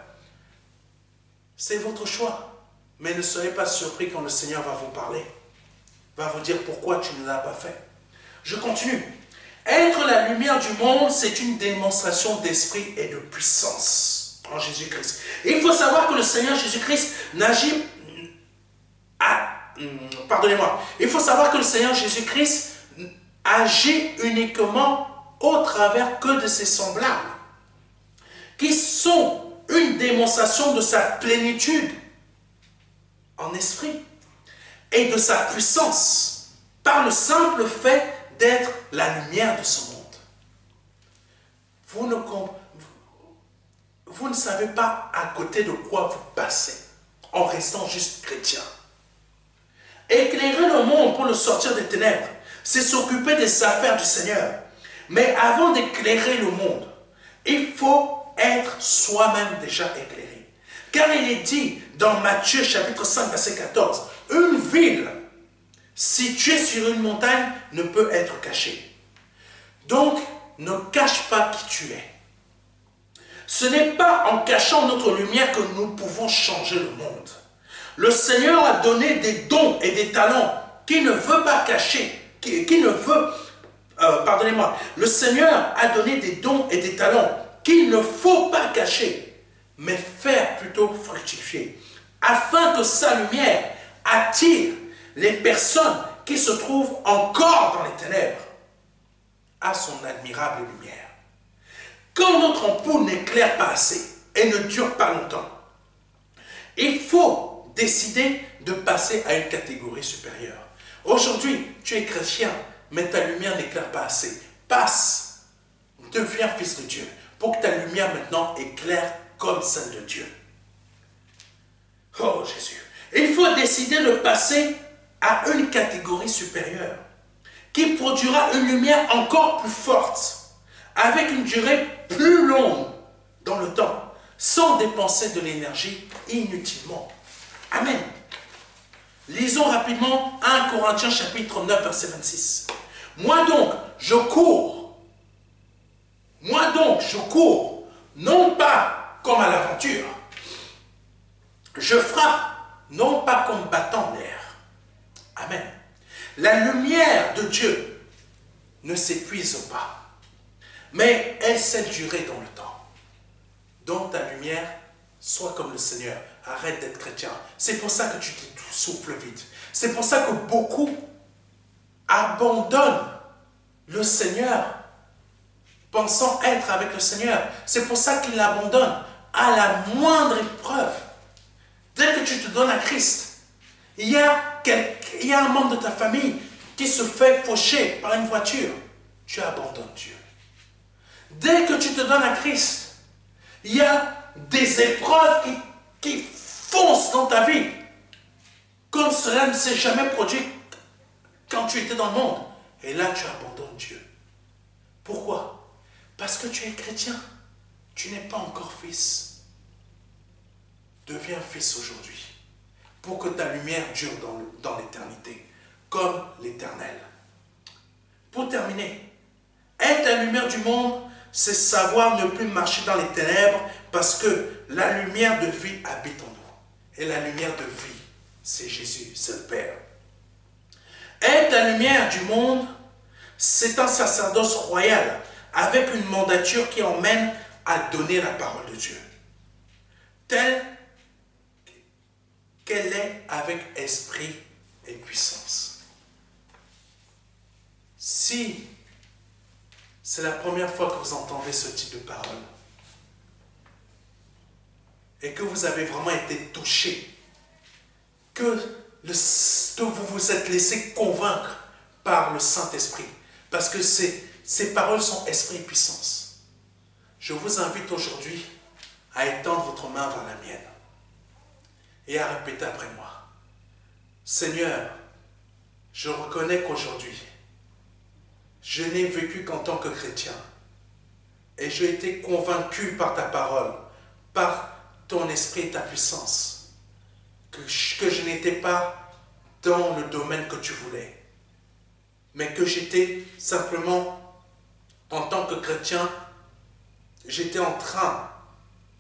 Speaker 1: c'est votre choix. Mais ne soyez pas surpris quand le Seigneur va vous parler, va vous dire pourquoi tu ne l'as pas fait. Je continue. Être la lumière du monde, c'est une démonstration d'esprit et de puissance en Jésus-Christ. Il faut savoir que le Seigneur Jésus-Christ pardonnez-moi, il faut savoir que le Seigneur Jésus-Christ agit uniquement au travers que de ses semblables, qui sont une démonstration de sa plénitude en esprit et de sa puissance par le simple fait d'être la lumière de ce monde. Vous ne savez pas à côté de quoi vous passez en restant juste chrétien. Éclairer le monde pour le sortir des ténèbres, c'est s'occuper des affaires du Seigneur. Mais avant d'éclairer le monde, il faut être soi-même déjà éclairé. Car il est dit dans Matthieu chapitre 5 verset 14, une ville située sur une montagne ne peut être cachée. Donc, ne cache pas qui tu es. Ce n'est pas en cachant notre lumière que nous pouvons changer le monde. Le Seigneur a donné des dons et des talents qu'il ne veut pas cacher, pardonnez-moi, le Seigneur a donné des dons et des talents qu'il ne faut pas cacher, mais faire plutôt fructifier, afin que sa lumière attire les personnes qui se trouvent encore dans les ténèbres à son admirable lumière. Quand notre ampoule n'éclaire pas assez et ne dure pas longtemps, il faut décider de passer à une catégorie supérieure. Aujourd'hui, tu es chrétien, mais ta lumière n'éclaire pas assez. Passe, deviens fils de Dieu, pour que ta lumière maintenant éclaire comme celle de Dieu. Oh Jésus, il faut décider de passer à une catégorie supérieure, qui produira une lumière encore plus forte, avec une durée plus longue dans le temps, sans dépenser de l'énergie inutilement. Amen. Lisons rapidement 1 Corinthiens chapitre 9 verset 26. Moi donc, je cours, non pas comme à l'aventure. Je frappe, non pas comme battant l'air. Amen. La lumière de Dieu ne s'épuise pas, mais elle s'est durée dans le temps. Donc ta lumière soit comme le Seigneur. Arrête d'être chrétien. C'est pour ça que tu te souffles vite. C'est pour ça que beaucoup abandonnent le Seigneur, pensant être avec le Seigneur. C'est pour ça qu'ils l'abandonnent à la moindre épreuve. Dès que tu te donnes à Christ, il y a un membre de ta famille qui se fait faucher par une voiture. Tu abandonnes Dieu. Dès que tu te donnes à Christ, il y a des épreuves qui foncent dans ta vie, comme cela ne s'est jamais produit quand tu étais dans le monde. Et là, tu abandonnes Dieu. Pourquoi? Parce que tu es chrétien. Tu n'es pas encore fils. Deviens fils aujourd'hui, pour que ta lumière dure dans l'éternité, comme l'Éternel. Pour terminer, être la lumière du monde, c'est savoir ne plus marcher dans les ténèbres, parce que la lumière de vie habite en nous. Et la lumière de vie, c'est Jésus, c'est le Père. Être la lumière du monde, c'est un sacerdoce royal, avec une mandature qui emmène à donner la parole de Dieu, telle qu'elle est avec esprit et puissance. Si c'est la première fois que vous entendez ce type de parole, et que vous avez vraiment été touché, que vous vous êtes laissé convaincre par le Saint-Esprit, parce que ces paroles sont esprit et puissance. Je vous invite aujourd'hui à étendre votre main vers la mienne et à répéter après moi. Seigneur, je reconnais qu'aujourd'hui, je n'ai vécu qu'en tant que chrétien et j'ai été convaincu par ta parole, par ton esprit et ta puissance, que je n'étais pas dans le domaine que tu voulais, mais que j'étais simplement, en tant que chrétien, j'étais en train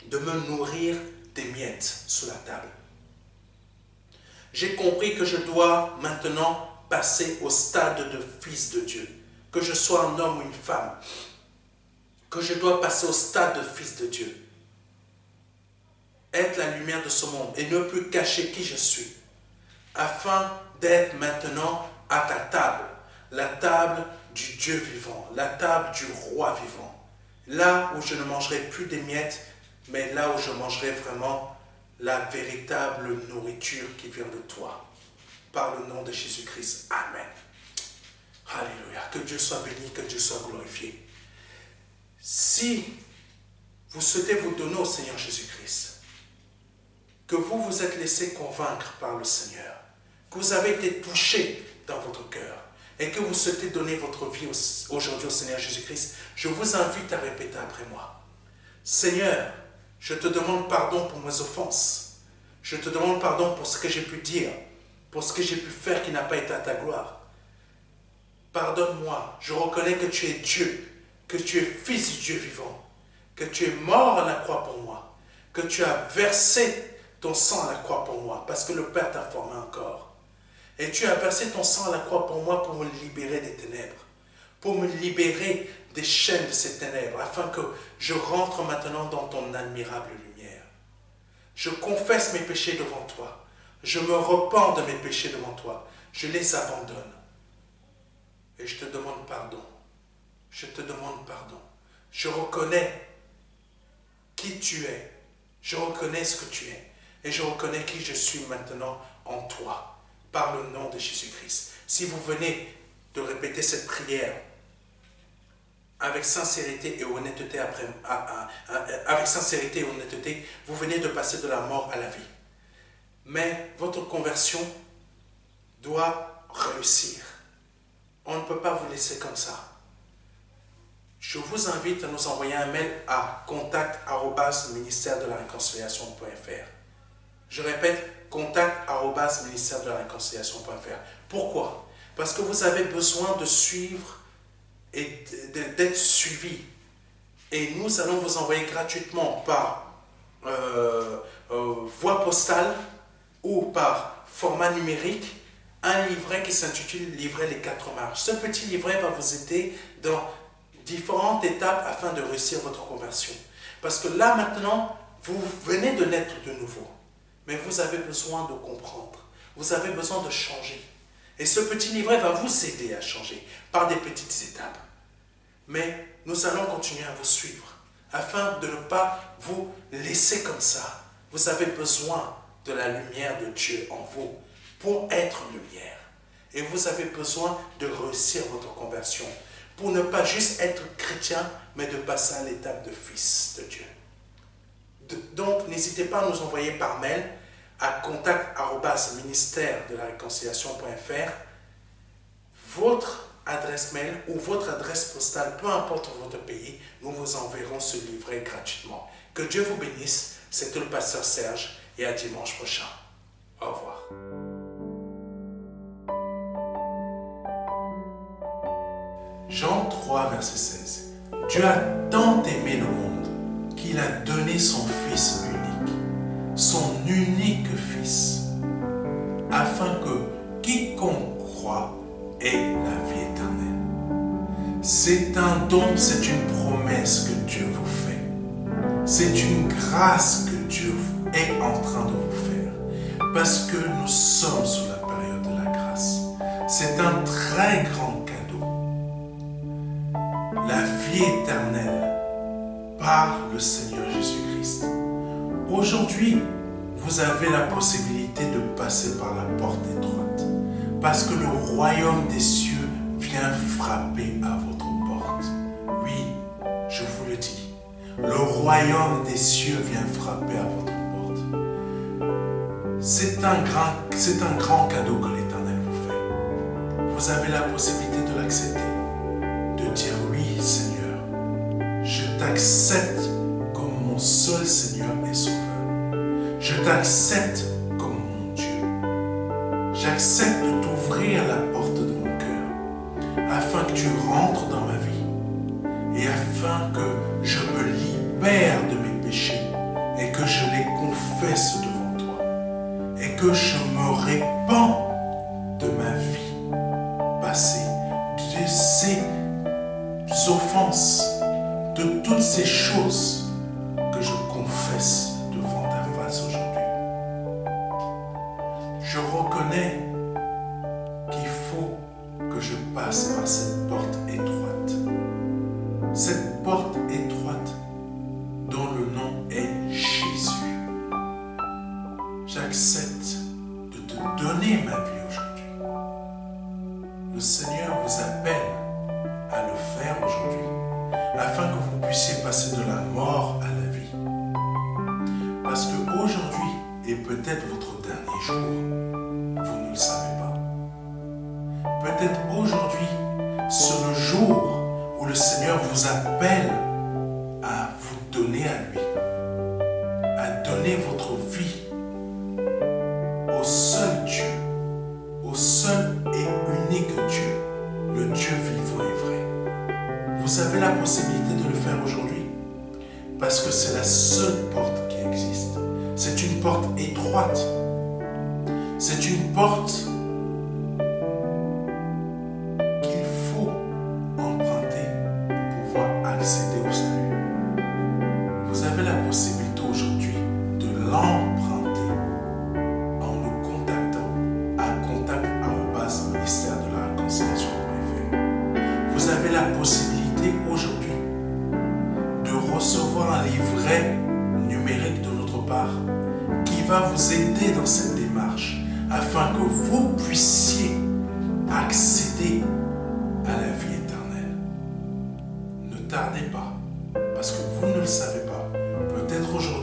Speaker 1: de me nourrir des miettes sous la table. J'ai compris que je dois maintenant passer au stade de fils de Dieu, que je sois un homme ou une femme, que je dois passer au stade de fils de Dieu, être la lumière de ce monde et ne plus cacher qui je suis, afin d'être maintenant à ta table, la table du Dieu vivant, la table du roi vivant. Là où je ne mangerai plus des miettes, mais là où je mangerai vraiment la véritable nourriture qui vient de toi. Par le nom de Jésus-Christ. Amen. Alléluia. Que Dieu soit béni, que Dieu soit glorifié. Si vous souhaitez vous donner au Seigneur Jésus-Christ, que vous vous êtes laissé convaincre par le Seigneur, que vous avez été touché dans votre cœur et que vous souhaitez donner votre vie aujourd'hui au Seigneur Jésus-Christ, je vous invite à répéter après moi. Seigneur, je te demande pardon pour mes offenses. Je te demande pardon pour ce que j'ai pu dire, pour ce que j'ai pu faire qui n'a pas été à ta gloire. Pardonne-moi, je reconnais que tu es Dieu, que tu es Fils du Dieu vivant, que tu es mort à la croix pour moi, que tu as versé ton sang à la croix pour moi, parce que le Père t'a formé encore. Et tu as versé ton sang à la croix pour moi pour me libérer des ténèbres, pour me libérer des chaînes de ces ténèbres, afin que je rentre maintenant dans ton admirable lumière. Je confesse mes péchés devant toi. Je me repens de mes péchés devant toi. Je les abandonne. Et je te demande pardon. Je te demande pardon. Je reconnais qui tu es. Je reconnais ce que tu es. Et je reconnais qui je suis maintenant en toi, par le nom de Jésus-Christ. Si vous venez de répéter cette prière avec sincérité et honnêteté, avec sincérité et honnêteté, vous venez de passer de la mort à la vie. Mais votre conversion doit réussir. On ne peut pas vous laisser comme ça. Je vous invite à nous envoyer un mail à contact@ministère-de-la-réconciliation.fr. Je répète, contact@ministère-de-la-réconciliation.fr. Pourquoi? Parce que vous avez besoin de suivre et d'être suivi. Et nous allons vous envoyer gratuitement par voie postale ou par format numérique un livret qui s'intitule « Livret les 4 marches ». Ce petit livret va vous aider dans différentes étapes afin de réussir votre conversion. Parce que là maintenant, vous venez de naître de nouveau. Mais vous avez besoin de comprendre. Vous avez besoin de changer. Et ce petit livret va vous aider à changer par des petites étapes. Mais nous allons continuer à vous suivre afin de ne pas vous laisser comme ça. Vous avez besoin de la lumière de Dieu en vous pour être lumière. Et vous avez besoin de réussir votre conversion pour ne pas juste être chrétien, mais de passer à l'étape de fils de Dieu. Donc, n'hésitez pas à nous envoyer par mail à contact@ministère-de-la-réconciliation.fr votre adresse mail ou votre adresse postale, peu importe votre pays, nous vous enverrons ce livret gratuitement. Que Dieu vous bénisse. C'était le pasteur Serge et à dimanche prochain. Au revoir. Jean 3, verset 16. Dieu a tant aimé le monde qu'il a donné son Fils unique, son unique Fils, afin que quiconque croit ait la vie éternelle. C'est un don, c'est une promesse que Dieu vous fait. C'est une grâce que Dieu est en train de vous faire, parce que nous sommes sous la période de la grâce. C'est un très grand cadeau. La vie éternelle par le Seigneur Jésus-Christ. Aujourd'hui, vous avez la possibilité de passer par la porte étroite, parce que le royaume des cieux vient frapper à votre porte. Oui, je vous le dis, le royaume des cieux vient frapper à votre porte. C'est un grand cadeau que l'Éternel vous fait. Vous avez la possibilité de l'accepter, de dire oui, Seigneur, je t'accepte comme mon seul Seigneur et Sauveur. Je t'accepte comme mon Dieu. J'accepte de t'ouvrir la porte de mon cœur afin que tu rentres dans ma vie et afin que je me libère de mes péchés et que je les confesse devant toi et que je me répands de ma vie passée, de ces offenses, de toutes ces choses que je confesse devant ta face aujourd'hui. Je reconnais par cette porte étroite. Cette porte étroite dont le nom est Jésus. J'accepte de te donner ma vie aujourd'hui. Le Seigneur vous appelle à le faire aujourd'hui, afin que vous puissiez passer de la mort à la vie. Parce qu'aujourd'hui est peut-être votre dernier jour, vous ne le savez pas. Peut-être aujourd'hui, c'est le jour où le Seigneur vous appelle à vous donner à lui, à donner votre vie au seul Dieu, au seul et unique Dieu, le Dieu vivant et vrai. Vous avez la possibilité de le faire aujourd'hui parce que c'est la seule porte qui existe. C'est une porte étroite. C'est une porte qu'il faut emprunter pour pouvoir accéder au salut. Vous avez la possibilité aujourd'hui de l'emprunter en nous contactant à contact@ministère-de-la-réconciliation.fr. Vous avez la possibilité aujourd'hui de recevoir un livret numérique de notre part qui va vous aider dans cette démarche afin que vous puissiez accéder à la vie éternelle. Ne tardez pas, parce que vous ne le savez pas. Peut-être aujourd'hui,